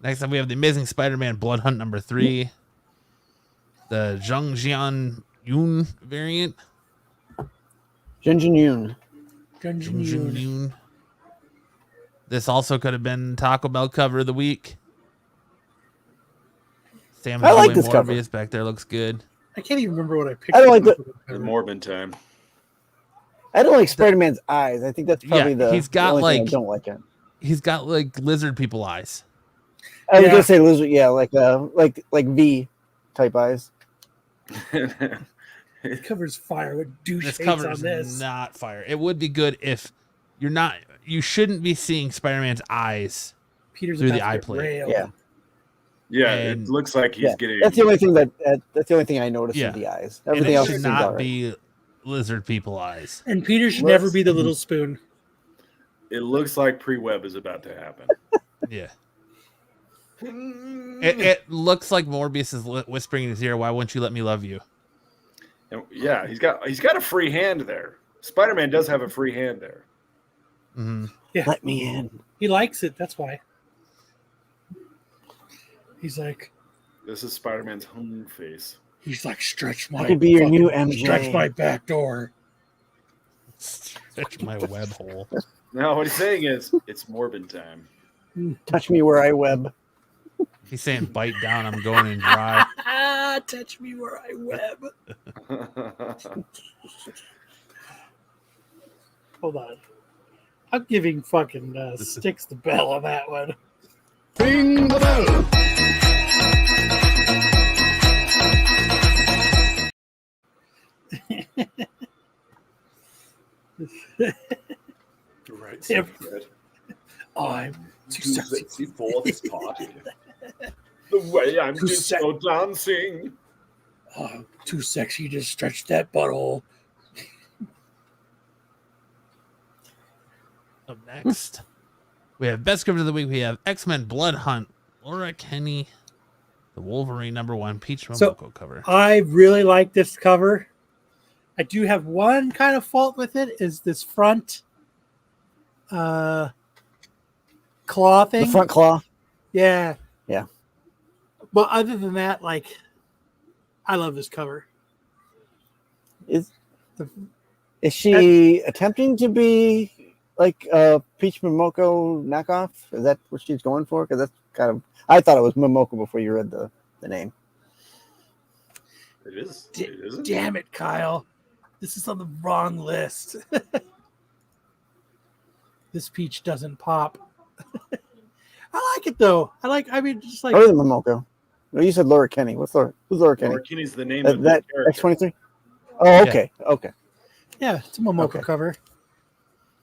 Next up, we have the Amazing Spider-Man Blood Hunt number 3, the Zhang Jian Yun variant. Jinjin Yoon. Dungeon Zhang Yun. Yun. This also could have been Taco Bell cover of the week. Sam I like Morbius this cover. back there looks good. I can't even remember what I picked. I don't like up. The Morbin time. I don't like Spider-Man's eyes. I think that's probably Yeah, the he's got, only thing like- I don't like it. He's got like lizard people eyes. I was Yeah. gonna say lizard, yeah, like V type eyes. It covers fire. What douche This hates cover on is this? not fire. It would be good if you shouldn't be seeing Spider-Man's eyes. Peter's through the about to eye get plate. railed. Yeah. Yeah, And- it looks like he's Yeah. getting. That's the only thing that's the only thing I noticed Yeah. is the eyes. And Everything it else should seems not all right. be lizard people eyes. And Peter should Let's- never be the little spoon. It looks like pre-web is about to happen. Yeah. It looks like Morbius is whispering in his ear, "Why won't you let me love you?" And yeah, he's got a free hand there. Spider-Man does have a free hand there. Mm-hmm. Yeah, Let me in. he likes it. That's why. He's like, This is Spider-Man's home face. stretch my. I could be your new fucking- MJ. Stretch my back door. Stretch my web hole. No, what he's saying is it's Morbin time. Touch me where I web. He's saying, "Bite down, I'm going in dry." Touch me where I web. Hold on. I'm giving fucking Sticks the bell on that one. Ring the bell. Right, Yep. Fred. I'm too sexy. for this party. The way I'm Too just sec- so dancing. Oh, too sexy to stretch that butthole. Up next, we have best cover of the week. We have X-Men Blood Hunt, Laura Kenny, the Wolverine number 1 Peach So- Momoko cover. I really like this cover. I do have one kind of fault with it is this front claw thing. The front claw. Yeah. Yeah. But other than that, like, I love this cover. Is Is she attempting to be like a Peach Mamoko knockoff? Is that what she's going for? Because that's kind of. I thought it was Mamoko before you read the name. It is. Damn it, Kyle. This is on the wrong list. This peach doesn't pop. I like it though. I mean, just like. Other than Mamoko. No, you said Laura Kenny. Who's Laura Kenny? Laura Kinney's the name of that the character. X-23? Oh, okay. Yeah. Okay. Yeah, it's a Mamoko cover.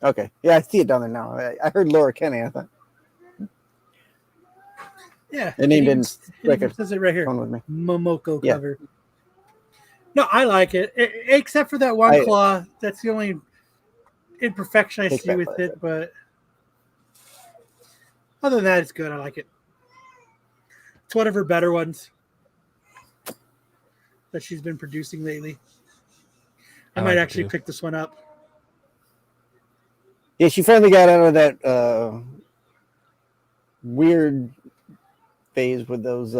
Okay. Yeah, I see it down there now. I heard Laura Kenny. I thought. Yeah. The name didn't. It says it right here. With me. Mamoko cover. No, I like it, except for that one claw. That's the only imperfection I see with it. But other than that, it's good. I like it. It's one of her better ones that she's been producing lately. I might actually pick this one up. Yeah, she finally got out of that weird phase with those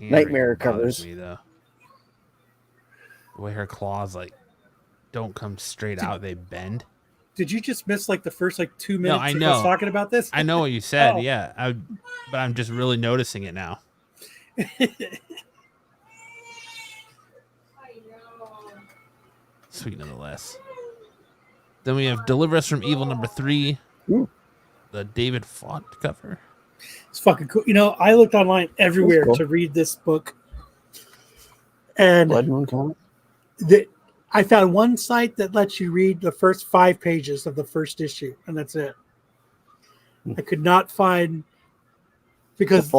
nightmare covers. Me, though. The way her claws don't come straight out, they bend. Did you just miss the first 2 minutes? No, I know. Of us talking about this. I know what you said. Yeah, but I'm just really noticing it now. Sweet nonetheless. Then we have Deliver Us from Evil #3. Ooh. The David Font cover. It's fucking cool. I looked online everywhere to read this book. And Blood Moon Comic? I found one site that lets you read the first 5 pages of the first issue, and that's it. I could not find because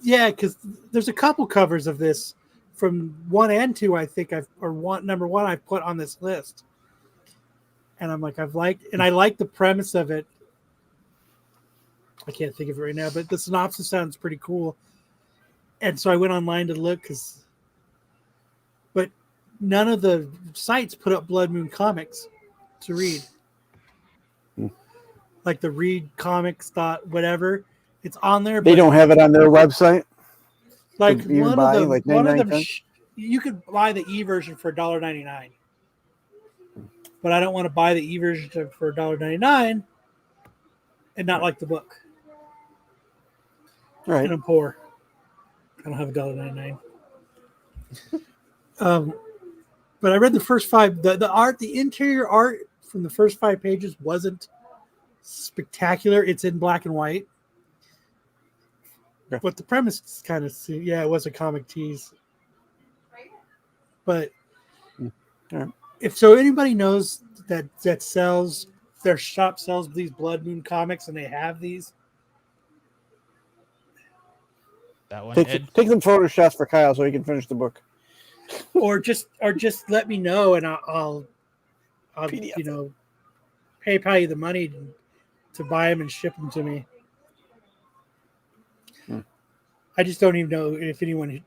because there's a couple covers of this from 1 and 2. I think number 1 I put on this list, and I'm like I like the premise of it. I can't think of it right now, but the synopsis sounds pretty cool, and so I went online to look but none of the sites put up Blood Moon comics to read. Like the Read Comics whatever, it's on there. They don't have it on their website. Like one of them, you could buy the e-version for $1.99, but I don't want to buy the e-version for $1.99 and not like the book. Right. And I'm poor. I don't have $1.99. But I read the first 5. The interior art from the first 5 pages wasn't spectacular. It's in black and white. Yeah. But the premise is kind of, it was a comic tease. But if anybody knows that sells, their shop sells these Blood Moon comics and they have these. That one. Take some photoshots for Kyle so he can finish the book. or just let me know and I'll PayPal you the money to buy them and ship them to me. I just don't even know if anyone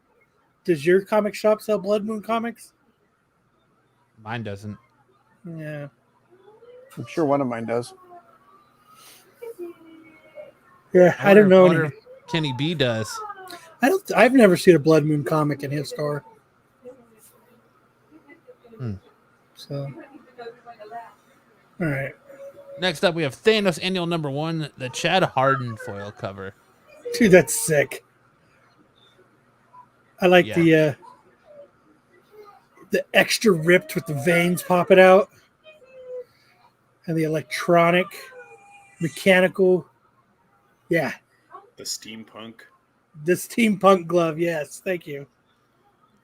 does. Your comic shop sell Blood Moon comics? Mine doesn't. Yeah, I'm sure one of mine does. Yeah, I don't know. If Kenny B does. I've never seen a Blood Moon comic in his store. So, all right. Next up, we have Thanos Annual #1, the Chad Harden foil cover. Dude, that's sick. I like the extra ripped with the veins popping out, and the electronic, mechanical. Yeah. The steampunk. The steampunk glove. Yes, thank you.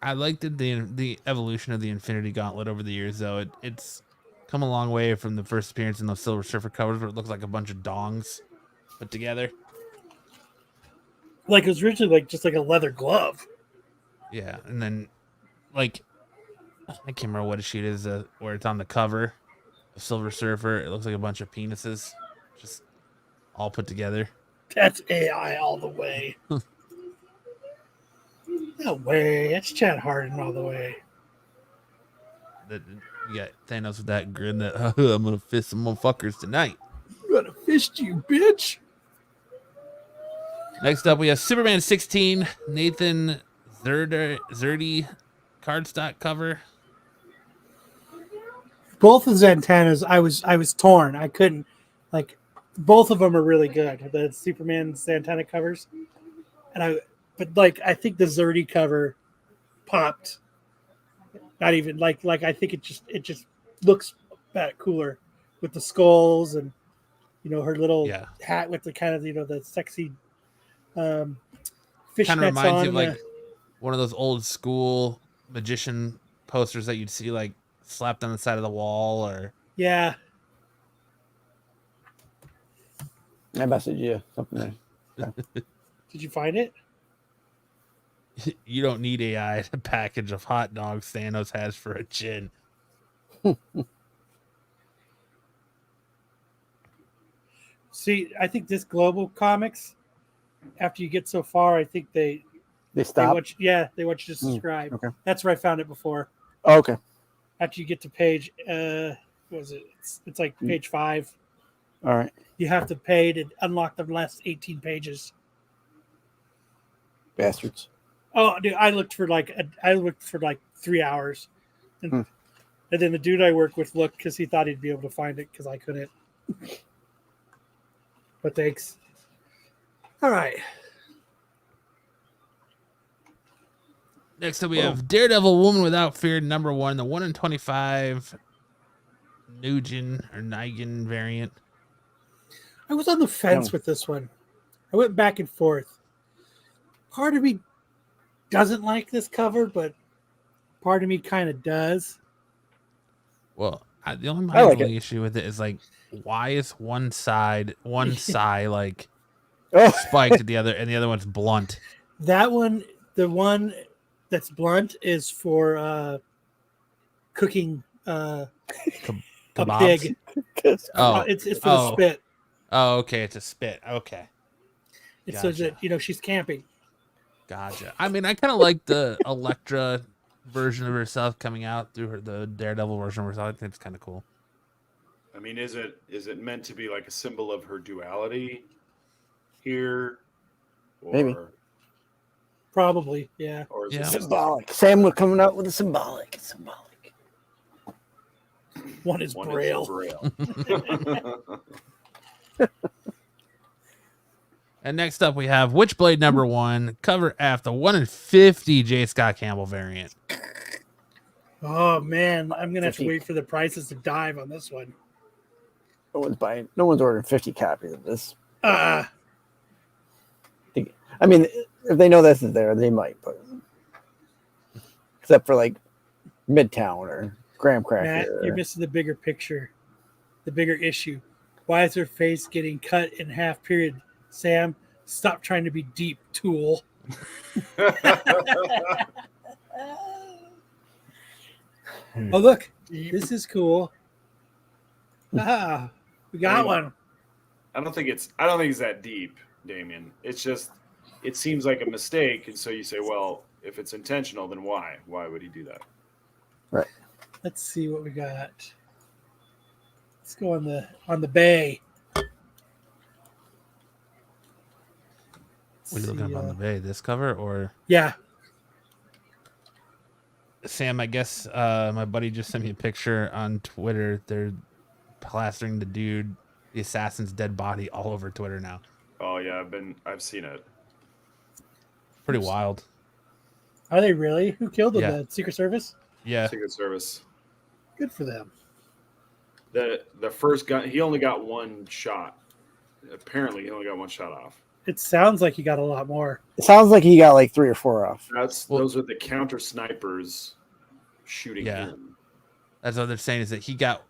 I liked the evolution of the Infinity Gauntlet over the years, though. It's come a long way from the first appearance in those Silver Surfer covers where it looks like a bunch of dongs put together. Like it was originally just like a leather glove. Yeah, and then I can't remember what issue it is where it's on the cover of Silver Surfer. It looks like a bunch of penises just all put together. That's AI all the way. No way. That's Chad Harden all the way. You got Thanos with that grin that I'm gonna fist some motherfuckers tonight. I'm gonna fist you, bitch. Next up, we have Superman 16, Nathan Zerdy cardstock cover. both of Zantana's, I was torn. I couldn't like. Both of them are really good. The Superman Zantana covers, but I think the Zerdy cover popped. Not even like I think it just looks cooler with the skulls and her little hat with the kind of the sexy Kind of fishnets reminds on. you of like one of those old school magician posters that you'd see like slapped on the side of the wall, or yeah. I messaged you something there. Did you find it? you don't need AI to package of hot dogs Thanos has for a chin. See, I think this Global Comics, after you get so far, I think they stop. They want you to subscribe. Okay. That's where I found it before. Oh, okay. After you get to page, what was it? It's like page 5. All right. You have to pay to unlock the last 18 pages. Bastards. Oh, dude, I looked for like 3 hours, and then the dude I work with looked because he thought he'd be able to find it because I couldn't. But thanks. All right. Next up, we have Daredevil Woman Without Fear, #1, the 1 in 25 Nigen variant. I was on the fence with this one. I went back and forth. Part of me doesn't like this cover, but part of me kind of does. Well, the only issue with it is like, why is one side like spiked, the other, and the other one's blunt? That one, the one that's blunt, is for cooking a pig. It's for the spit. Oh, okay, it's a spit. Okay, it's so that she's camping. Gotcha. I mean, I kind of like the Elektra version of herself coming out through the Daredevil version of herself. I think it's kind of cool. I mean, is it meant to be like a symbol of her duality here? Or, maybe. Probably, yeah. Or is Yeah. it Symbolic. Sam was coming out with a symbolic. It's symbolic. One is Braille. And next up, we have Witchblade #1, cover F, the 1 in 50 J. Scott Campbell variant. Oh man, I'm gonna have to wait for the prices to dive on this one. No one's ordering 50 copies of this. Uh I mean, if they know this is there, they might, but except for like Midtown or Graham Cracker. Matt, you're missing the bigger picture, the bigger issue. Why is her face getting cut in half? Period. Sam, stop trying to be deep, tool. Oh look, this is cool. Ah, we got one. I don't think it's that deep, Damian. It's just it seems like a mistake, and so you say, well, if it's intentional, then why? Why would he do that? Right. Let's see what we got. Let's go on the bay. What are you looking up on the bay? This cover or? Yeah. Sam, I guess my buddy just sent me a picture on Twitter. They're plastering the assassin's dead body all over Twitter now. Oh yeah, I've seen it. Pretty wild. Are they really? Who killed them? Yeah. The Secret Service? Yeah. Secret Service. Good for them. The first gun, he only got one shot. Apparently, he only got one shot off. It sounds like he got a lot more. It sounds like he got like 3 or 4 off. Those are the counter snipers shooting him. That's what they're saying, is that he got.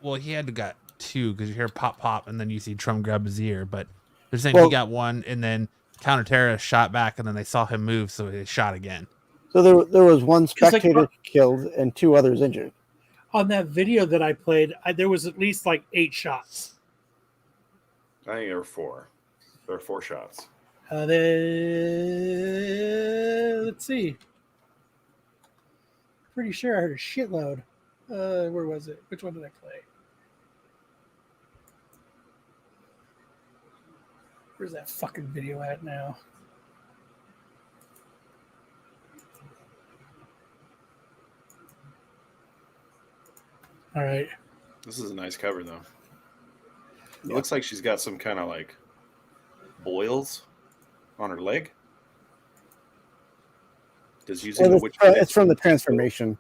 Well, he had to got 2 because you hear pop pop and then you see Trump grab his ear. But they're saying he got 1 and then counter terrorist shot back and then they saw him move, so they shot again. So there was 1 spectator killed and 2 others injured. On that video that I played, there was at least like 8 shots. I think there were 4. There were 4 shots. Let's see. Pretty sure I heard a shitload. Where was it? Which one did I play? Where's that fucking video at now? All right. This is a nice cover, though. It looks like she's got some kind of like boils on her leg. Does using the witch it's from the transformation.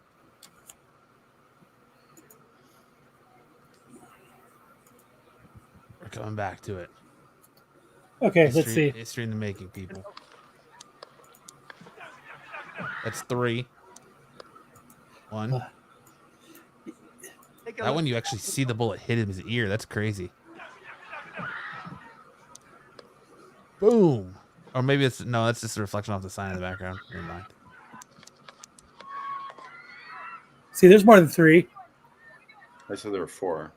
We're coming back to it. Okay, let's see. History in the making, people. That's 3. 1. That one you actually see the bullet hit his ear. That's crazy. Boom. Or maybe it's that's just a reflection off the sign in the background. Never mind. See, there's more than 3. I said there were 4.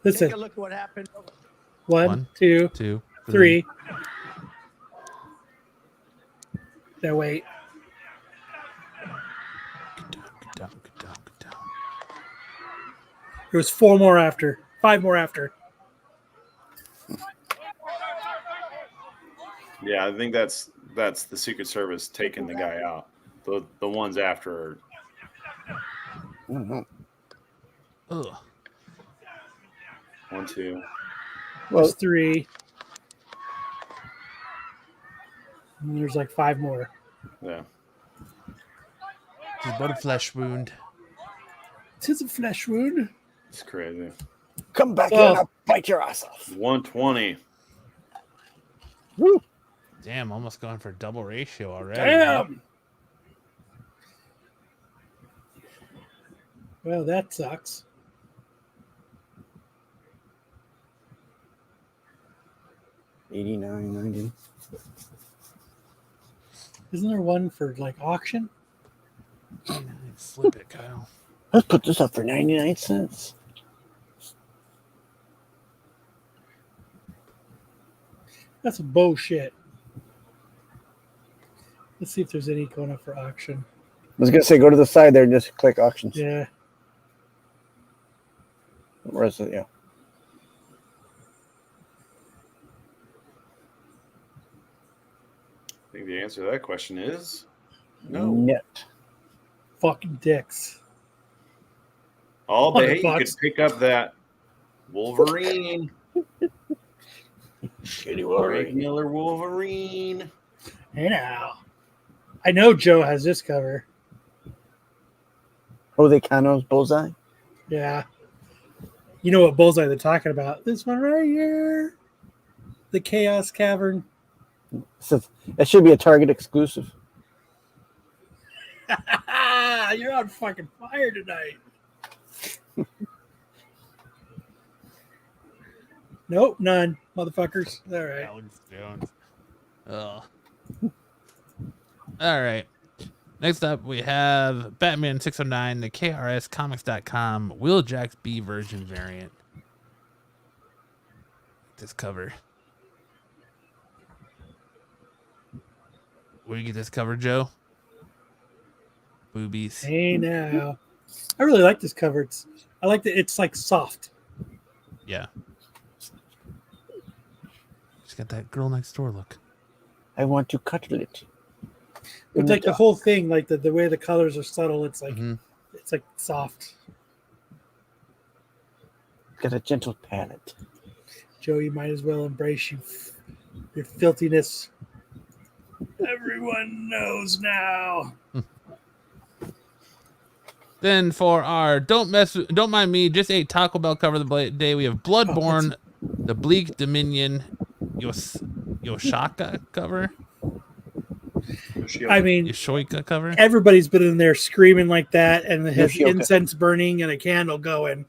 Listen. Take a look at what happened. 1, 2, 2, 3. Now wait. Get down. There was 4 more after. 5 more after. Yeah, I think that's the Secret Service taking the guy out. The ones after are Ugh. 1, 2. There's 3. And there's like 5 more. Yeah. It's but a flesh wound. Tis a flesh wound. It's crazy. Come back here and I'll bite your ass off. 120. Woo. Damn, almost going for a double ratio already. Damn. Well, that sucks. $89.90. Isn't there one for like auction? Flip it, Kyle. Let's put this up for 99 cents. That's bullshit. Let's see if there's any going up for auction. I was going to say, go to the side there and just click auctions. Yeah. Where is it? Yeah. I think the answer to that question is no. Net. Fucking dicks. All day you $100. could pick up that Wolverine. Shitty Greg Miller Wolverine. Hey now. I know Joe has this cover. Jose Cano's Bullseye. Yeah. You know what bullseye they're talking about? This one right here. The Chaos Cavern. So that should be a Target exclusive. You're on fucking fire tonight. Nope, none. Motherfuckers. All right. Alex Jones. Oh. All right. Next up, we have Batman 609, the KRScomics.com Wheeljack's B version variant. This cover. Where do you get this cover, Joe? Boobies. Hey now. I really like this cover. I like that it's like soft. Yeah. She's got that girl next door look. I want to cuddle it. It's like the whole thing, like the way the colors are subtle. It's like it's like soft. Got a gentle palette. Joe, you might as well embrace your filthiness. Everyone knows now. Then for our don't mind me, just ate Taco Bell cover of the day, we have Bloodborne, the Bleak Dominion Yoshaka cover. I mean, Yoshoika cover. Everybody's been in there screaming like that, and it has Yoshioka. incense burning and a candle going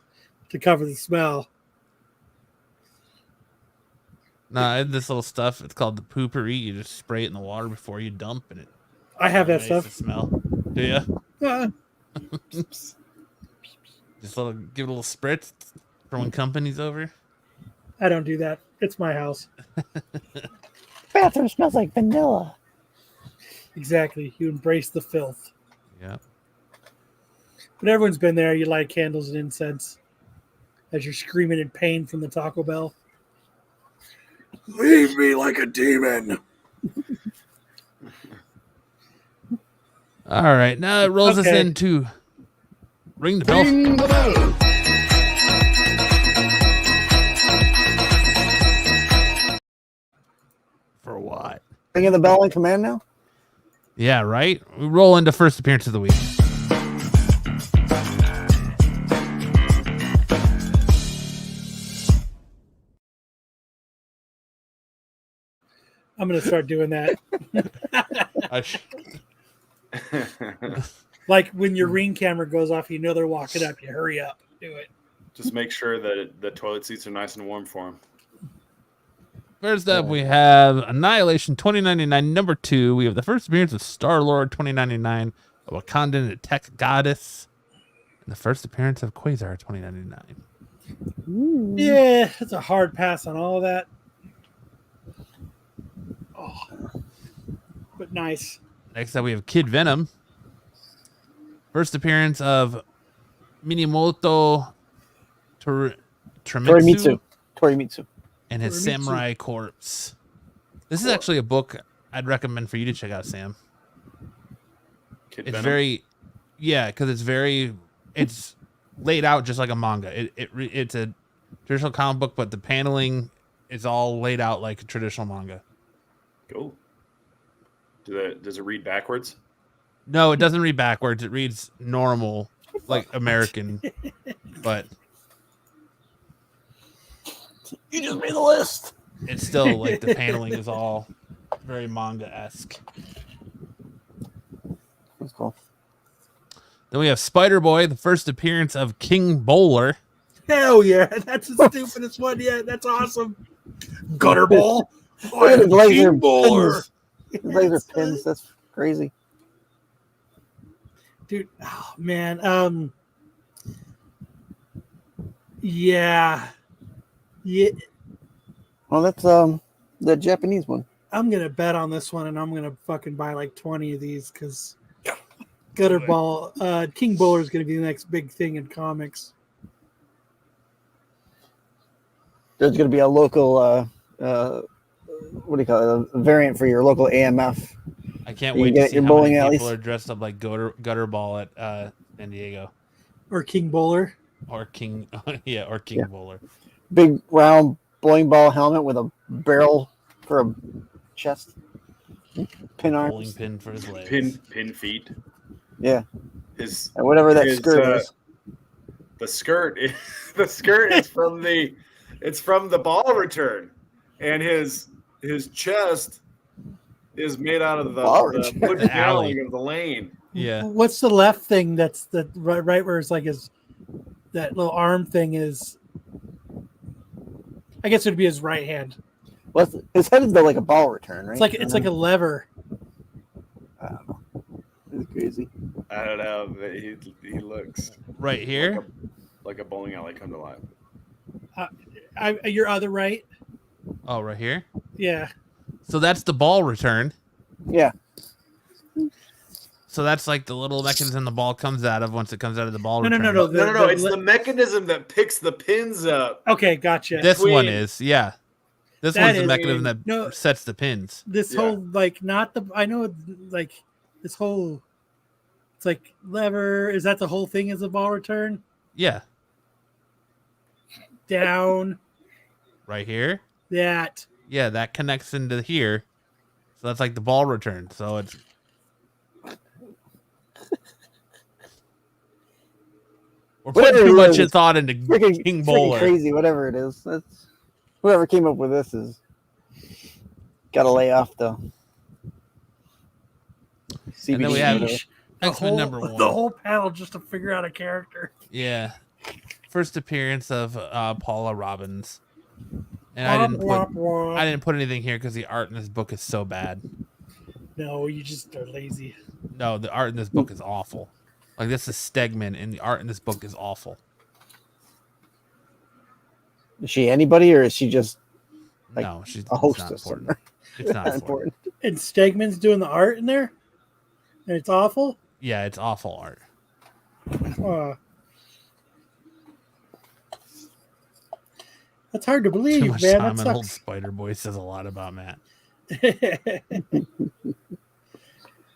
to cover the smell. Nah, I had this little stuff. It's called the poopery. You just spray it in the water before you dump, and it. I have that makes stuff. it smell. Do you? Just give it a little spritz for when company's over. I don't do that. It's my house. Bathroom smells like vanilla. Exactly. You embrace the filth. Yeah. But everyone's been there. You light candles and incense as you're screaming in pain from the Taco Bell. Leave me like a demon. All right. Now it rolls us into Ring the bell. Ring the bell. For what? Ringing the bell in command now? Yeah, right? We roll into first appearance of the week. I'm gonna start doing that. Like when your ring camera goes off, you know they're walking up. You hurry up, do it. Just make sure that the toilet seats are nice and warm for him. First up, we have Annihilation 2099, number 2. We have the first appearance of Star-Lord 2099, a Wakandan tech goddess, and the first appearance of Quasar 2099. Yeah, it's a hard pass on all of that. Oh, but nice. Next up, we have Kid Venom. First appearance of Minamoto Torimitsu and his Samurai Corpse. This is actually a book I'd recommend for you to check out, Sam. Kid It's Venom. very, because it's laid out just like a manga. It's a traditional comic book, but the paneling is all laid out like a traditional manga. Cool. Does it read backwards? No, it doesn't read backwards. It reads normal, like American, but You just made the list. it's still like the paneling is all very manga-esque. That's cool. Then we have Spider Boy, the first appearance of King Bowler. Hell yeah, that's the stupidest one yet. That's awesome. Gutter ball. Look at his laser King Bowler. pins. His laser pins. That's crazy. Dude, oh man. Yeah. Well, that's the Japanese one. I'm gonna bet on this one, and I'm gonna fucking buy like 20 of these because Gutter Ball, King Bowler is gonna be the next big thing in comics. There's going to be a local, what do you call it? A variant for your local AMF. I can't You wait get to see your how bowling many alleys? people are dressed up like gutter ball at San Diego. Or King Bowler. Or King, or King Yeah. Bowler. Big round bowling ball helmet with a barrel for a chest. Pin Bowling arms. pin for his legs. Pin feet. Yeah. His And whatever that his, skirt is. The skirt is from the ball return, and his chest is made out of the wood The paneling alley. of the lane. Yeah. What's the left thing that's the right where it's like that little arm thing is? I guess it'd be his right hand. Well, his head is built like a ball return, right? It's like a lever. I don't know. It's crazy. I don't know, but he looks Right here. like a bowling alley come to life. Your other right. Oh, right here. Yeah. So that's the ball return. Yeah. So that's like the little mechanism the ball comes out of once it comes out of the ball No. return. No. It's the mechanism that picks the pins up. Okay, gotcha. This one Between- is, yeah. This That one's the is- mechanism that No. sets the pins. This Yeah. whole not the I know like this whole it's like lever. Is that the whole thing? Is the ball return Yeah. down? Right here. That Yeah, that connects into here. So that's like the ball return. So it's we're putting Whatever too it much is. thought into Freaking, King freaking Bowler. crazy, whatever it is. That's whoever came up with this is got to lay off the CBD. And then we have whatever. X-Men number 1. The whole panel just to figure out a character. Yeah. First appearance of Paula Robbins. And I didn't put anything here because the art in this book is so bad. No, you just are lazy. No, the art in this book is awful. Like, this is Stegman, and the art in this book is awful. Is she anybody, or is she just like No, she's a it's hostess? not important. somewhere? It's not Not important. And Stegman's doing the art in there, and it's awful. Yeah, it's awful art. That's hard to believe, Too much man. time That on Old sucks. Spider Boy says a lot about Matt.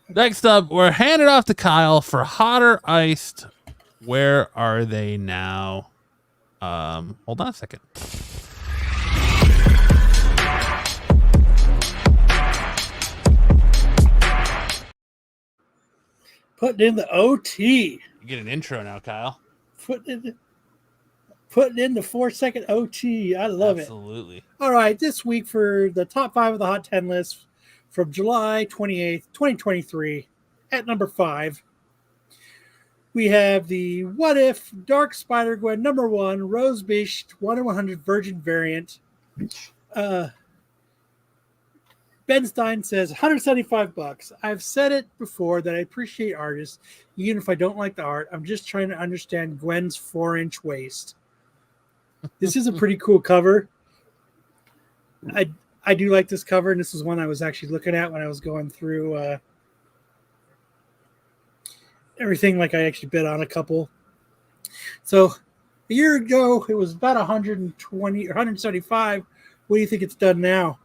Next up, we're handed off to Kyle for Hotter Iced Where are they now? Hold on a second. Putting in the OT. You get an intro now, Kyle. Putting in the 4-second OT. I love it. Absolutely. All right, this week for the top 5 of the Hot 10 list from July 28th, 2023, at number 5, we have the What If Dark Spider-Gwen number 1 Rose Beach 1 in 100 Virgin variant. Ben Stein says $175. I've said it before that I appreciate artists, even if I don't like the art. I'm just trying to understand Gwen's 4-inch waist. This is a pretty cool cover. I do like this cover, and this is one I was actually looking at when I was going through everything. Like, I actually bid on a couple. So a year ago, it was about 120 or 175. What do you think it's done now?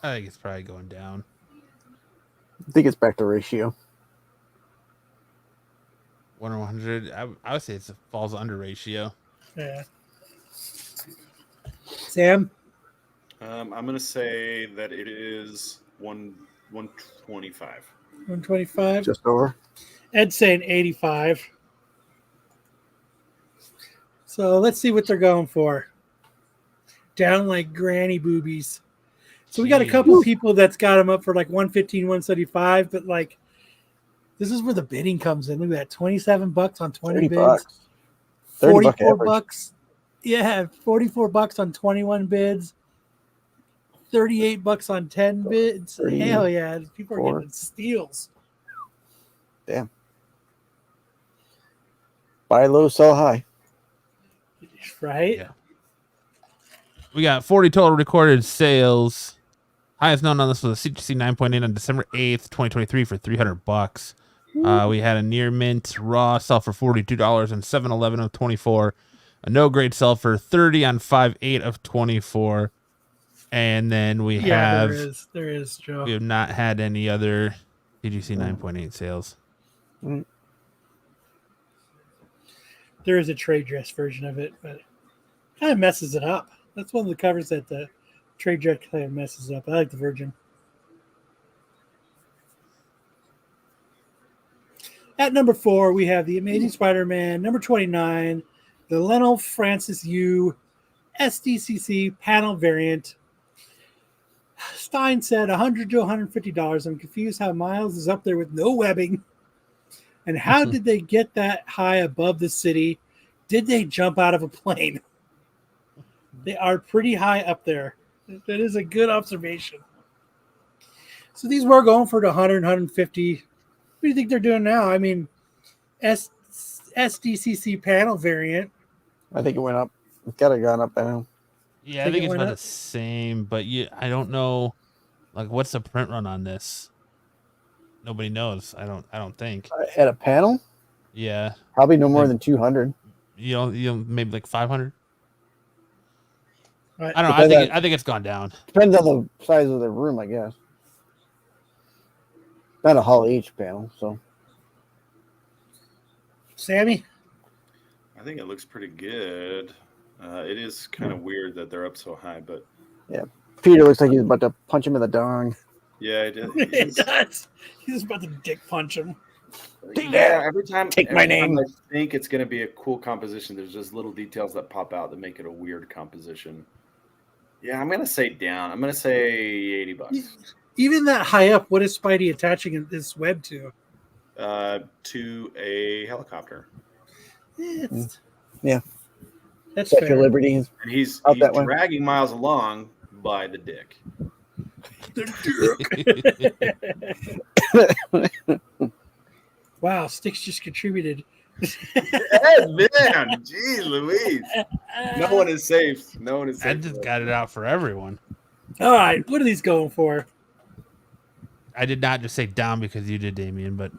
I think it's probably going down. I think it's back to ratio. 1 or 100. I would say it falls under ratio. Yeah. Sam? I'm gonna say that it is 125. 125. Just over. Ed's saying 85. So let's see what they're going for. Down like granny boobies. So we got a couple people that's got them up for like 115, 175, but like this is where the bidding comes in. Look at that, $27 on 20 bids. Bucks. $44. Yeah, $44 on 21 bids. $38 on 10 bids. Hell yeah, people are getting steals. Damn. Buy low, sell high. Right? Yeah. We got 40 total recorded sales. Highest known on this was a CGC 9.8 on December 8th, 2023 for $300. We had a near mint raw sell for $42 on 7/11 of 24. A no grade sell for $30 on 5/8 of 24. And then we have there is Joe. We have not had any other CGC 9.8 sales. There is a trade dress version of it, but it kind of messes it up. That's one of the covers that the trade dress kind of messes up. I like the Virgin. At number 4, we have the Amazing Spider-Man, number 29, the Lionel Francis Yu SDCC panel variant. Stein said $100 to $150. I'm confused how Miles is up there with no webbing. And how did they get that high above the city? Did they jump out of a plane? They are pretty high up there. That is a good observation. So these were going for the 100, 150. What do you think they're doing now? I mean, SDCC panel variant. I think it went up. It's got to gone up. I know. Yeah, I think it's about the same, but I don't know. Like, what's the print run on this? Nobody knows. I don't think. At a panel? Yeah. Probably no more than 200. You know, maybe like 500. Right. I don't know. I think it's gone down. Depends on the size of the room, I guess. Not a Hall H panel, so. Sammy? I think it looks pretty good. It is kind of weird that they're up so high, but yeah, Peter looks like he's about to punch him in the dong. Yeah, it does. He's about to dick punch him. Yeah, every time my name. I think it's going to be a cool composition. There's just little details that pop out that make it a weird composition. Yeah, I'm going to say down. I'm going to say $80. Even that high up, what is Spidey attaching this web to? To a helicopter. Yeah. That's Set fair. your liberties. And he's that way. dragging Miles along by the dick. Wow, Sticks just contributed. Hey, man, geez, Louise. No one is safe. No one is safe. I just got it out for everyone. All right, what are these going for? I did not just say down because you did, Damian, but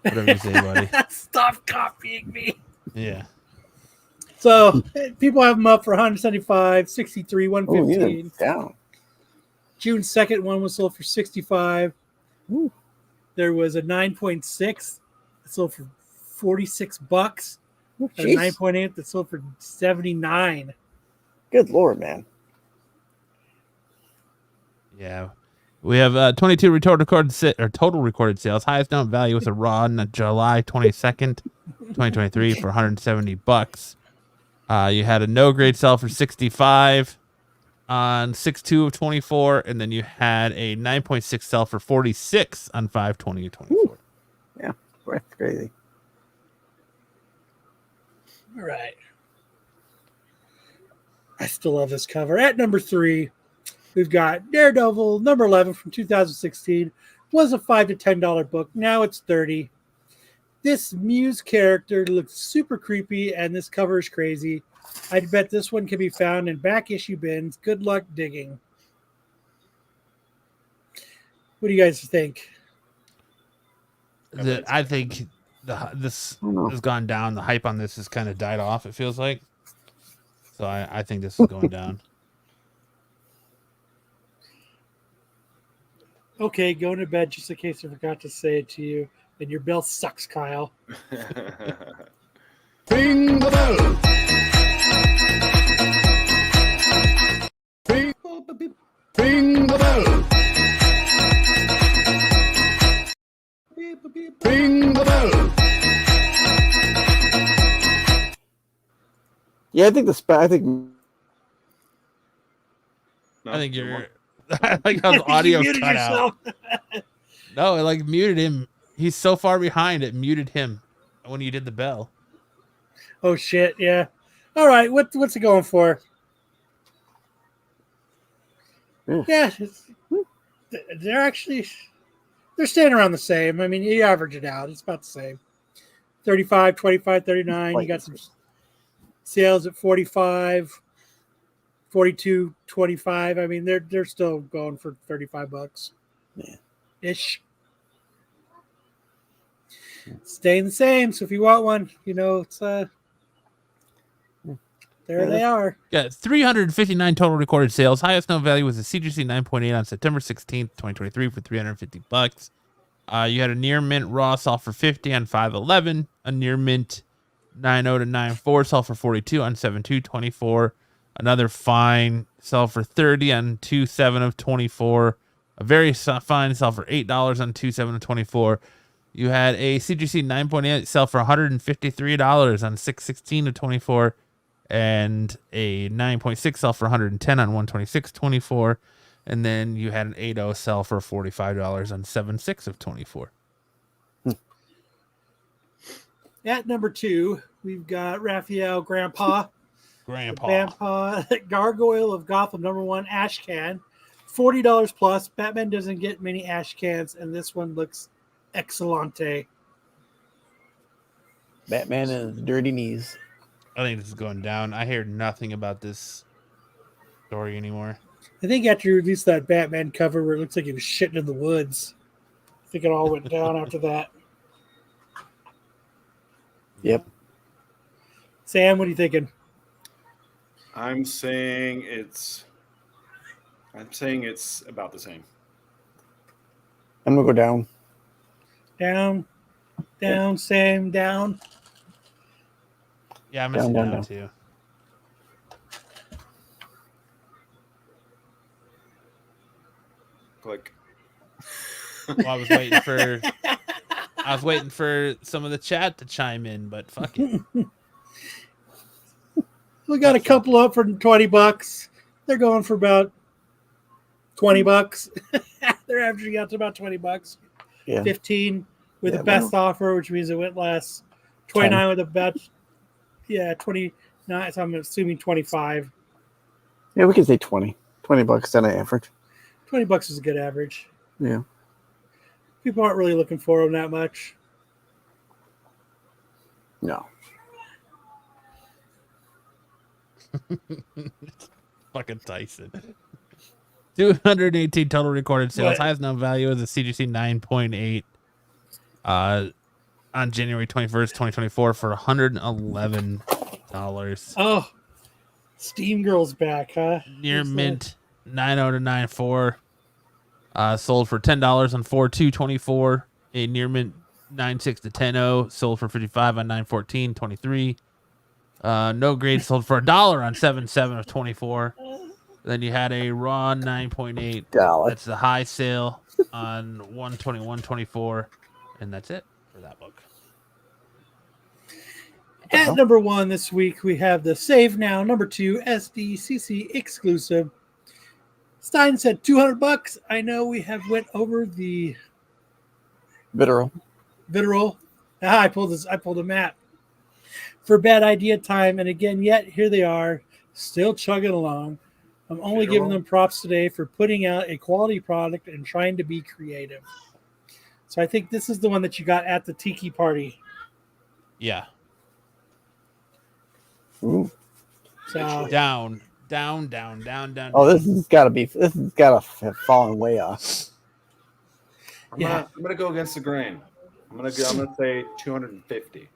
whatever you say, buddy. Stop copying me. Yeah. So people have them up for 175, 63, 115. Down. June 2nd, one was sold for 65. There was a 9.6 that sold for $46. Oh, At a jeez. 9.8 that sold for $79. Good lord, man. Yeah. We have 22 total recorded sales. Highest known value was a raw on July 22nd, 2023 for $170. You had a no grade sell for 65 on 6/2 of 24, and then you had a 9.6 sell for 46 on 5/20 of 24. Yeah, that's crazy. All right. I still love this cover. At number 3, we've got Daredevil, number 11 from 2016. Was a $5 to $10 book. Now it's $30. This Muse character looks super creepy, and this cover is crazy. I'd bet this one can be found in back issue bins. Good luck digging. What do you guys think? I think this has gone down. The hype on this has kind of died off, it feels like. So I think this is going down. Okay, going to bed just in case I forgot to say it to you. And your bell sucks, Kyle. Ring the bell. Ring the bell. Ring the bell. Yeah, I think I think you're. I like how the audio You muted cut yourself. out. No, it like muted him. He's so far behind it muted him when you did the bell. Oh shit! Yeah. All right. What's it going for? Yeah, they're staying around the same. I mean, you average it out, it's about the same. 35, 25, 39. You got some sales at 45, 42, 25. I mean, they're still going for $35. Yeah. Ish. Staying the same. So if you want one, it's there they are. Yeah, 359 total recorded sales. Highest known value was a CGC 9.8 on September 16th, 2023 for $350. You had a near mint raw sell for 50 on 5/11, a near mint 9.0 to 9.4 sell for 42 on 7/2/24, another fine sell for 30 on 2/7 of 24, a very fine sell for $8 on 2/7 of 24. You had a CGC 9.8 sell for $153 on 6/16 of 24. And a 9.6 sell for $110 on 1/26/24, and then you had an 8.0 sell for $45 on 7/6 of 24. At number 2, we've got Raphael Grandpa Gargoyle of Gotham, number 1 ash can, $40 plus. Batman doesn't get many ash cans, and this one looks excellente. Batman and his dirty knees. I think this is going down. I hear nothing about this story anymore. I think after you released that Batman cover where it looks like he was shitting in the woods, I think it all went down after that. Yep. Sam, what are you thinking? I'm saying it's about the same. I'm gonna go down. Down, Sam, down. Yeah, I'm going to Down, down down. too. Click. Well, I was waiting for some of the chat to chime in, but fuck it. We got a couple up for $20. They're going for about $20. They're averaging out to about $20. Yeah. 15 with Yeah, the best offer, which means it went less. 29 with the best. Yeah, 29. So I'm assuming 25. Yeah, we can say 20. $20 on an average. $20 is a good average. Yeah. People aren't really looking for them that much. No. Fucking Tyson. 218 total recorded sales. What? Highest known value is a CGC 9.8 on January 21st, 2024 for $111. Oh, Steam Girl's back, huh? Near mint 9.0 to 9.4. Sold for $10 on 4/2/24. A near mint 9.6 to 10.0 sold for 55 on 9.14, 23. No grade sold for $1 on 7.7 of 24. Then you had a raw 9.8. $1. That's the high sale on 121.24, and that's it for that book. At number 1 this week, we have the Save Now number 2 SDCC exclusive. Stein said $200. I know we have went over the Literal. I pulled a map for Bad Idea Time, and again, yet here they are, still chugging along. I'm only giving them props today for putting out a quality product and trying to be creative. So I think this is the one that you got at the tiki party. Yeah. Ooh. So Down. Oh, this has got to have fallen way off. I'm gonna go against the grain. I'm gonna say 250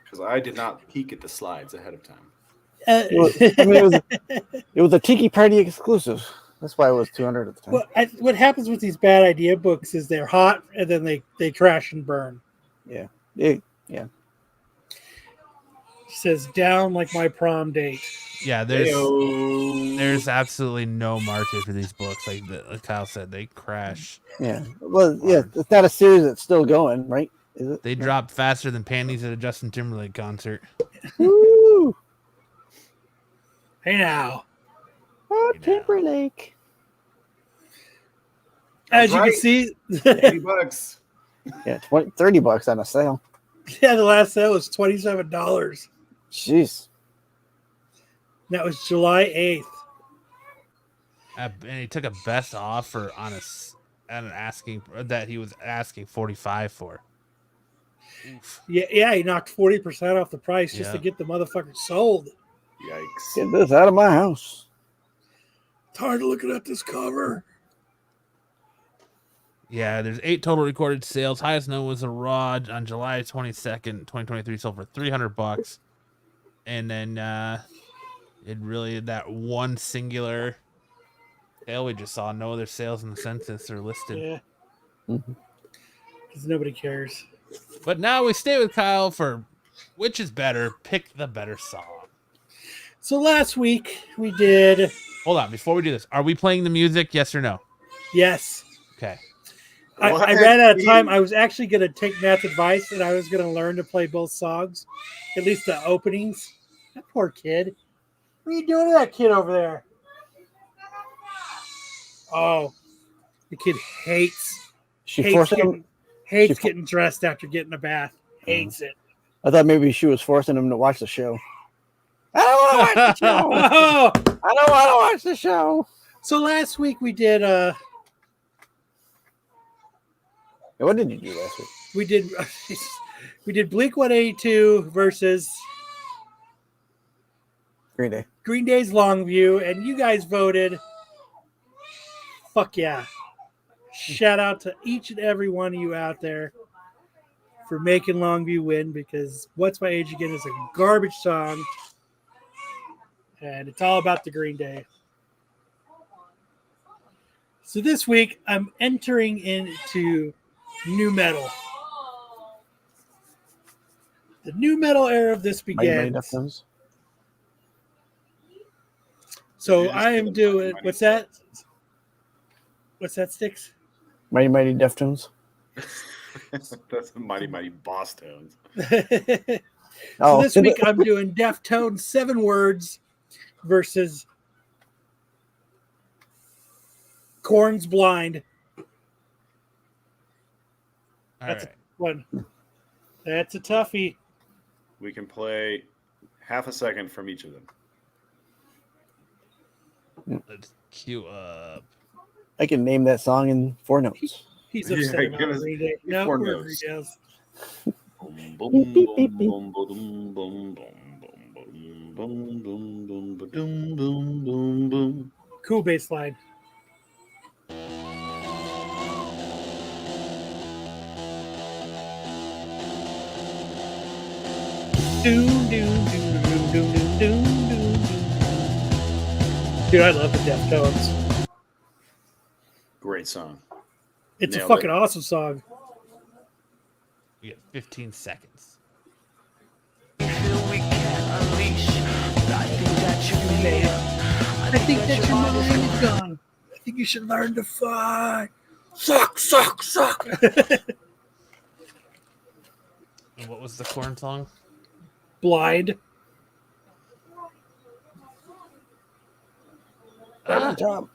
because I did not peek at the slides ahead of time. It was a Tiki Party exclusive. That's why it was 200 at the time. Well, what happens with these Bad Idea books is they're hot and then they crash and burn. Yeah. It says down like my prom date. Yeah, there's absolutely no market for these books. Like Kyle said, they crash. Yeah. Well, yeah, it's not a series that's still going, right? Is it? They dropped faster than panties at a Justin Timberlake concert. Woo! Hey now. Oh, Timberlake. As you can see, $80. Yeah, $30 on a sale. yeah, the last sale was $27. Jeez. That was July 8th. And he took a best offer on he was asking 45 for. Oof. Yeah, he knocked 40% off the price just to get the motherfucker sold. Yikes! Get this out of my house. Tired of looking at this cover. Yeah, there's 8 total recorded sales. Highest known was a raw on July 22nd, 2023, sold for $300. And then that one singular sale we just saw, no other sales in the census are listed. Yeah. Mm-hmm. Because nobody cares. But now we stay with Kyle for which is better. Pick the better song. So last week we did. Hold on, before we do this, are we playing the music? Yes or no? Yes. Okay. I ran out of time. I was actually going to take Matt's advice and I was going to learn to play both songs, at least the openings. That poor kid. What are you doing to that kid over there? Oh, the kid hates getting dressed after getting a bath. Hates it. I thought maybe she was forcing him to watch the show. I don't want to watch the show. Oh! I don't want to watch the show. So last week we did What did you do last week? we did Blink 182 versus Green Day. Green Day's Longview, and you guys voted. Fuck yeah. Shout out to each and every one of you out there for making Longview win, because What's My Age Again is a garbage song, and it's all about the Green Day. So this week, I'm entering into new metal. The new metal era of this begins. So I am doing, what's that? What's that, Sticks? Mighty Mighty Deftones. That's Mighty Mighty Boss Tones. So this week I'm doing Deftones 7 Words versus Korn's Blind. That's a one. That's a toughie. We can play half a second from each of them. Let's cue up. I can name that song in 4 notes. He's upset about Green Day. No, 4 whoever notes. he does. Cool bass line. Dude, I love the Deftones. Great song. It's Nailed a fucking it. awesome song. You get 15 seconds. I think that your mind is gone. I think you should learn to fly. Suck. And what was the corn song? Blind. Right on top.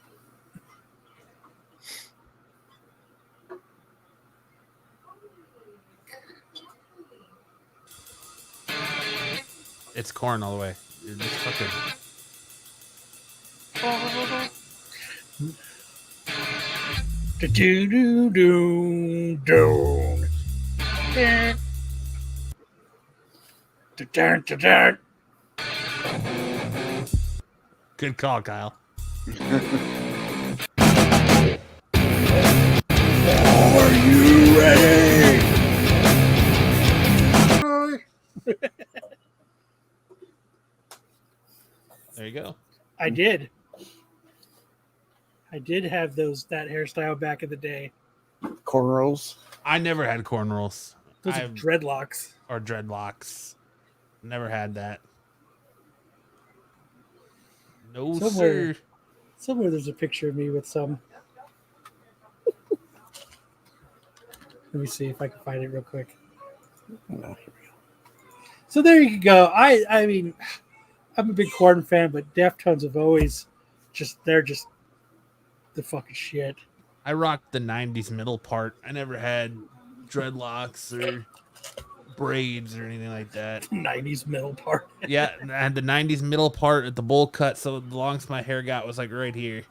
It's corn all the way. You're just fucking. Good call, Kyle. Are you ready? There you go. I did have that hairstyle back in the day. Cornrows. I never had cornrows. Those are dreadlocks. Or dreadlocks. Never had that. No, sir. Somewhere there's a picture of me with some. Let me see if I can find it real quick. No, here we go. So there you go. I mean, I'm a big Corn fan, but Deftones have always they're just the fucking shit. I rocked the 90s middle part. I never had dreadlocks or braids or anything like that. 90s middle part. Yeah, I had the 90s middle part at the bowl cut, so the longest my hair got was like right here.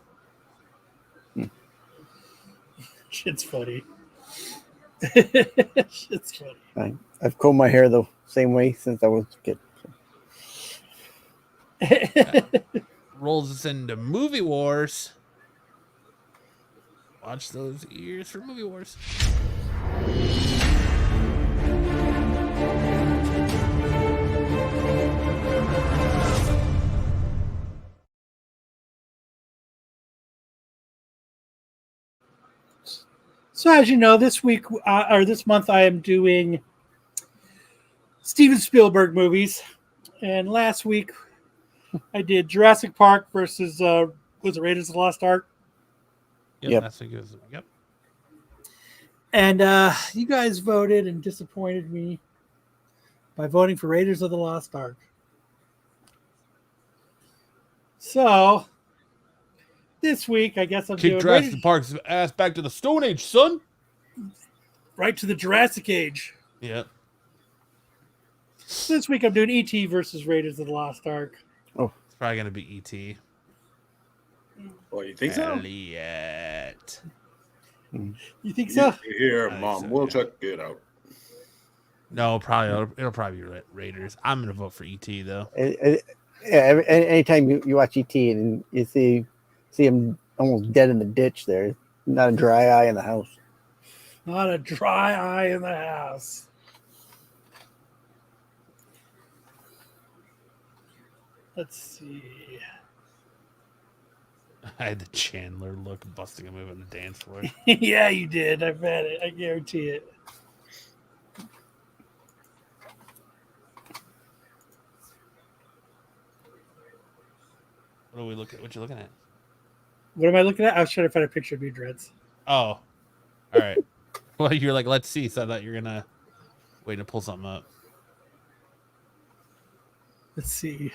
Shit's funny. Shit's funny. I've combed my hair the same way since I was a kid. Rolls us into Movie Wars. Watch those ears for Movie Wars. So as you know, this week or this month, I am doing Steven Spielberg movies, and last week I did Jurassic Park versus was it Raiders of the Lost Ark? Yep. That's a good. Yep. And you guys voted and disappointed me by voting for Raiders of the Lost Ark. So this week, I guess I'm Kick doing Jurassic Park's ass back to the Stone Age, son. Right to the Jurassic Age. Yep. So this week, I'm doing E.T. versus Raiders of the Lost Ark. Oh, it's probably gonna be E.T. Well, you think so? Elliot. You think so? Here, I Mom, think so, we'll yeah. check it out. No, it'll probably be Raiders. I'm gonna vote for E.T. though. Yeah, anytime you watch ET and you see him almost dead in the ditch there, not a dry eye in the house. Not a dry eye in the house. Let's see. I had the Chandler look busting a move on the dance floor. Yeah, you did. I bet it. I guarantee it. What are we looking? What you looking at? What am I looking at? I was trying to find a picture of me dreads. Oh, all right. Well, you're like, let's see. So I thought you were gonna wait to pull something up. Let's see.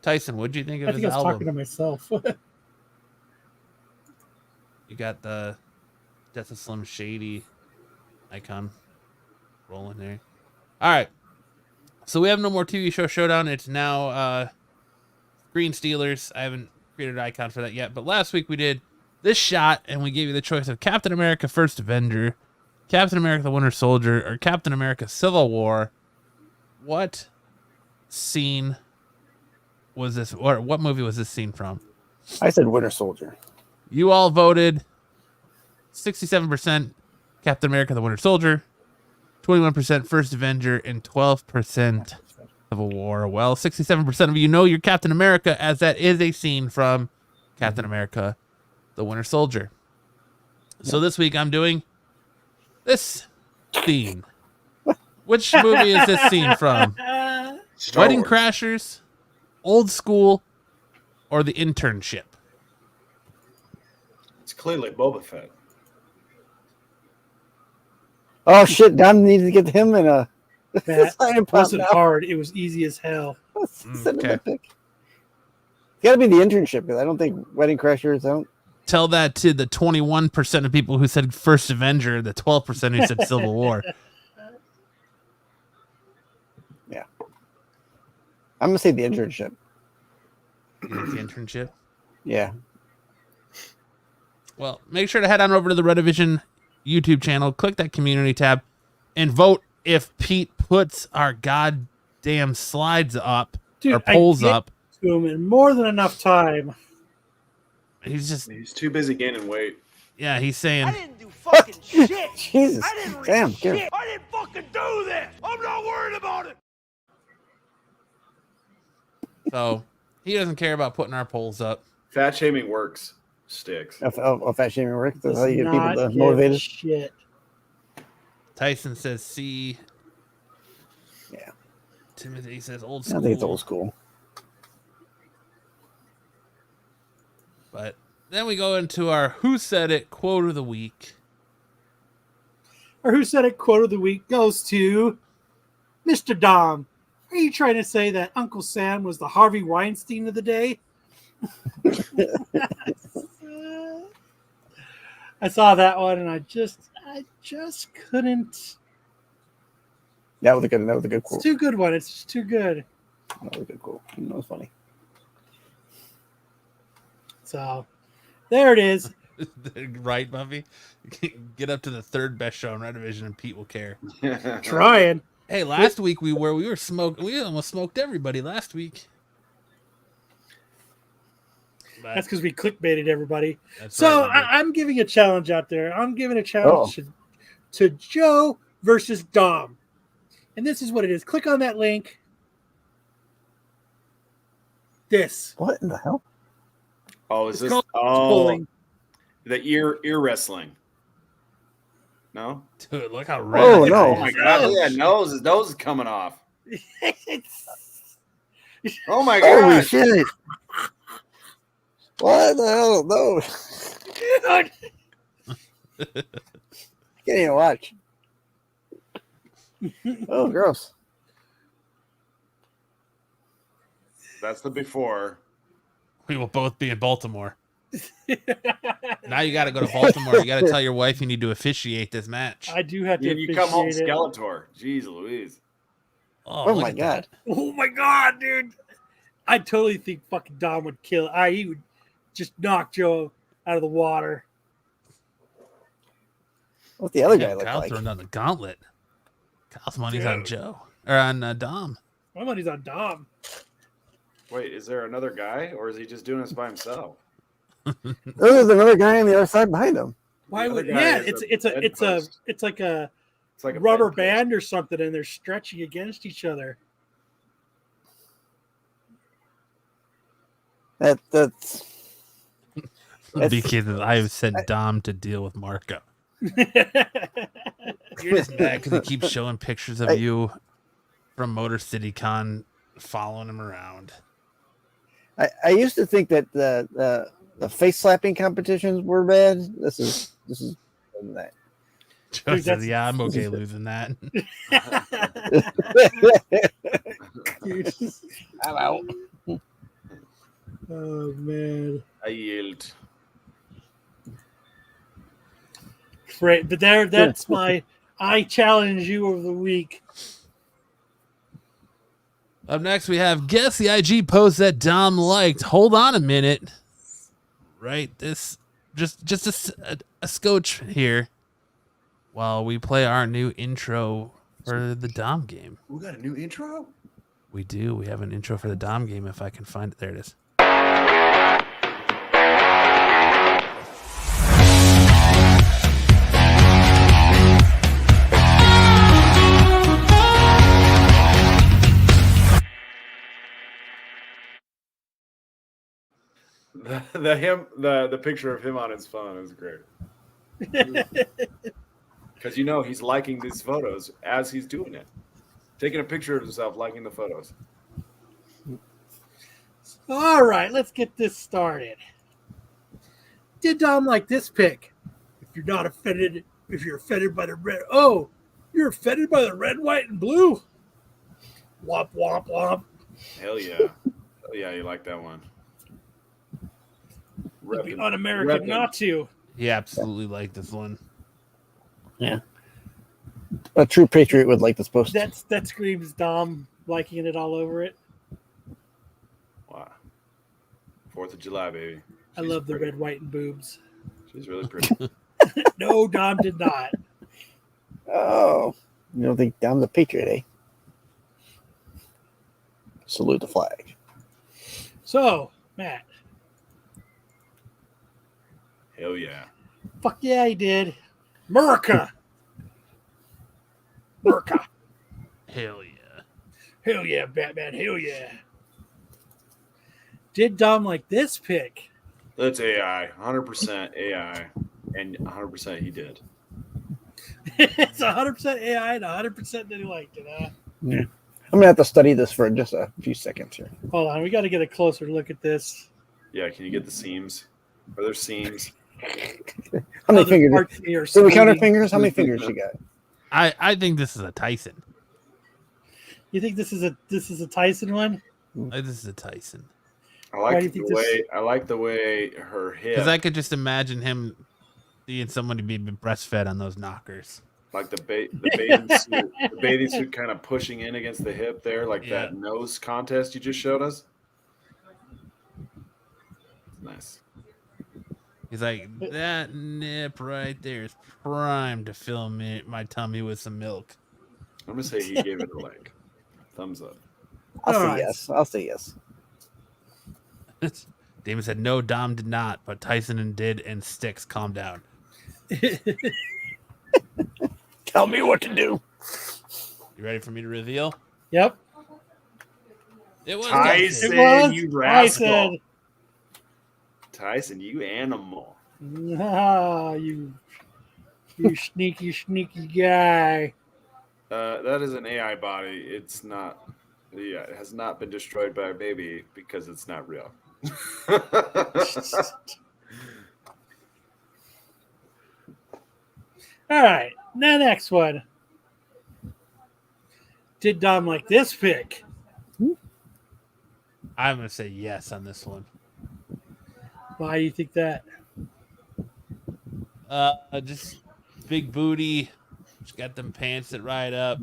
Tyson, what do you think of I his think I was album? talking to myself. You got the Death of Slim Shady icon rolling there. All right. So we have no more TV show showdown. It's now Green Steelers. I haven't created an icon for that yet. But last week we did this shot, and we gave you the choice of Captain America First Avenger, Captain America the Winter Soldier, or Captain America Civil War. What scene was this, or what movie was this scene from? I said Winter Soldier. You all voted 67% Captain America the Winter Soldier, 21% First Avenger, and 12% Civil War. Well, 67% of you know you're Captain America, as that is a scene from Captain America the Winter Soldier. So this week I'm doing this scene. Which movie is this scene from? Star Wedding Wars. Crashers, Old School, or The Internship? It's clearly Boba Fett. Oh shit! Dom needs to get him in a. That sign pop wasn't now. hard. It was easy as hell. Send him Okay. that pic. It's got to be The Internship because I don't think Wedding Crashers. I don't. Tell that to the 21% of people who said First Avenger, the 12% who said Civil War. I'm gonna say The Internship. You think The Internship? Yeah. Well, make sure to head on over to the Renovision YouTube channel, click that community tab, and vote if Pete puts our goddamn slides up Dude, or polls I get up. to him in more than enough time. He's too busy gaining weight. Yeah, he's saying. I didn't do fucking shit. Jesus. I didn't read Damn. shit. I didn't fucking do this. I'm not worried about it. So he doesn't care about putting our polls up. Fat shaming works. Sticks. Fat shaming work. That's Does how you get people not to give motivate a us. shit. Tyson says C. Yeah. Timothy says old I school. think it's old school. But then we go into our Who Said It quote of the week. Or who said it? Quote of the week goes to Mr. Dom. Are you trying to say that Uncle Sam was the Harvey Weinstein of the day? I saw that one and I just couldn't. That was a good It's quote. too good one. It's just too good. That was a good quote. That was funny. So there it is. Right, Buffy? Get up to the third best show in Renovision and Pete will care. Trying. Hey, last week we were smoking. We almost smoked everybody last week. But That's because we clickbaited everybody. that's So right, Buffy. I'm giving a challenge out there. I'm giving a challenge to Joe versus Dom. And this is what it is. Click on that link. This. What in the hell? Oh, is It's this? called Oh, bowling. the ear wrestling. No. Dude, look how red. Oh, his no. Oh eyes my are. god! Look at that nose. His nose is coming off. Oh my Holy god! shit! What the hell? No. Can't even watch. Oh, gross. That's the before. We will both be in Baltimore. Now you got to go to Baltimore. You got to tell your wife you need to officiate this match. I do have to You come home officiate it. Skeletor. Jeez Louise. Oh look my at god. Oh my god, dude. I totally think fucking Dom would kill. He would just knock Joe out of the water. What's the other that. guy look Kyle like? throwing down the gauntlet. Kyle's money's on Joe. Or on Dom. My money's on Dom. Wait, is there another guy, or is he just doing this by himself? There's another guy on the other side behind him. Why The would? other guy Yeah, is it's a bedpost. it's like a It's like a rubber bedpost. band or something, and they're stretching against each other. That's Because I have sent Dom to deal with Marco. You're just mad because he keeps showing pictures of you from Motor City Con following him around. I used to think that the face slapping competitions were bad. This is better than that. Joe Dude, says, that's- yeah, I'm okay losing that. I'm out. Oh man. I yield. Great, but that's my I challenge you of the week. Up next, we have guess the IG post that Dom liked. Hold on a minute. Right, this just a scotch here while we play our new intro for the Dom game. We got a new intro. We do. We have an intro for the Dom game. If I can find it, there it is. The picture of him on his phone is great. because he's liking these photos as he's doing it, taking a picture of himself, liking the photos. All right, let's get this started. Did Dom like this pick? If you're offended by the red, you're offended by the red, white, and blue. Womp womp womp. Hell yeah, you like that one. It'd be un-American not to. He absolutely liked this one. Yeah. A true patriot would like this post. That screams Dom liking it all over it. Wow. 4th of July, baby. I love the red, white, and boobs. She's really pretty. No, Dom did not. Oh, you don't think Dom's a patriot, eh? Salute the flag. So, Matt. Hell yeah. Fuck yeah, he did. America. Hell yeah. Hell yeah, Batman. Hell yeah. Did Dom like this pick? That's AI. 100% AI. And 100% he did. It's 100% AI and 100% that he liked it, huh? Yeah. I'm gonna have to study this for just a few seconds here. Hold on, we got to get a closer look at this. Yeah, can you get the seams? Are there seams? How many fingers? Do we count our fingers? How many fingers you got? I think this is a Tyson. You think this is a Tyson one? This is a Tyson. I like the way her hip. Because I could just imagine him seeing somebody be breastfed on those knockers. Like the bathing suit kind of pushing in against the hip there, like that nose contest you just showed us. Nice. He's like, that nip right there is primed to fill my tummy with some milk. I'm gonna say he gave it a like thumbs up. I'll say yes. Damon said no, Dom did not, but Tyson did, and Sticks calm down. Tell me what to do. You ready for me to reveal? Yep. It was Tyson, you rascal. Tyson, you animal. Ah, you sneaky guy. That is an AI body. It's not. Yeah, it has not been destroyed by a baby because it's not real. All right, now next one. Did Dom like this pick? I'm gonna say yes on this one. Why do you think that? Just big booty. She's got them pants that ride up.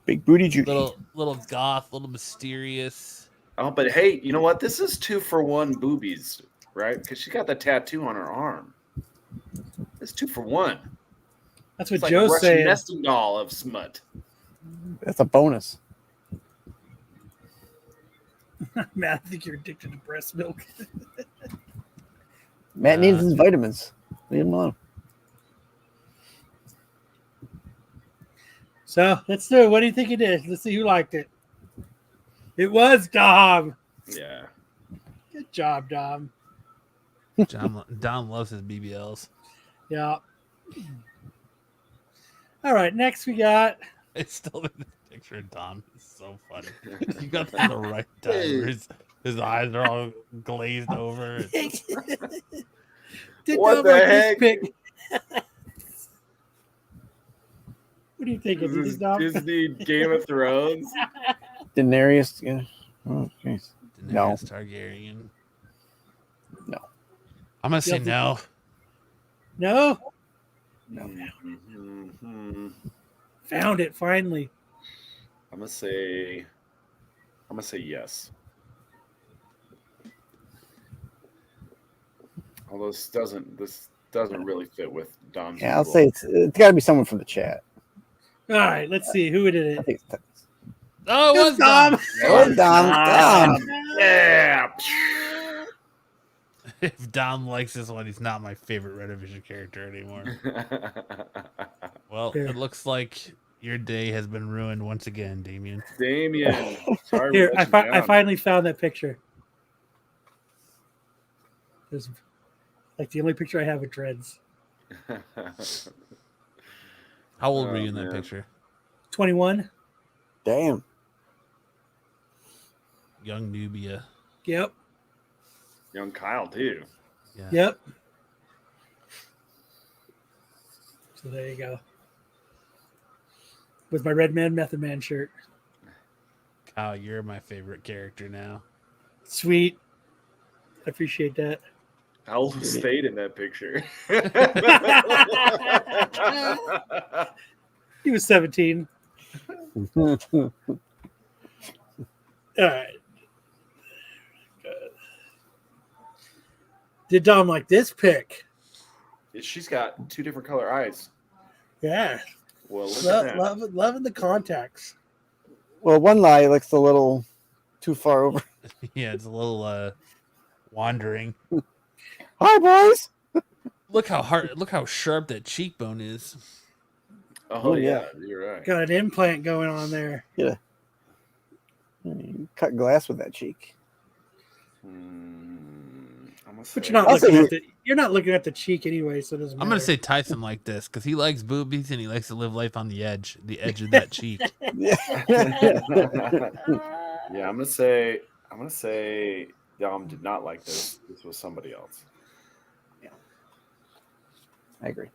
Big booty Judy. Little goth, little mysterious. Oh, but hey, you know what? This is 2-for-1 boobies, right? Because she got the tattoo on her arm. It's 2-for-1. That's what it's Joe's like saying. Nesting doll of smut. That's a bonus. Matt, I think you're addicted to breast milk. Matt needs his vitamins. Leave him alone. So let's do it. What do you think it is? Let's see who liked it. It was Dom. Yeah. Good job, Dom. Dom loves his BBLs. Yeah. All right, next we got. It's still in the picture of Dom. It's so funny. You got that the right time. Where his eyes are all glazed over. What the heck? What do you think? Is this Dom? Disney Game of Thrones? Daenerys. Yeah. Oh, jeez. No. Targaryen. No. I'm gonna say no. No. No. Mm-hmm. Found it finally. I'm gonna say yes. Although this doesn't really fit with Dom's. Yeah, I'll say it's got to be someone from the chat. All right, let's see who did it. I think it's Oh, it was Dom. Oh, Dom. Yeah. If Dom likes this one, he's not my favorite Renovision character anymore. Well, Here. it looks like your day has been ruined once again, Damian. Damian. Sorry. Here, I finally found that picture. There's like the only picture I have with dreads. How old were Oh, you in that man. picture? 21. Damn. Young Nubia. Yep. Young Kyle too. Yeah. Yep. So there you go. With my Red Man Method Man shirt. Kyle, you're my favorite character now. Sweet. I appreciate that. How old was Spade in that picture? He was 17. All right. Did Dom like this pic? She's got 2 different color eyes. Yeah. Well, look at that. Loving the contacts. Well, one eye looks a little too far over. Yeah, it's a little wandering. Hi, boys. Look how sharp that cheekbone is. Oh, yeah. You're right. Got an implant going on there. Yeah. You cut glass with that cheek. But you're not looking at the cheek anyway, so it doesn't matter. I'm gonna say Tyson like this because he likes boobies and he likes to live life on the edge of that cheek. Yeah. Yeah, I'm gonna say Dom did not like this. This was somebody else. I agree.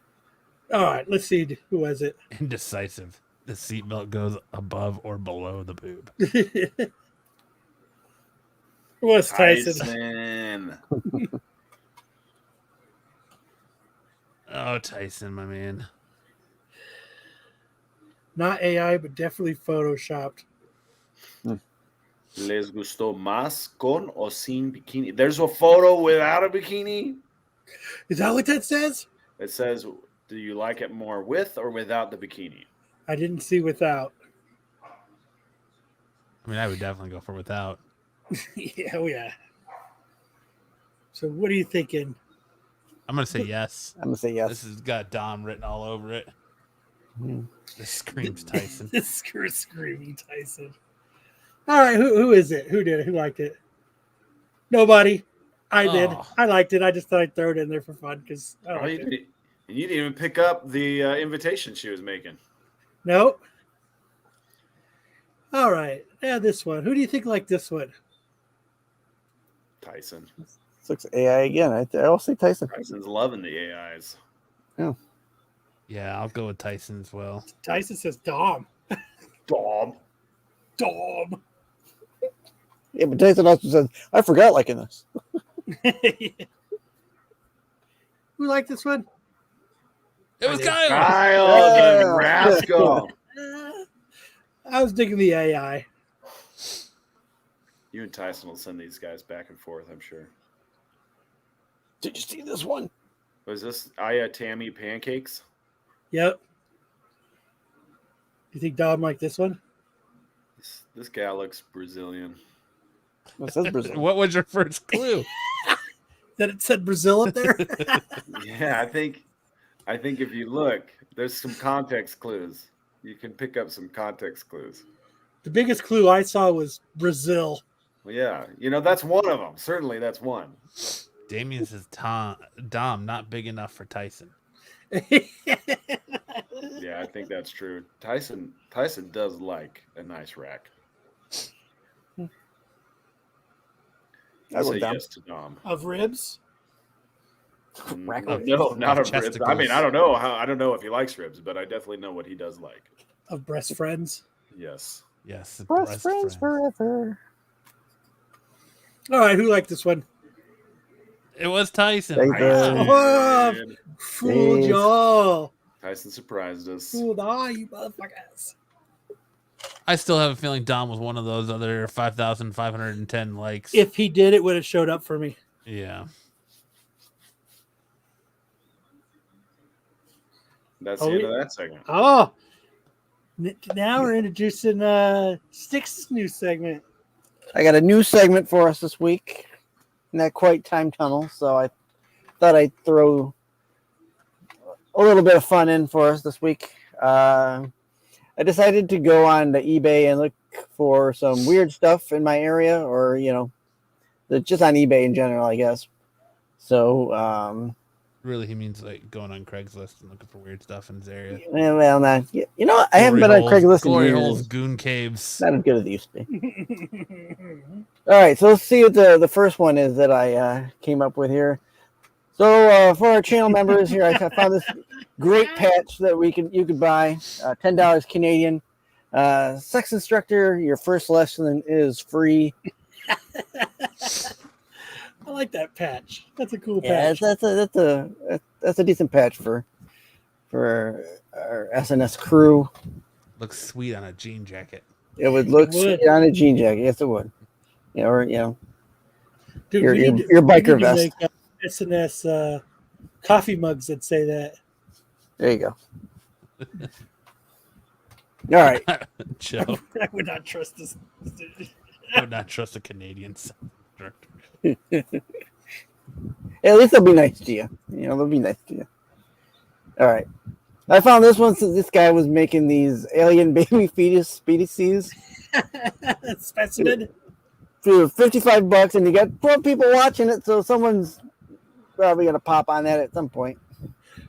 All right, let's see. Who was it? Indecisive. The seatbelt goes above or below the boob. It was Tyson. Tyson. Oh, Tyson, my man. Not AI, but definitely photoshopped. Les gustó más con o sin bikini? There's a photo without a bikini. Is that what that says? It says, do you like it more with or without the bikini? I didn't see without. I mean, I would definitely go for without. Yeah, oh yeah. So what are you thinking? I'm gonna say yes. I'm gonna say yes. This has got Dom written all over it. This screams Tyson. This screaming Tyson. All right, who is it? Who did it? Who liked it? Nobody. I did. Oh. I liked it. I just thought I'd throw it in there for fun because I Oh, liked you it. didn't even pick up the invitation she was making. Nope. All right. Yeah, this one. Who do you think liked this one? Tyson. This looks AI again. I'll say Tyson. Tyson's loving the AIs. Yeah, I'll go with Tyson as well. Tyson says Dom. Dom. Dom. Yeah, but Tyson also says, I forgot liking this. Who liked this one? It was I did. Kyle. Kyle, Yeah. the rascal. I was digging the AI. You and Tyson will send these guys back and forth, I'm sure. Did you see this one? Was this Aya Tammy pancakes? Yep. You think Dom liked this one? This guy looks Brazilian. It says Brazil. What was your first clue? That it said Brazil up there? Yeah, I think if you look, there's some context clues. You can pick up some context clues. The biggest clue I saw was Brazil. Well, yeah, that's one of them. Certainly, that's one. Damian says Dom not big enough for Tyson. Yeah, I think that's true. Tyson does like a nice rack. I say yes to Dom. Of ribs? Rack No, of not of ribs. I mean, Chesticles. I don't know if he likes ribs, but I definitely know what he does like. Of breast friends? Yes. Yes, the Best friends forever. All right, who liked this one? It was Tyson. Tyson. Oh, fooled Jeez. y'all. Tyson surprised us. Fooled all you motherfuckers. I still have a feeling Dom was one of those other 5,510 likes. If he did, it would have showed up for me. Yeah. That's the end of that segment. Oh, now we're introducing Stick's new segment. I got a new segment for us this week. Not quite time tunnel, so I thought I'd throw a little bit of fun in for us this week. I decided to go on to eBay and look for some weird stuff in my area, or just on eBay in general, I guess. So Really, he means like going on Craigslist and looking for weird stuff in his area. Yeah, well, not. You know what? I haven't been on Craigslist in Glory years. holes, goon caves. Not as good as it used to be. All right, so let's see what the first one is that I came up with here. So for our channel members here, I found this great patch that you could buy, $10 Canadian. Sex instructor, your first lesson is free. I like that patch. That's a cool Yeah, patch. that's a decent patch for our SNS crew. Looks sweet on a jean jacket. It would look sweet on a jean jacket. Yes, it would. You know, or Dude, your we need biker to vest. make SNS coffee mugs that say that. There you go. All right. Joe. I would not trust this. I would not trust a Canadian director. At least they'll be nice to you. You know, they'll be nice to you. All right. I found this one since this guy was making these alien baby fetuses. Specimen. For $55, and you got 12 people watching it, so someone's probably gonna pop on that at some point.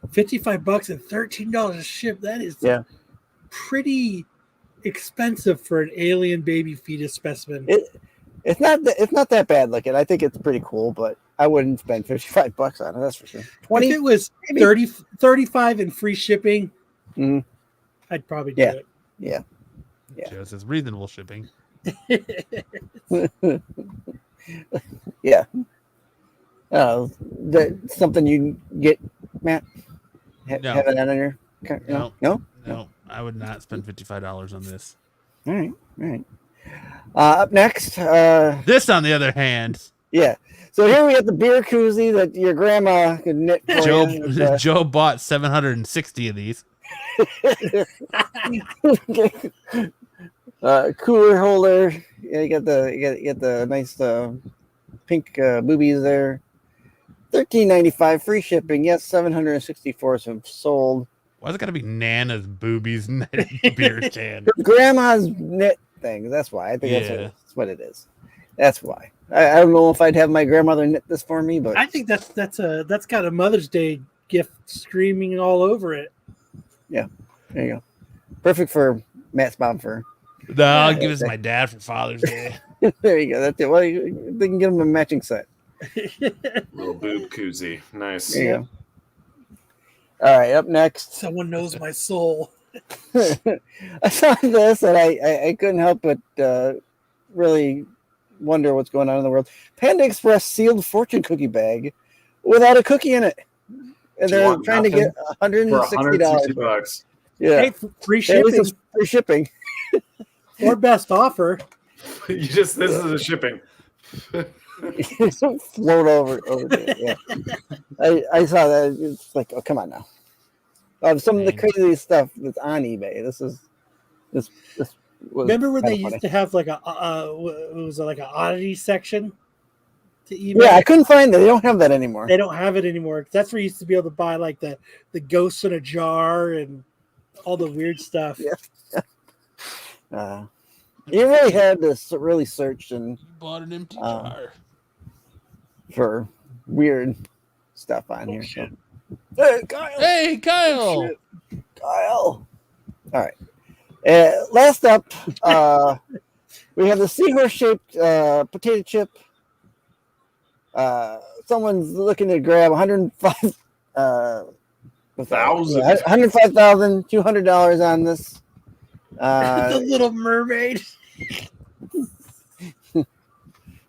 $55 and $13 a ship. That is pretty expensive for an alien baby fetus specimen. It's not that bad looking. I think it's pretty cool, but I wouldn't spend $55 on it. That's for sure. 20. If it was 30, 35 and free shipping, I'd probably do it. Yeah. Joe says reasonable shipping. Yeah. That's something you get, Matt. No. Have it on your. No. I would not spend $55 on this. All right. Up next, this on the other hand. Yeah. So here we have the beer koozie that your grandma could knit for you. Joe bought 760 of these. Cooler holder. Yeah, you get the nice pink boobies there. $13.95 free shipping. Yes, 764 have sold. Why's it gotta be Nana's boobies knitted beer can? Grandma's knit thing. That's why. I think that's what it is. That's why. I don't know if I'd have my grandmother knit this for me, but I think that's got a Mother's Day gift screaming all over it. Yeah, there you go. Perfect for Matt's mom for. No, I'll give it to my dad for Father's Day. There you go. That's it. Well, they can get him a matching set. Little boob koozie. Nice. There you go. All right, up next. Someone knows my soul. I saw this and I couldn't help but really wonder what's going on in the world. Panda Express sealed fortune cookie bag without a cookie in it. And they're trying to get $160. Yeah. Hey, free shipping. Free shipping. Or best offer. This is a shipping. Float over there. Yeah. I saw that. It's like, oh, come on now. Some of the crazy stuff that's on eBay. This was remember when they used to have like it was like an oddity section to eBay? Yeah, I couldn't find that. They don't have that anymore. They don't have it anymore. That's where you used to be able to buy like the ghosts in a jar and all the weird stuff. Yeah. You really had to really search and bought an empty jar for weird stuff on here. So. Hey, Kyle! Kyle! All right. Last up, we have the seahorse-shaped potato chip. Someone's looking to grab $105,200 on this. The Little Mermaid.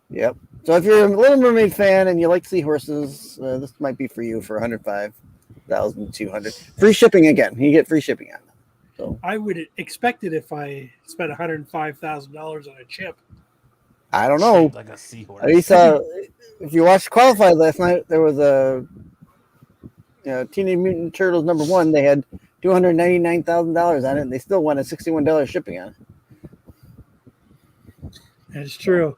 Yep. So if you're a Little Mermaid fan and you like seahorses, this might be for you for $105,200. Free shipping again. You get free shipping on them. So I would expect it if I spent $105,000 on a chip. I don't know. Like a seahorse. If you watched Qualified last night, there was a Teenage Mutant Turtles #1. They had $299,000 on it, and they still wanted $61 shipping on it. That's true.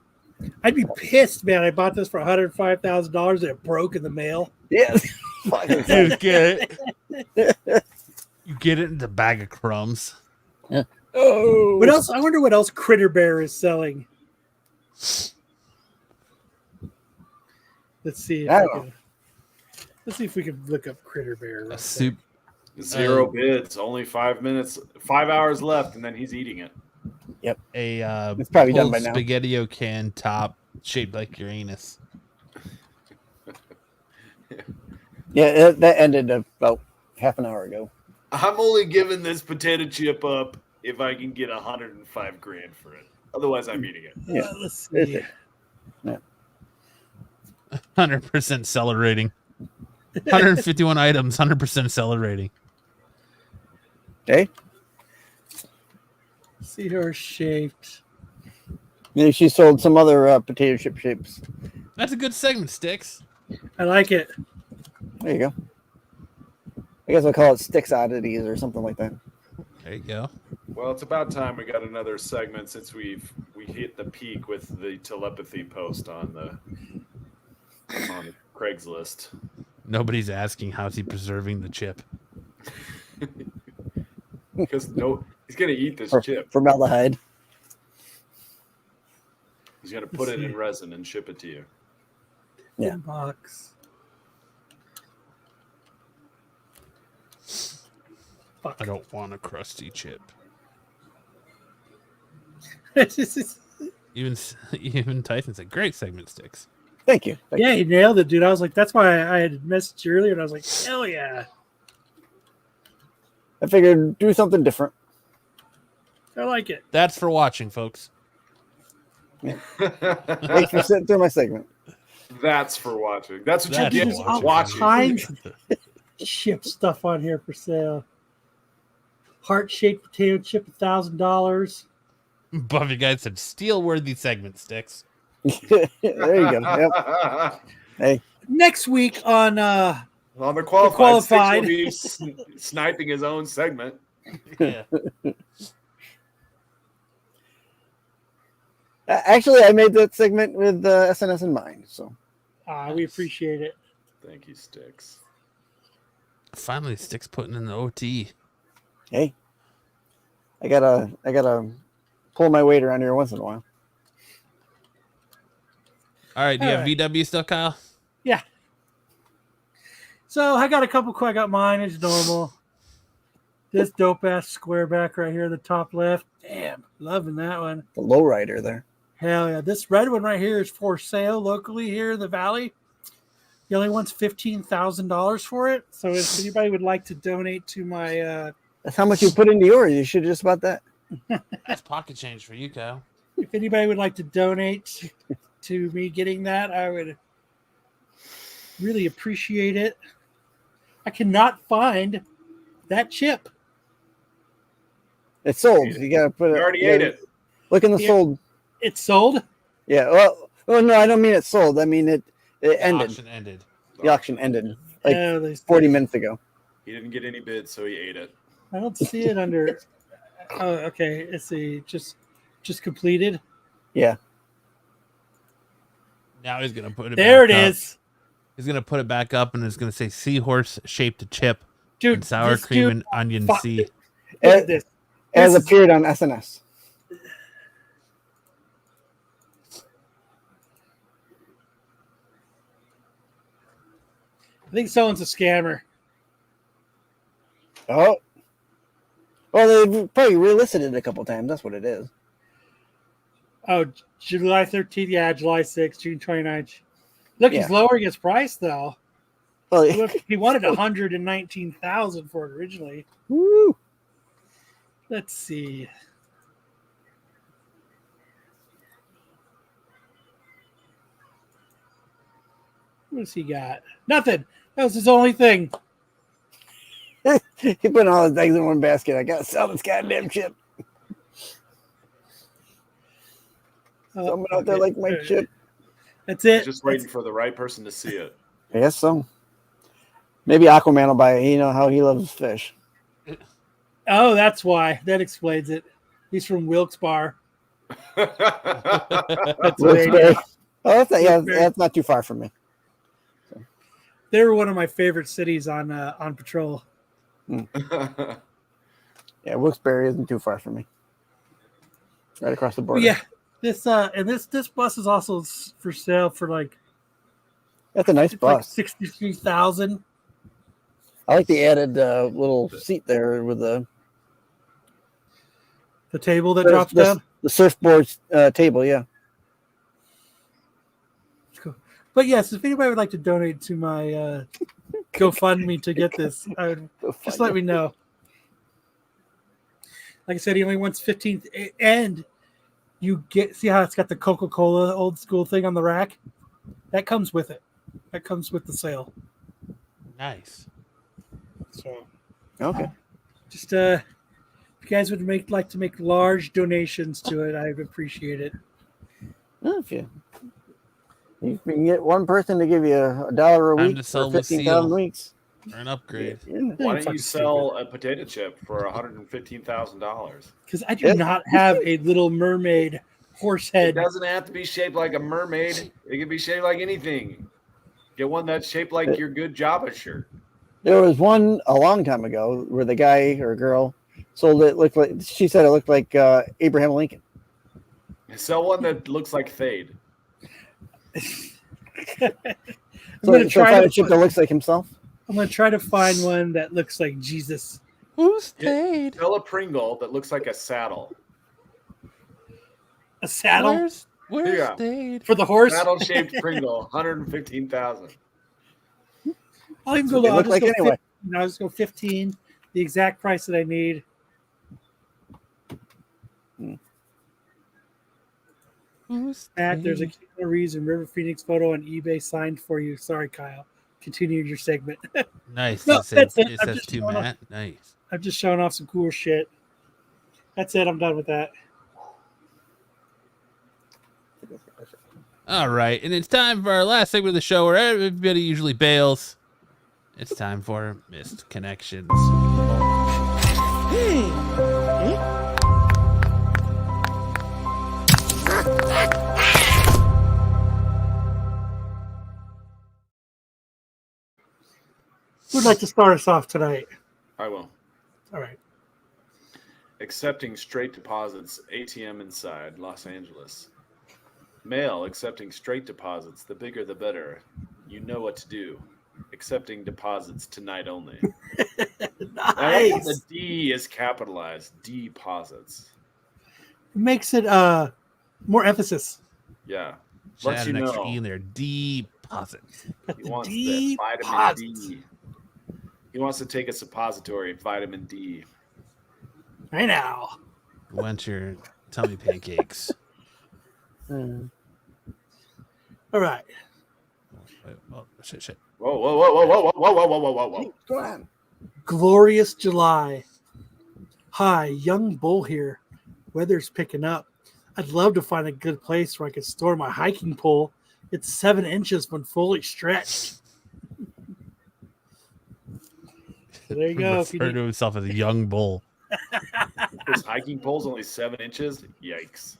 I'd be pissed, man. I bought this for $105,000 and it broke in the mail. Yeah. You get it. You get it in the bag of crumbs. Yeah. Oh. What else? I wonder what else Critter Bear is selling. Let's see. I don't know. Let's see if we can look up Critter Bear. real A quick. soup. 0 bids, only 5 minutes, 5 hours left, and then he's eating it. A It's probably done pulled by now. spaghettio can top shaped like Uranus. Yeah, that ended about half an hour ago. I'm only giving this potato chip up if I can get 105 grand for it. Otherwise, I'm eating it. Yeah. Let's see. 100% seller rating. 151 items, 100% seller rating. Okay. Seahorse shaped. Maybe she sold some other potato chip shapes. That's a good segment, Sticks. I like it. There you go. I guess I'll call it Sticks Oddities or something like that. There you go. Well, it's about time we got another segment since we hit the peak with the telepathy post on Craigslist. Nobody's asking how's he preserving the chip. Because he's gonna eat this chip. Formaldehyde. He's gonna put it in resin and ship it to you. Yeah. Box. Fuck. I don't want a crusty chip. Even Tyson said, "Great segment, Sticks." Thank you. Yeah, he nailed it, dude. I was like, that's why I had messaged you earlier, and I was like, hell yeah. I figured do something different. I like it. That's for watching, folks. Thanks for sitting through my segment. That's for watching. That's what you There's get all for watching. kinds of chip stuff on here for sale. Heart-shaped potato chip, $1,000. Buffy Guy said, "Steel-worthy segment, Sticks." There you go. Yep. Hey. Next week on the Qualified. Sticks will be sniping his own segment. Yeah. Actually, I made that segment with SNS in mind. So we appreciate it. Thank you, Sticks. Finally, Sticks putting in the OT. hey, I gotta pull my weight around here once in a while. All right, do you All have right. VW still, Kyle? Yeah. So I got a couple. I got mine as normal. This dope ass square back right here in the top left. Damn, loving that one. The lowrider there. Hell yeah. This red one right here is for sale locally here in the valley. He only wants $15,000 for it. So if anybody would like to donate to my That's how much you put into yours. You should just about that. That's pocket change for you, Kyle. if anybody would like to donate to me getting that, I would really appreciate it. I cannot find that chip. It's sold. You gotta put it. You already ate it. Look in the Yeah. sold. It's sold. Yeah. Well, no, I don't mean it's sold. I mean it ended. Auction ended. The auction ended like Oh, 40 minutes ago. He didn't get any bids, so he ate it. I don't see it under. Oh, okay. Let's see. Just completed. Yeah. Now he's gonna put it. There back it up. is, He's gonna put it back up, and it's gonna say seahorse shaped chip dude. and sour this cream dude- and onion fuck. C. Look at this. As This is- appeared on SNS. I think someone's a scammer. Oh. Well, they've probably relisted it a couple times. That's what it is. Oh, July 13th. Yeah, July 6th, June 29th. Look, Yeah. he's lowering his price though. Well, Look, he wanted 119,000 for it originally. woo. Let's see. What's he got? Nothing. That was his only thing. He put all his eggs in one basket. I gotta sell this goddamn chip. Someone out there like my chip. That's He's it. just waiting for the right person to see it. I guess so. Maybe Aquaman will buy it. You know how he loves fish. Oh, that's why. That explains it. He's from Wilkes-Barre. Wilkes-Barre. Oh, that's not, yeah, Wilkes-Barre. that's not too far from me. They were one of my favorite cities on patrol. Yeah, Wilkes-Barre isn't too far from me. Right across the border. But yeah, this bus is also for sale for like That's a nice It's like bus. 63,000. I like the added little seat there with the table that drops down. The surfboard table, yeah. Cool. But yes, if anybody would like to donate to my GoFundMe to get this, I would just let me know. Like I said, he only wants 15, and you see how it's got the Coca-Cola old school thing on the rack? That comes with it. That comes with the sale. Nice. So okay. Just if you guys would like to make large donations to it, I'd appreciate it. Well, if you can get one person to give you $1 a week for 15,000 weeks. Or an upgrade. Why don't you sell a potato chip for $115,000? Because I do not have a Little Mermaid horse head. It doesn't have to be shaped like a mermaid. It can be shaped like anything. Get one that's shaped like your good Java shirt. There was one a long time ago where the guy or girl sold it. She said it looked like Abraham Lincoln. Sell one that looks like Thade. So find a chip that looks like himself. I'm going to try to find one that looks like Jesus. Who's Thade? Sell a Pringle that looks like a saddle. A saddle? Where's Thade? For the horse? Saddle-shaped Pringle, $115,000. I'll even go low. I'll just go 15, the exact price that I need. Who's Matt, there's a Keanu Reeves and River Phoenix photo on eBay signed for you. Sorry, Kyle. Continue your segment. Nice. No, that's it. It says to Matt. Nice. I'm just showing off some cool shit. That's it. I'm done with that. All right. And it's time for our last segment of the show where everybody usually bails. It's time for Missed Connections. Who'd like to start us off tonight? I will. All right. Accepting straight deposits, ATM inside, Los Angeles. Mail accepting straight deposits, the bigger the better. You know what to do. Accepting deposits tonight only. Nice. The D is capitalized. Deposits. It makes it more emphasis. Yeah. Should Lets add you an extra know. E in there. Deposits. He wants that vitamin D. He wants to take a suppository, vitamin D. Right now. Want your tummy pancakes. All right. Wait, oh, shit. Whoa. Go on. Glorious July. Hi, young bull here. Weather's picking up. I'd love to find a good place where I could store my hiking pole. It's 7 inches when fully stretched. So there you go. Refer to himself as a young bull. His hiking pole's only 7 inches? Yikes.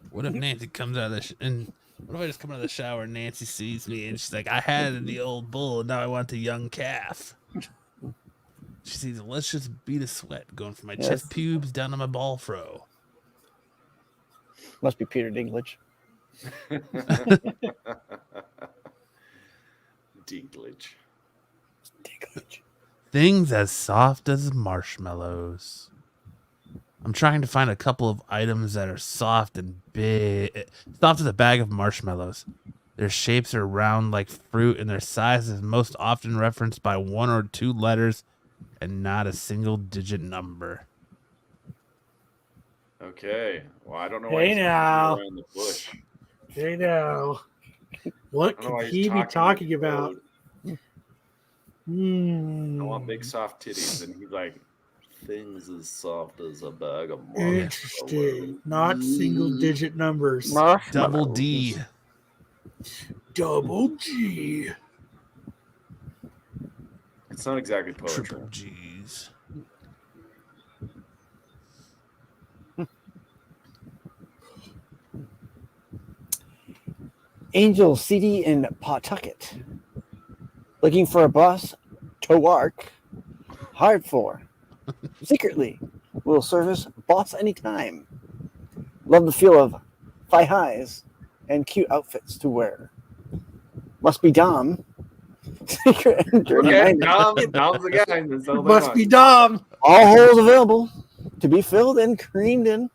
What if Nancy comes out of the and what if I just come out of the shower and Nancy sees me and she's like, I had the old bull and now I want the young calf. She sees, let's just beat a sweat going from my chest pubes down to my ball fro. Must be Peter Dinklage. Dinklage. Things as soft as marshmallows. I'm trying to find a couple of items that are soft and big. Soft as a bag of marshmallows. Their shapes are round like fruit, and their size is most often referenced by 1 or 2 letters and not a single digit number. Okay. Well, I don't know Hey now. around the bush. Hey now. What I don't know why could he's he be talking in about? code. I want big soft titties, and he's like, things as soft as a bag of marshmallows. Interesting. Not single digit numbers. Double D. Double G. It's not exactly poetry. Triple G's. Angel City in Pawtucket. Looking for a boss to work hard for. Secretly, will service boss anytime. Love the feel of thigh highs and cute outfits to wear. Must be Dom. Okay, Dom's the guy. That's all they Must want. be Dom. All holes available to be filled and creamed in.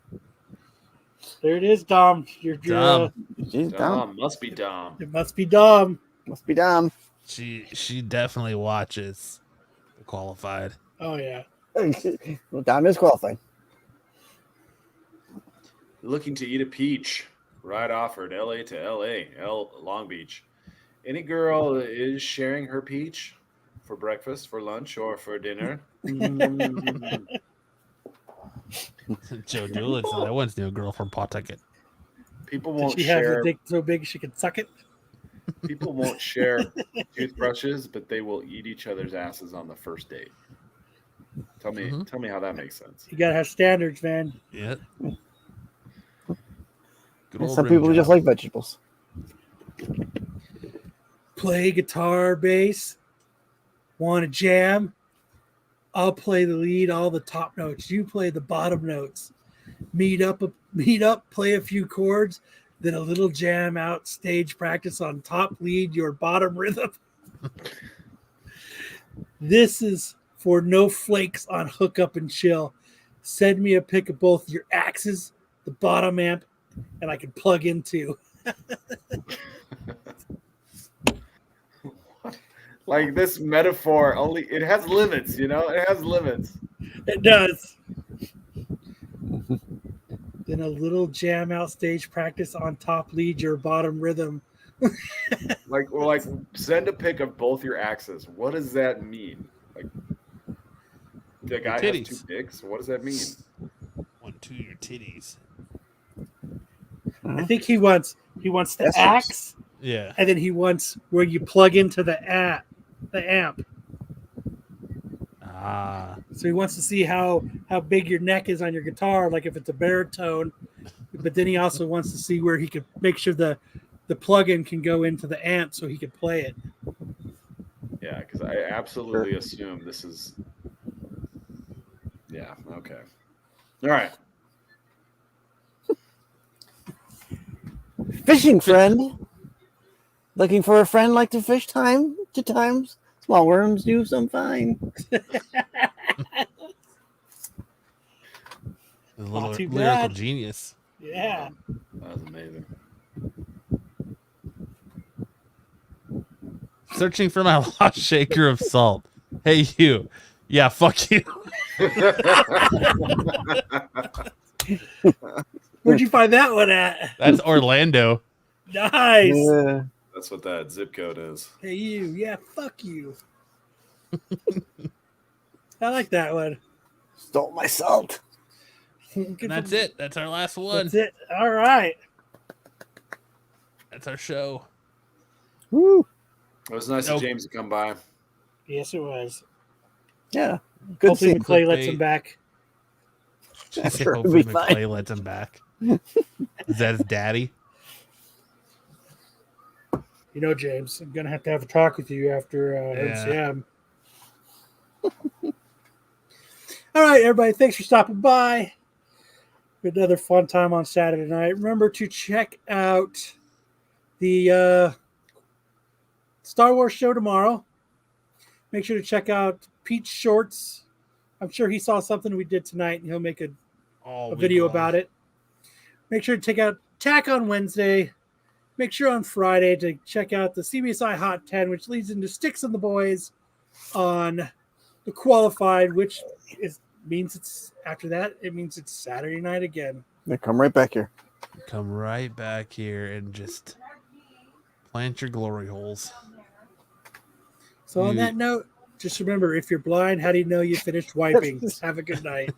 There it is, Dom. Dom. Jeez, Dom. Dom must be Dom. It must be Dom. Must be Dom. She definitely watches the qualified. Oh yeah. Well, Dom is qualified. Looking to eat a peach. Ride offered. LA to Long Beach. Any girl is sharing her peach for breakfast, for lunch, or for dinner. Joe Doolittle said I once knew a girl from Pawtucket. People Did won't she have the share. dick so big she could suck it? People won't share toothbrushes, but they will eat each other's asses on the first date. Tell me how that makes sense. You gotta have standards, man. Yeah. Some people just like vegetables. Play guitar, bass. Want to jam? I'll play the lead, all the top notes. You play the bottom notes. Meet up, play a few chords, then a little jam out, stage practice on top lead, your bottom rhythm. This is for no flakes on hook up and chill. Send me a pic of both your axes, the bottom amp, and I can plug in too. Like this metaphor, only it has limits, you know? It has limits. It does. Then a little jam out stage practice on top lead, your bottom rhythm. Like send a pic of both your axes. What does that mean? Like the guy has two dicks? What does that mean? 1, 2, your titties. I think he wants the axe. Yeah. And then he wants where you plug into the amp. Ah. So he wants to see how big your neck is on your guitar, like if it's a baritone. But then he also wants to see where he could make sure the plug-in can go into the amp so he could play it. Yeah, because I absolutely assume this is. Yeah. Okay. All right. Fishing friend. Looking for a friend like to fish time to times. Small worms do some fine. Lyrical genius. Yeah. That was amazing. Searching for my lost shaker of salt. Hey, you. Yeah, fuck you. Where'd you find that one at? That's Orlando. Nice. Yeah. That's what that zip code is. Hey, you. Yeah, fuck you. I like that one. Stole my salt. And that's it. That's our last one. That's it. All right. That's our show. Woo. It was nice of James to come by. Yes, it was. Yeah. Good Hopefully seeing McClay lets him back. Sure, it'll Hopefully be fine. McClay lets him back. Is that his daddy? You know, James, I'm going to have a talk with you after MCM. All right, everybody. Thanks for stopping by. Another fun time on Saturday night. Remember to check out the Star Wars show tomorrow. Make sure to check out Pete's shorts. I'm sure he saw something we did tonight, and he'll make a video about it. Make sure to check out Tack on Wednesday. Make sure on Friday to check out the CBSI Hot 10, which leads into Sticks and the Boys on the Qualified, which means it's after that. It means it's Saturday night again. Yeah, come right back here. Come right back here and just plant your glory holes. So on that note, just remember, if you're blind, how do you know you finished wiping? Have a good night.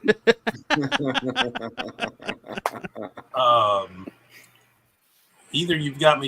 Either you've got me